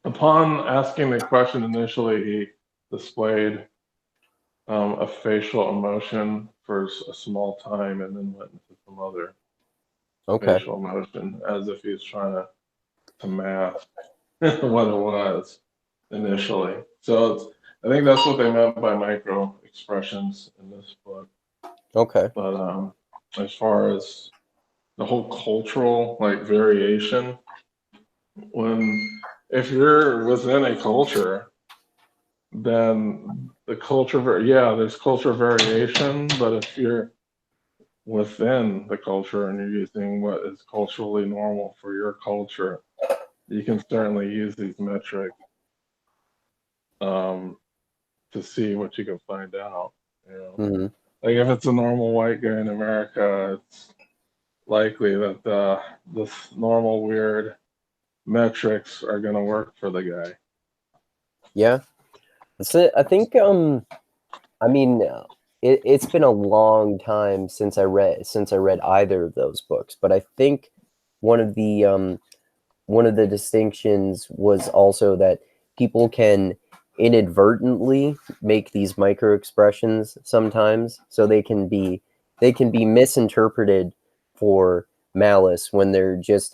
upon asking the question initially, he displayed a facial emotion for a small time and then went into some other Okay. facial emotion as if he's trying to mask what it was initially. So I think that's what they meant by micro expressions in this book. Okay. But as far as the whole cultural like variation, when if you're within a culture, then the culture, yeah, there's culture variation. But if you're within the culture and you're using what is culturally normal for your culture, you can certainly use these metrics um, to see what you can find out. You know, Mm-hmm. like if it's a normal white guy in America, it's likely that this normal weird metrics are going to work for the guy. Yeah. That's it. I think I mean it's been a long time since I read either of those books, but I think one of the distinctions was also that people can inadvertently make these micro expressions sometimes, so they can be misinterpreted for malice when they're just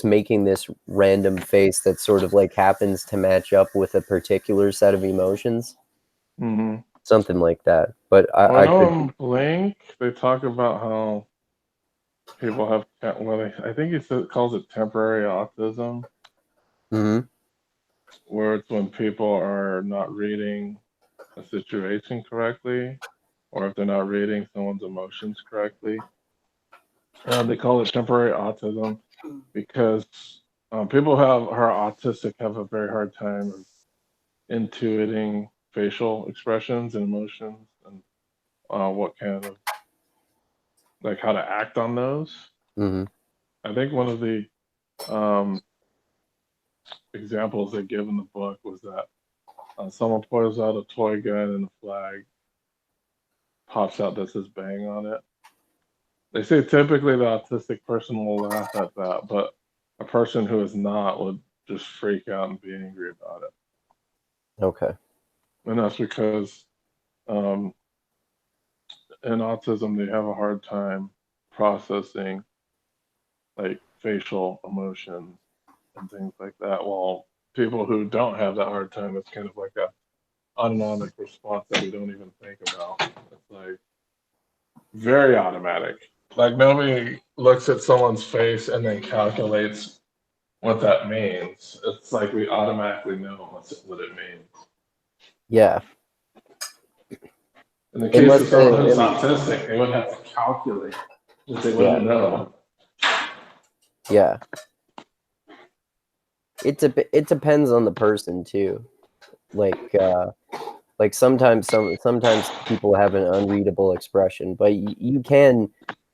making this random face that sort of like happens to match up with a particular set of emotions, Mm-hmm. something like that. But Well, I I know could. in Blink they talk about how people have I think calls it temporary autism, Mhm. where it's when people are not reading a situation correctly, or if they're not reading someone's emotions correctly. They call it temporary autism because people who are autistic have a very hard time of intuiting facial expressions and emotions and what kind of like how to act on those. Mhm. I think one of the um, examples they give in the book was that someone pulls out a toy gun and a flag pops out that says "bang" on it. They say typically the autistic person will laugh at that, but a person who is not would just freak out and be angry about it. Okay. And that's because um, in autism they have a hard time processing like facial emotions and things like that. While people who don't have that hard time, it's kind of like a autonomic response that we don't even think about. It's like very automatic. Like nobody looks at someone's face and then calculates what that means. It's like we automatically know what it means. Yeah. In the case Unless of someone the who's autistic, they would have to calculate because they yeah. wouldn't know. Yeah. It depends on the person too. Like sometimes people have an unreadable expression, but you can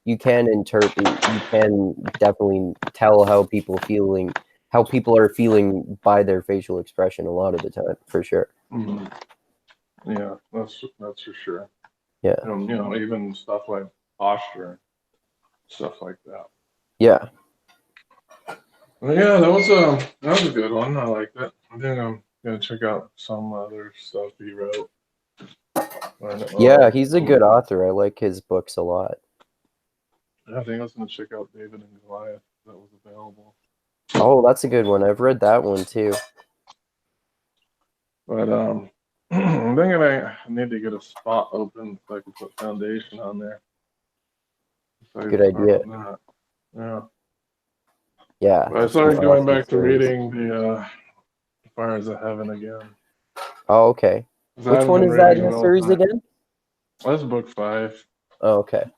interpret, you can definitely tell how people are feeling by their facial expression a lot of the time, for sure. Mhm. Yeah, that's for sure. Yeah. Even stuff like posture, stuff like that. Yeah. Well, yeah, that was a good one. I liked it. I think I'm gonna check out some other stuff he wrote. Yeah, he's a good author. I like his books a lot. I think I was gonna check out David and Goliath if that was available. Oh, that's a good one. I've read that one too. But I'm thinking I need to get a spot open so I can put foundation on there. So I can Good start idea. on that. Yeah. Yeah, But I some started going awesome back to stories. reading the Fires of Heaven again. Oh, okay. 'Cause I Which haven't one been is that reading in in the a long series time. again? That's book 5. Oh, okay.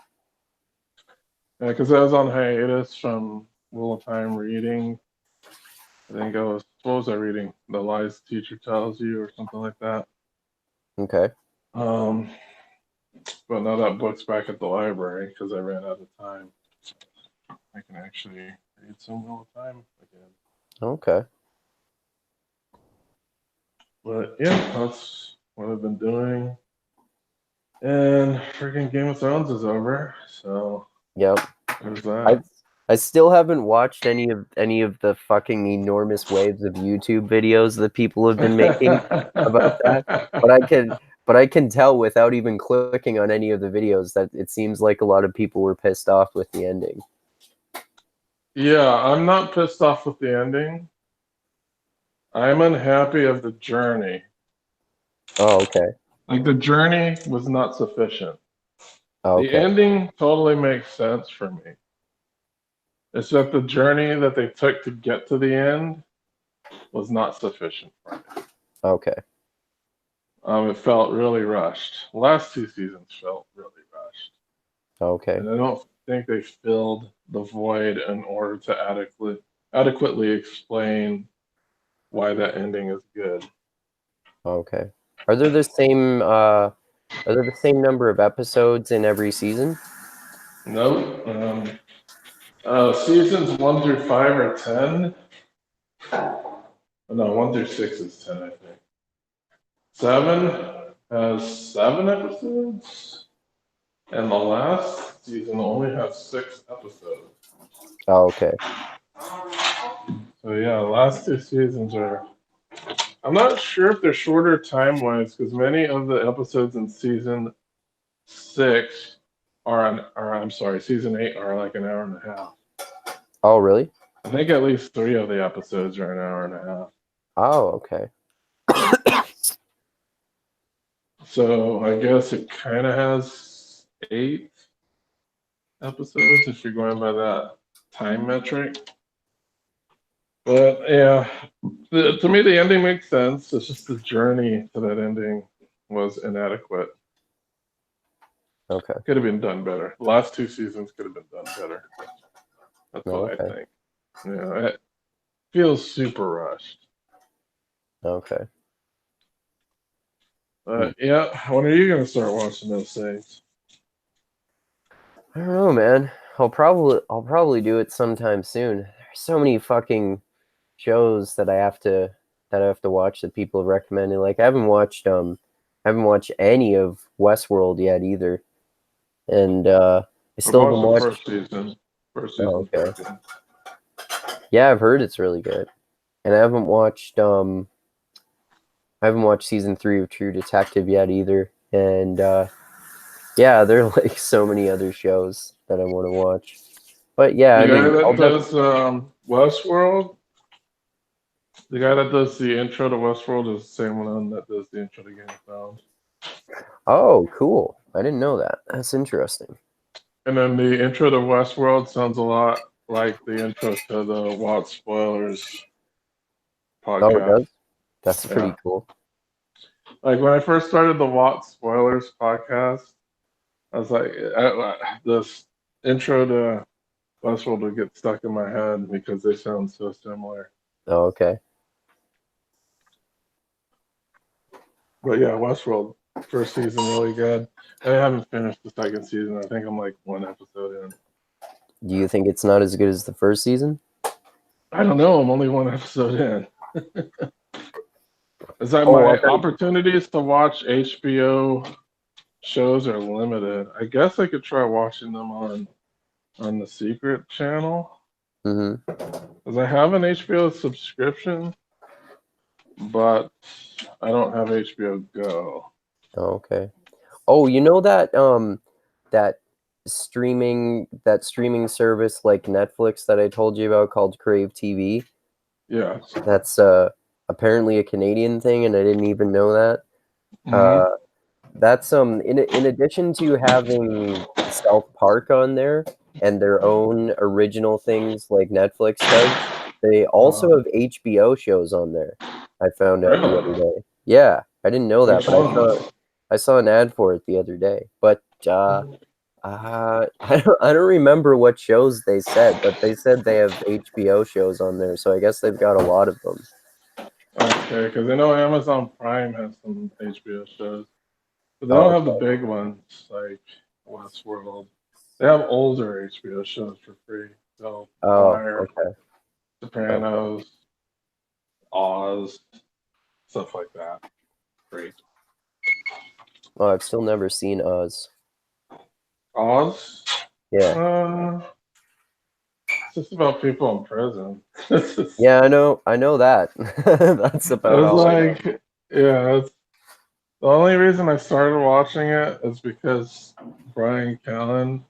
Yeah, because I was on hiatus from full time reading. I think what was I reading? The Lies the Teacher Tells You or something like that. Okay. Um, but now that book's back at the library because I ran out of time. I can actually read some real time again. Okay. But yeah, that's what I've been doing. And freaking Game of Thrones is over, so Yep. there's I that. I still haven't watched any of the fucking enormous waves of YouTube videos that people have been making about that. But I can tell without even clicking on any of the videos that it seems like a lot of people were pissed off with the ending. Yeah, I'm not pissed off with the ending. I'm unhappy of the journey. Oh, okay. Like the journey was not sufficient. Oh, The okay. ending totally makes sense for me. It's that the journey that they took to get to the end was not sufficient for me. Okay. It felt really rushed. The last two seasons felt really rushed. Okay. And I don't think they filled the void in order to adequately explain why that ending is good. Okay. Are there the same number of episodes in every season? Nope. Seasons 1 through 5 are 10. No, 1 through 6 is 10, I think. 7 has 7 episodes, and the last season only has 6 episodes. Oh, okay. So yeah, the last two seasons are. I'm not sure if they're shorter time wise because many of the episodes in season 6 I'm sorry, season 8 are like an hour and a half. Oh, really? I think at least 3 of the episodes are an hour and a half. Oh, okay. So I guess it kind of has 8 episodes if you're going by that time metric. But yeah, to me the ending makes sense. It's just the journey to that ending was inadequate. Okay. Could have been done better. The last two seasons could have been done better. That's Oh, what I okay. think. Yeah, it feels super rushed. Okay. But yeah, when are you gonna start watching those things? I don't know, man. I'll probably do it sometime soon. There's so many fucking shows that I have to watch that people have recommended. Like I haven't watched any of Westworld yet either. And I I've still haven't watched the watched. first season. First Oh, season's okay. pretty good. Yeah, I've heard it's really good. And I haven't watched season 3 of True Detective yet either. And yeah, there are like so many other shows that I want to watch. But yeah, The I guy mean, that does Westworld, the guy that does the intro to Westworld is the same one that does the intro to Game of Thrones. oh, cool. I didn't know that. That's interesting. And then the intro to Westworld sounds a lot like the intro to the WOT Spoilers Oh, it podcast. does? That's Yeah. pretty cool. Like when I first started the WOT Spoilers podcast, I was like, this intro to Westworld would get stuck in my head because they sound so similar. Oh, okay. But yeah, Westworld, first season really good. I haven't finished the second season. I think I'm like 1 episode in. Do you think it's not as good as the first season? I don't know. I'm only 1 episode in. Is that Oh, my okay. opportunities to watch HBO shows are limited? I guess I could try watching them on the Secret channel Mm-hmm. because I have an HBO subscription, but I don't have HBO Go. Oh, okay. Oh, you know that streaming service like Netflix that I told you about called Crave TV? Yes. That's apparently a Canadian thing, and I didn't even know that. Mm-hmm. Uh, that's in addition to having South Park on there and their own original things like Netflix does, they also have HBO shows on there. I found out the other Really? day. Yeah, I didn't know that, Which but ones? I saw an ad for it the other day. But I don't remember what shows they said, but they said they have HBO shows on there, so I guess they've got a lot of them. Okay, because I know Amazon Prime has some HBO shows, but they don't Oh, have the big ones like Westworld. They have older HBO shows for free. So The oh, Wire, okay, okay. Sopranos, Oz, stuff like that. Great. Oh, I've still never seen Oz. Oz. Yeah. It's just about people in prison. Yeah, I know that. That's It about was all I know. like, yeah. The only reason I started watching it is because Brian Callen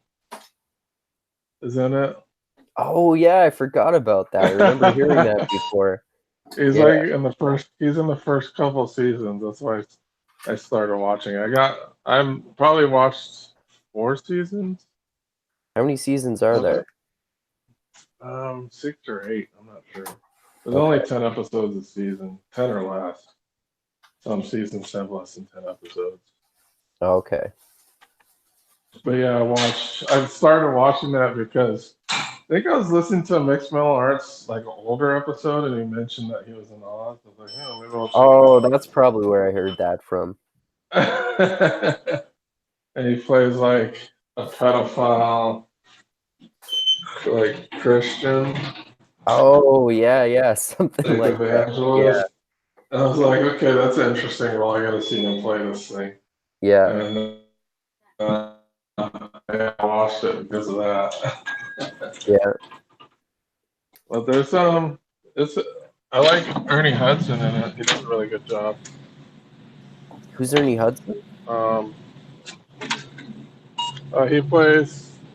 is in it. Oh yeah, I forgot about that. I remember hearing that before. He's Yeah. like in the first. He's in the first couple seasons. That's why I started watching. I'm probably watched 4 seasons. How many seasons are there? 6 or 8. I'm not sure. There's Okay. only 10 episodes a season, 10 or less. Some seasons have less than 10 episodes. Okay. But yeah, I started watching that because I think I was listening to a Mixed Metal Arts like older episode, and he mentioned that he was in Oz. I was like, yeah, maybe I'll check Oh, it that's probably where I heard that from. out. And he plays like a pedophile, like Christian, Oh yeah, something like like that. Yeah, evangelist. And I was like, okay, that's interesting. Well, I got to see him play this thing. yeah, And uh, I watched it because of that. yeah. But it's I like Ernie Hudson in it. He does a really good job. Who's Ernie Hudson? Um,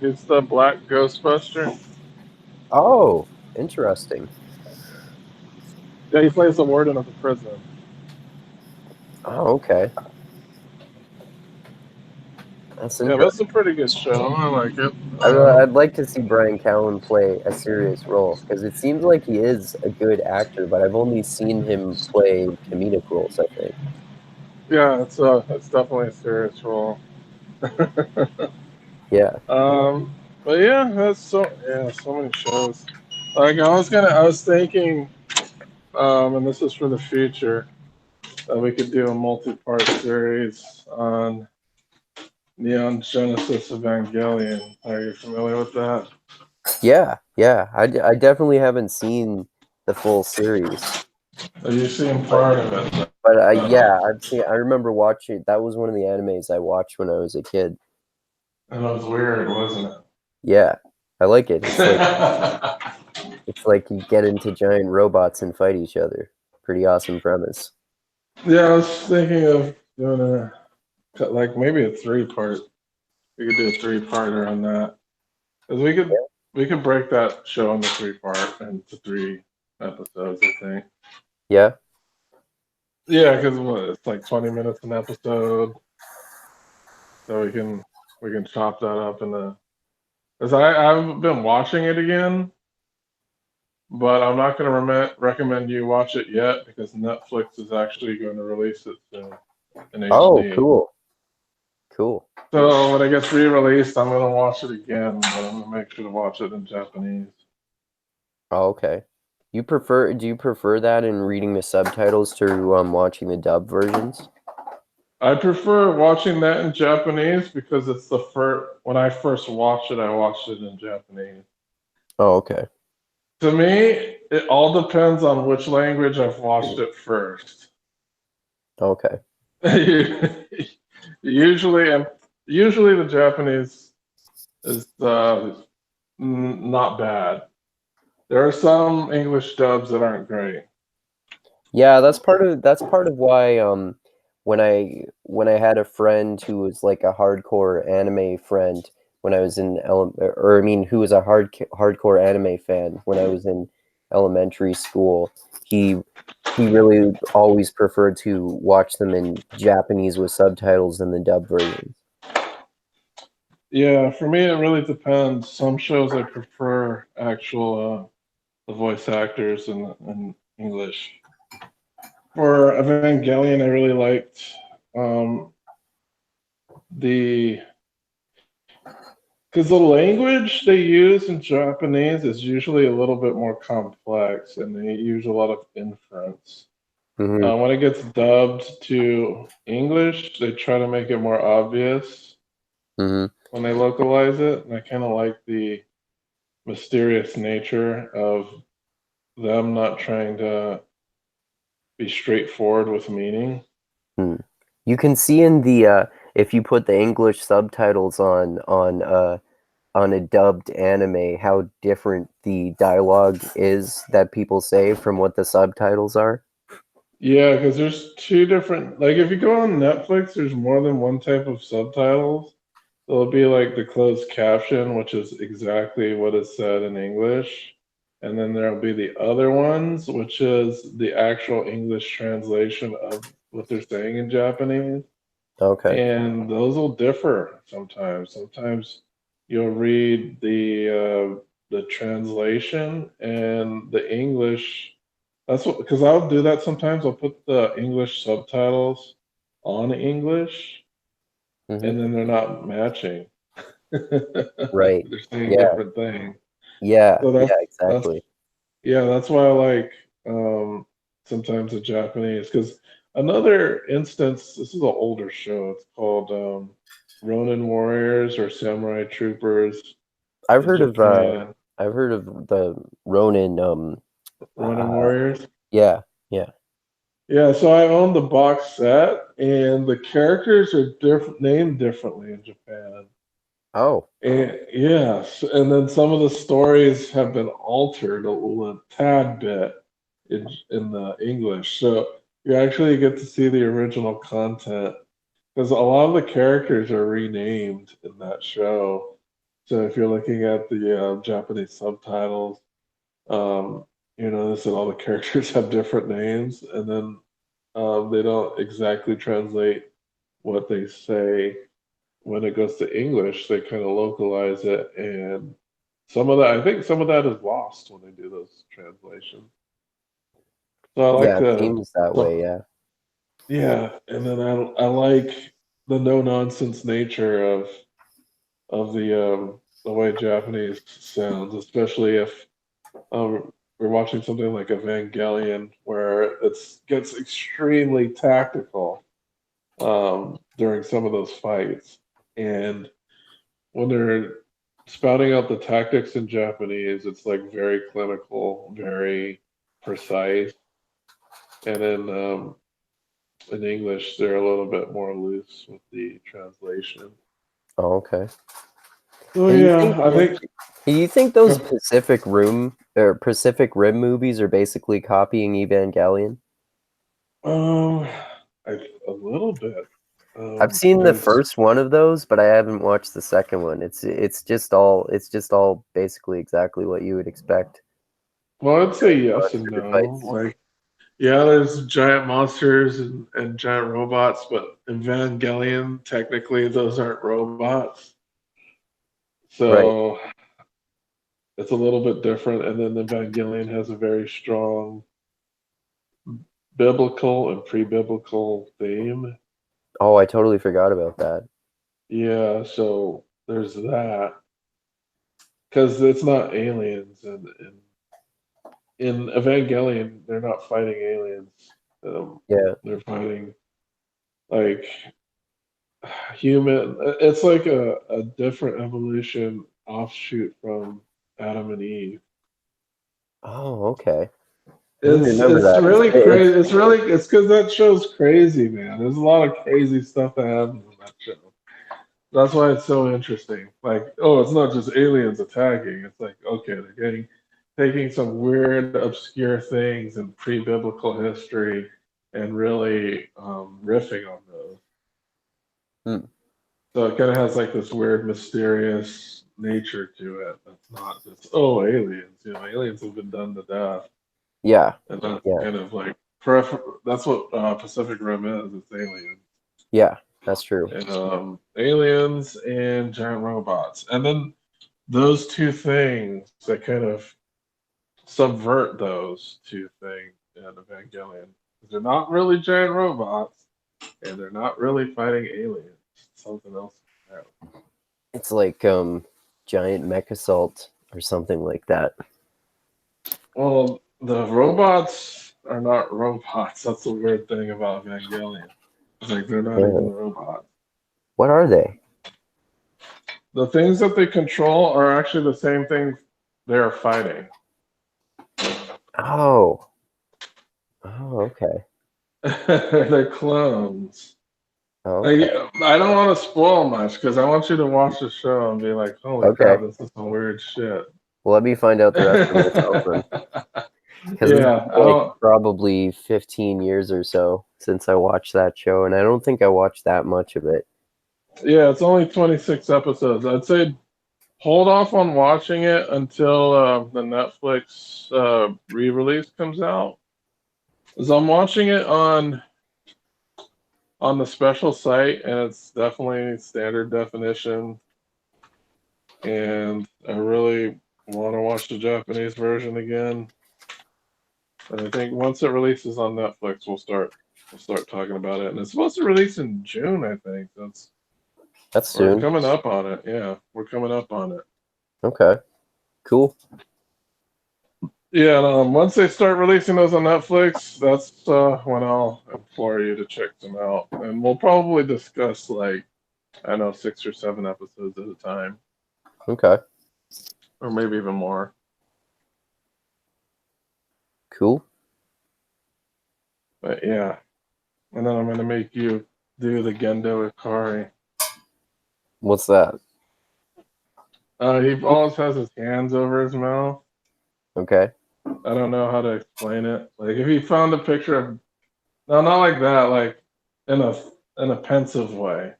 he's the Black Ghostbuster. Oh, interesting. Yeah, he plays the warden of the prison. Oh, okay. That's Yeah, interesting. that's a pretty good show. I like it. I'd like to see Brian Callen play a serious role because it seems like he is a good actor, but I've only seen him play comedic roles, I think. Yeah, it's definitely a serious role. Yeah. Um, but yeah, so many shows. Like I was thinking, and this is for the future, that we could do a multi-part series on Neon Genesis Evangelion. Are you familiar with that? Yeah. I definitely haven't seen the full series, Have you seen but part of it? yeah, I've seen. I remember watching. That was one of the animes I watched when I was a kid. And it was weird, wasn't Yeah, I like it. it? It's like you get into giant robots and fight each other. Pretty awesome premise. Yeah, I was thinking of doing like maybe a 3-part. We could do a 3-parter on that. 'Cause we could break that show into 3-part into 3 episodes, I think. Yeah, Yeah, because it's like 20 minutes an episode, so we can chop that up into. Because I've been watching it again, but I'm not going to recommend you watch it yet because Netflix is actually going to release it soon in Oh, HD. cool. So when it gets re-released, I'm going to watch it again, but I'm going to make sure to watch it in Japanese. Oh, okay. Do you prefer that in reading the subtitles to watching the dub versions? I prefer watching that in Japanese because it's the first. When I first watched it, I watched it in Japanese. Oh, okay. To me, it all depends on which language I've watched it first. Okay. usually, and usually the Japanese is not bad. There are some English dubs that aren't great. Yeah, that's part of why when I had a friend who was like a hardcore anime friend when I was in or I mean who was a hardcore anime fan when I was in elementary school, he really always preferred to watch them in Japanese with subtitles than the dub versions. Yeah, for me, it really depends. Some shows I prefer actual the voice actors in English. For Evangelion, I really liked um, the because the language they use in Japanese is usually a little bit more complex, and they use a lot of inference. Hmm. When it gets dubbed to English, they try to make it more obvious Hmm. when they localize it, and I kind of like the mysterious nature of them not trying to be straightforward with meaning. You can see in the if you put the English subtitles on a dubbed anime, how different the dialogue is that people say from what the subtitles are. Yeah, because there's two different. Like, if you go on Netflix, there's more than one type of subtitles. There'll be like the closed caption, which is exactly what is said in English. And then there'll be the other ones, which is the actual English translation of what they're saying in Japanese. Okay. And those will differ sometimes. Sometimes you'll read the translation and the English. That's what, because I'll do that sometimes. I'll put the English subtitles on English, Hmm. and then they're not matching. Right. They're saying Yeah. different things. Yeah. So Yeah. that's Exactly. yeah, that's why I like sometimes the Japanese. Because another instance, this is an older show. It's called Ronin Warriors or Samurai Troopers I've in heard of Japan. the Ronin. Ronin Uh, Warriors. yeah. Yeah. Yeah, so I own the box set, and the characters are named differently in Japan. Oh. And yes, and then some of the stories have been altered a tad bit in the English. So you actually get to see the original content because a lot of the characters are renamed in that show. So if you're looking at the Japanese subtitles, um, you notice that all the characters have different names, and then they don't exactly translate what they say when it goes to English. They kind of localize it, and some of that, I think, some of that is lost when they do those translations. So I like Yeah. It to, seems that way. so Yeah. yeah, and then I like the no nonsense nature of the way Japanese sounds, especially if we're watching something like Evangelion, where it gets extremely tactical during some of those fights. And when they're spouting out the tactics in Japanese, it's like very clinical, very precise. And in English, they're a little bit more loose with the translation. Oh, okay. So Do you think yeah, I think those Pacific Rim movies are basically copying Evangelion? um a little bit I've seen the because first one of those, but I haven't watched the second one. It's just all basically exactly what you would expect. well, I'd say yes and Monster no. fights. Like, yeah, there's giant monsters and giant robots, but Evangelion, technically, those aren't robots. Right. So it's a little bit different. And then Evangelion has a very strong biblical and pre-biblical theme. Oh, I totally forgot about that. Yeah, so there's that. Because it's not aliens, and in Evangelion, they're not fighting aliens. Yeah. They're fighting like human. It's like a different evolution offshoot from Adam and Eve. Oh, okay. I didn't It's remember it's that. really crazy. It's because that show's crazy, man. There's a lot of crazy stuff that happens in that show. That's why it's so interesting. Like, oh, it's not just aliens attacking. It's like, okay, they're taking some weird, obscure things in pre-biblical history and really riffing on those. Hmm. So it kind of has like this weird, mysterious nature to it. That's not just aliens. Aliens have been done to death, Yeah. and that's Yeah. kind of like that's what Pacific Rim is. It's aliens. Yeah. That's true. And aliens and giant robots. And then those two things that kind of subvert those two things in Evangelion. They're not really giant robots, and they're not really fighting aliens. It's something else. It's like giant mech assault or something like that. Well, the robots are not robots. That's the weird thing about Evangelion. It's like they're not Yeah. even robots. What are they? The things that they control are actually the same things they're fighting. Oh. Oh, okay. They're clones. Okay. I don't want to spoil much because I want you to watch the show and be like, "Holy Okay. crap, this is some weird shit." Well, let me find out the rest for myself then. Because it's Yeah, been I like don't. probably 15 years or so since I watched that show, and I don't think I watched that much of it. Yeah, it's only 26 episodes. I'd say hold off on watching it until the Netflix re-release comes out. Because I'm watching it on the special site, and it's definitely standard definition. And I really want to watch the Japanese version again. And I think once it releases on Netflix, we'll start talking about it. And it's supposed to release in June, I think. That's We're soon. coming up on it. Yeah, we're coming up on it. Okay. Cool. Yeah, and, once they start releasing those on Netflix, that's when I'll implore you to check them out. And we'll probably discuss like I don't know 6 or 7 episodes at a time, Okay. or maybe even more. Cool. But yeah, and then I'm gonna make you do the Gendo Ikari. What's that? He always has his hands over his mouth. Okay. I don't know how to explain it. Like if you found a picture of no, not like that, like in a pensive way.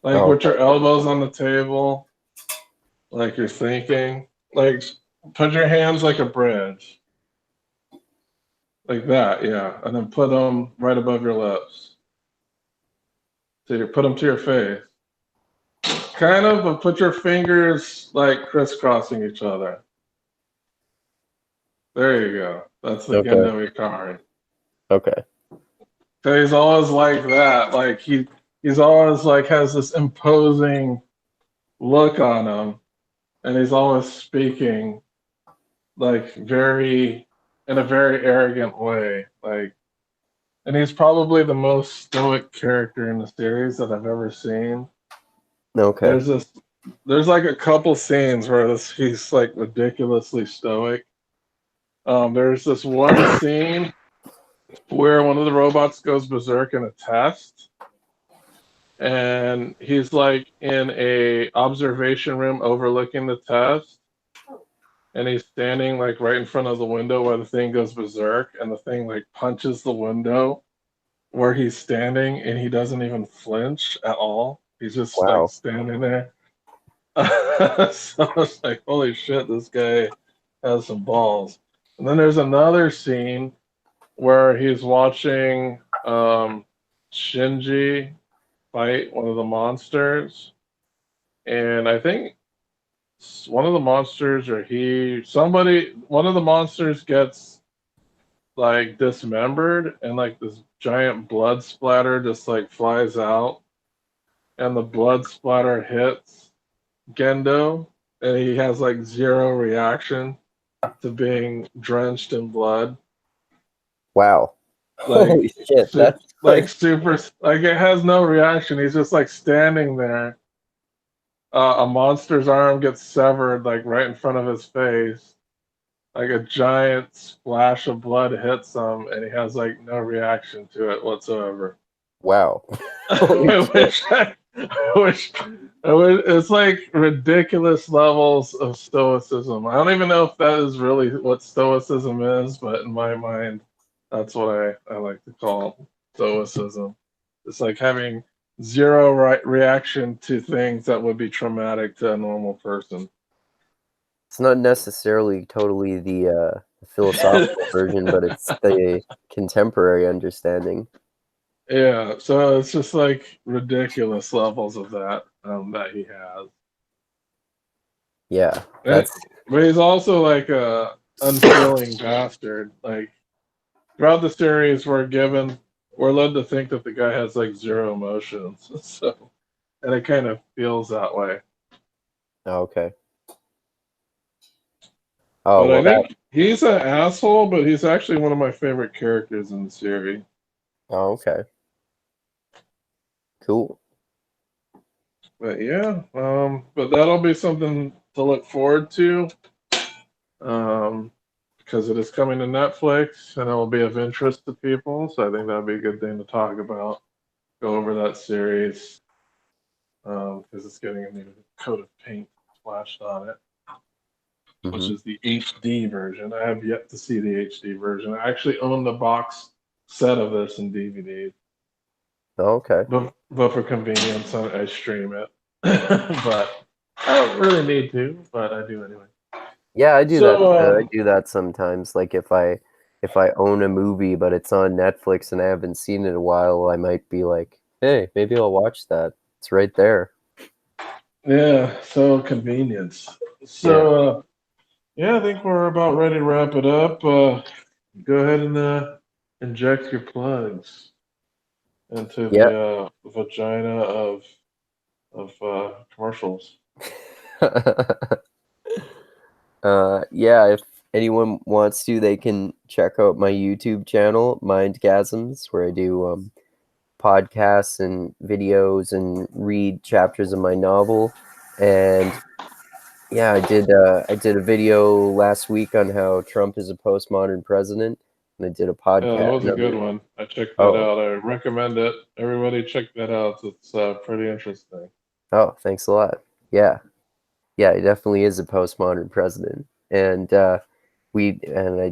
Like Oh, with okay. your elbows on the table, like you're thinking. Like put your hands like a bridge. Like that, yeah. And then put them right above your lips. So you put them to your face. Kind of, but put your fingers like crisscrossing each other. There you go. That's the Okay. Gendo Ikari. Okay. So he's always like that. Like he's always like has this imposing look on him, and he's always speaking like very in a very arrogant way. Like, and he's probably the most stoic character in the series that I've ever seen. Okay. There's this, there's like a couple scenes where he's like ridiculously stoic. There's this one scene where one of the robots goes berserk in a test, and he's like in a observation room overlooking the test, and he's standing like right in front of the window where the thing goes berserk, and the thing like punches the window where he's standing, and he doesn't even flinch at all. He's just like Wow. standing there. So I was like, holy shit, this guy has some balls. And then there's another scene where he's watching Shinji fight one of the monsters, and I think one of the monsters or one of the monsters gets like dismembered, and like this giant blood splatter just like flies out, and the blood splatter hits Gendo, and he has like zero reaction to being drenched in blood. Wow. Like, Holy shit. That's like super, like it has no reaction. He's just like standing there. A monster's arm gets severed like right in front of his face. Like a giant splash of blood hits him, and he has like no reaction to it whatsoever. wow. Holy I shit. wish it's like ridiculous levels of stoicism. I don't even know if that is really what stoicism is, but in my mind, that's what I like to call stoicism. It's like having zero reaction to things that would be traumatic to a normal person. It's not necessarily totally the philosophical version, but it's the contemporary understanding. Yeah, so it's just like ridiculous levels of that that he has. Yeah. And, That's but he's also like a unfeeling bastard. Like throughout the series, we're led to think that the guy has like zero emotions. So, and it kind of feels that way. okay. Oh, But I well that think he's an asshole, but he's actually one of my favorite characters in the series. oh, okay. Cool. But yeah, but that'll be something to look forward to. Because it is coming to Netflix and it will be of interest to people. So I think that'd be a good thing to talk about. go over that series because it's getting a new coat of paint splashed on it, which Hmm. is the HD version. I have yet to see the HD version. I actually own the box set of this in DVD, Oh, okay. but for convenience, I stream it. But I don't really need to, but I do anyway. Yeah, I do that. So, I do that sometimes. Like if I own a movie but it's on Netflix and I haven't seen it in a while, I might be like, hey, maybe I'll watch that. It's right there. yeah, so convenience. Yeah. Yeah, I think we're about ready to wrap it up. Go ahead and inject your plugs into Yeah. the vagina of commercials. Yeah, if anyone wants to, they can check out my YouTube channel, Mindgasms, where I do podcasts and videos and read chapters of my novel. And yeah, I did a video last week on how Trump is a postmodern president, and I did a Yeah, that podcast. was a good Another. one. I checked that Oh, out. I recommend it. Everybody check that out. It's pretty interesting. oh, thanks a lot. Yeah, yeah, he definitely is a postmodern president. And I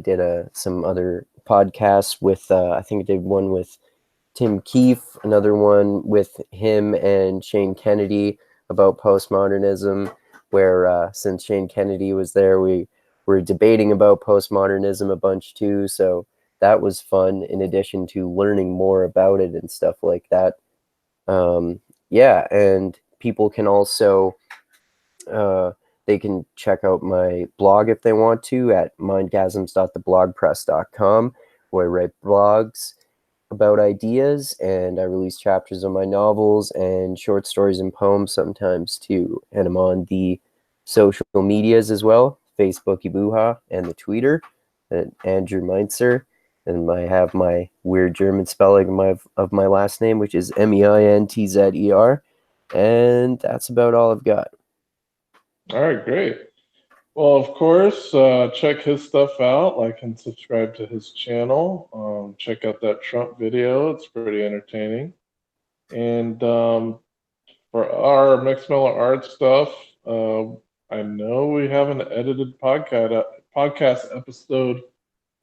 did some other podcasts with I think I did one with Tim Keefe, another one with him and Shane Kennedy about postmodernism, where since Shane Kennedy was there, we were debating about postmodernism a bunch too. So that was fun, in addition to learning more about it and stuff like that. Yeah, and people can also uh, they can check out my blog if they want to at mindgasms.theblogpress.com, where I write blogs about ideas, and I release chapters of my novels and short stories and poems sometimes too. And I'm on the social medias as well, Facebook Ibuha and the Twitter at Andrew Meintzer. And I have my weird German spelling of my last name, which is Meintzer. And that's about all I've got. All right, great. Well, of course, check his stuff out. Like and subscribe to his channel. Check out that Trump video. It's pretty entertaining. And for our Mixed Mellow Art stuff, I know we have an edited podcast episode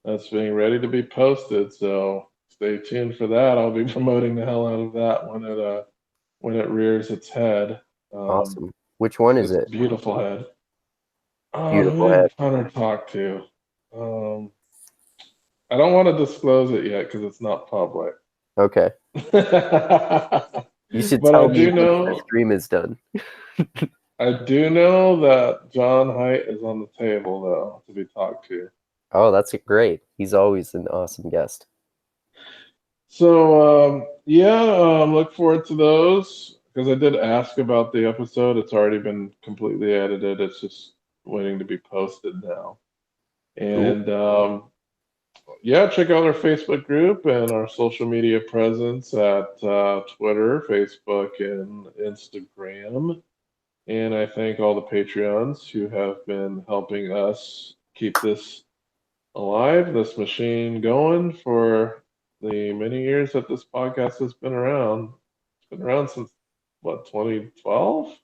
that's being ready to be posted. So stay tuned for that. I'll be promoting the hell out of that when it rears its head. Um, Awesome. Which one is its it? beautiful head. Who Beautiful head. did Hunter talk to? Um, I don't want to disclose it yet because it's not public. Okay. But You should I tell me do once the know stream is done. that John Haidt is on the table though to be talked to. Oh, that's great. He's always an awesome guest. So yeah, look forward to those because I did ask about the episode. It's already been completely edited. It's just waiting to be posted now. Cool. And yeah, check out our Facebook group and our social media presence at Twitter, Facebook, and Instagram. And I thank all the Patreons who have been helping us keep this alive, this machine going for the many years that this podcast has been around. It's been around since what, 2012?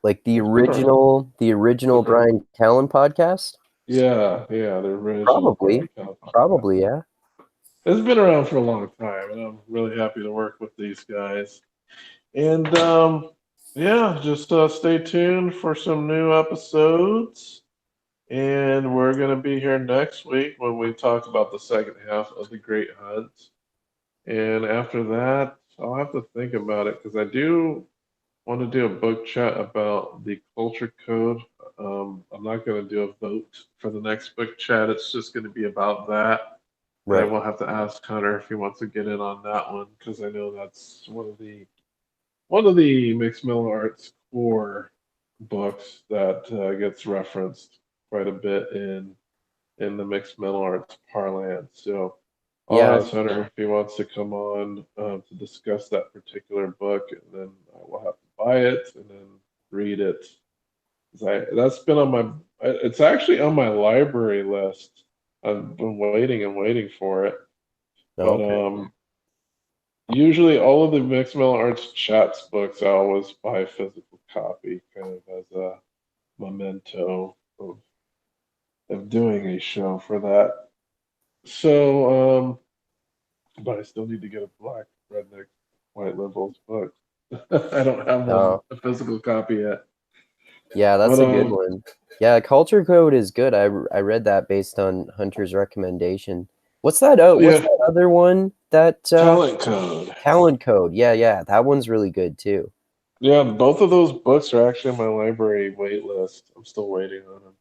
Like It's been around. the original Brian Callen podcast? Yeah, the original Probably. Brian Callen podcast. Probably, yeah. It's been around for a long time, and I'm really happy to work with these guys. And yeah, just stay tuned for some new episodes. And we're going to be here next week when we talk about the second half of The Great Hunt. And after that, I'll have to think about it because I do want to do a book chat about the culture code. I'm not going to do a vote for the next book chat. It's just going to be about that. And I Right. will have to ask Hunter if he wants to get in on that one because I know that's one of the Mixed Middle Arts core books that gets referenced quite a bit in the Mixed Middle Arts parlance. So I'll Yeah. ask Hunter if he wants to come on to discuss that particular book, and then I will have to buy it and then read it. 'Cause that's been on my. It's actually on my library list. I've been waiting and waiting for it, but Okay. usually all of the Mixed Metal Arts chats books I always buy a physical copy, kind of as a memento of doing a show for that. So, but I still need to get a Black Redneck White Liberals book. I don't have one, Oh, a physical copy yet. yeah, that's But a good one. Yeah, Culture Code is good. I read that based on Hunter's recommendation. What's that? Oh, what's yeah, that other one? That Talent Code. Talent Code. Yeah, yeah, that one's really good too. Yeah, both of those books are actually on my library wait list. I'm still waiting on them.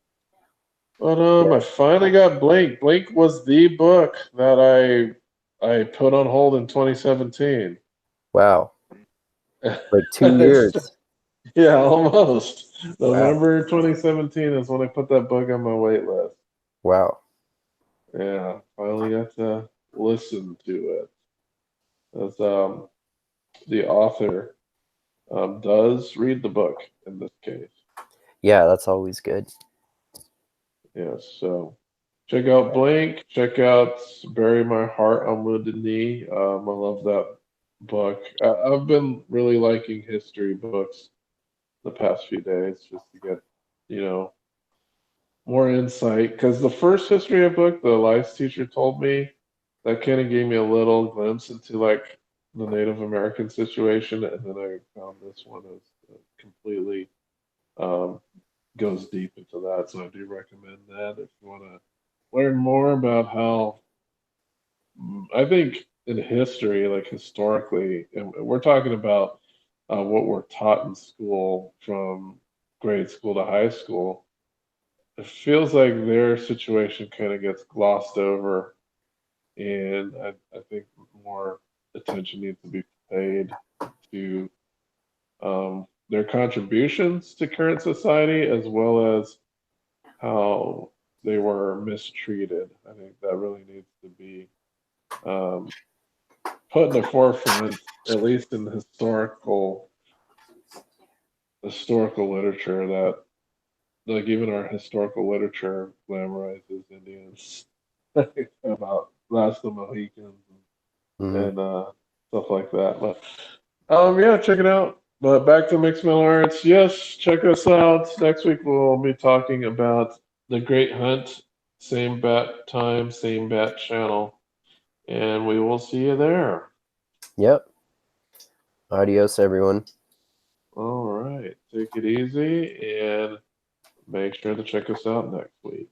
But Yeah. I finally got Blink. Blink was the book that I put on hold in 2017. Wow. Like 2 years. It's- yeah, almost. Wow. November 2017 is when I put that book on my wait list. Wow. Yeah, finally got to listen to it. As the author does read the book in this case. Yeah, that's always good. Yes, so check out Blink. Check out Bury My Heart on Wounded Knee. I love that book. I've been really liking history books the past few days just to get, you know, more insight. Because the first history book the life teacher told me, that kind of gave me a little glimpse into like the Native American situation, and then I found this one as completely um, goes deep into that. So I do recommend that if you want to learn more about how I think in history, like historically, and we're talking about what we're taught in school from grade school to high school. It feels like their situation kind of gets glossed over, and I think more attention needs to be paid to their contributions to current society as well as how they were mistreated. I think that really needs to be um, put in the forefront, at least in the historical literature. That like even our historical literature glamorizes Indians about Last of the Mohicans Hmm. and stuff like that. But yeah, check it out. But back to Mixed Mill Arts. Yes, check us out. Next week we'll be talking about The Great Hunt. Same bat time, same bat channel. And we will see you there. Yep. Adios, everyone. All right. Take it easy and make sure to check us out next week.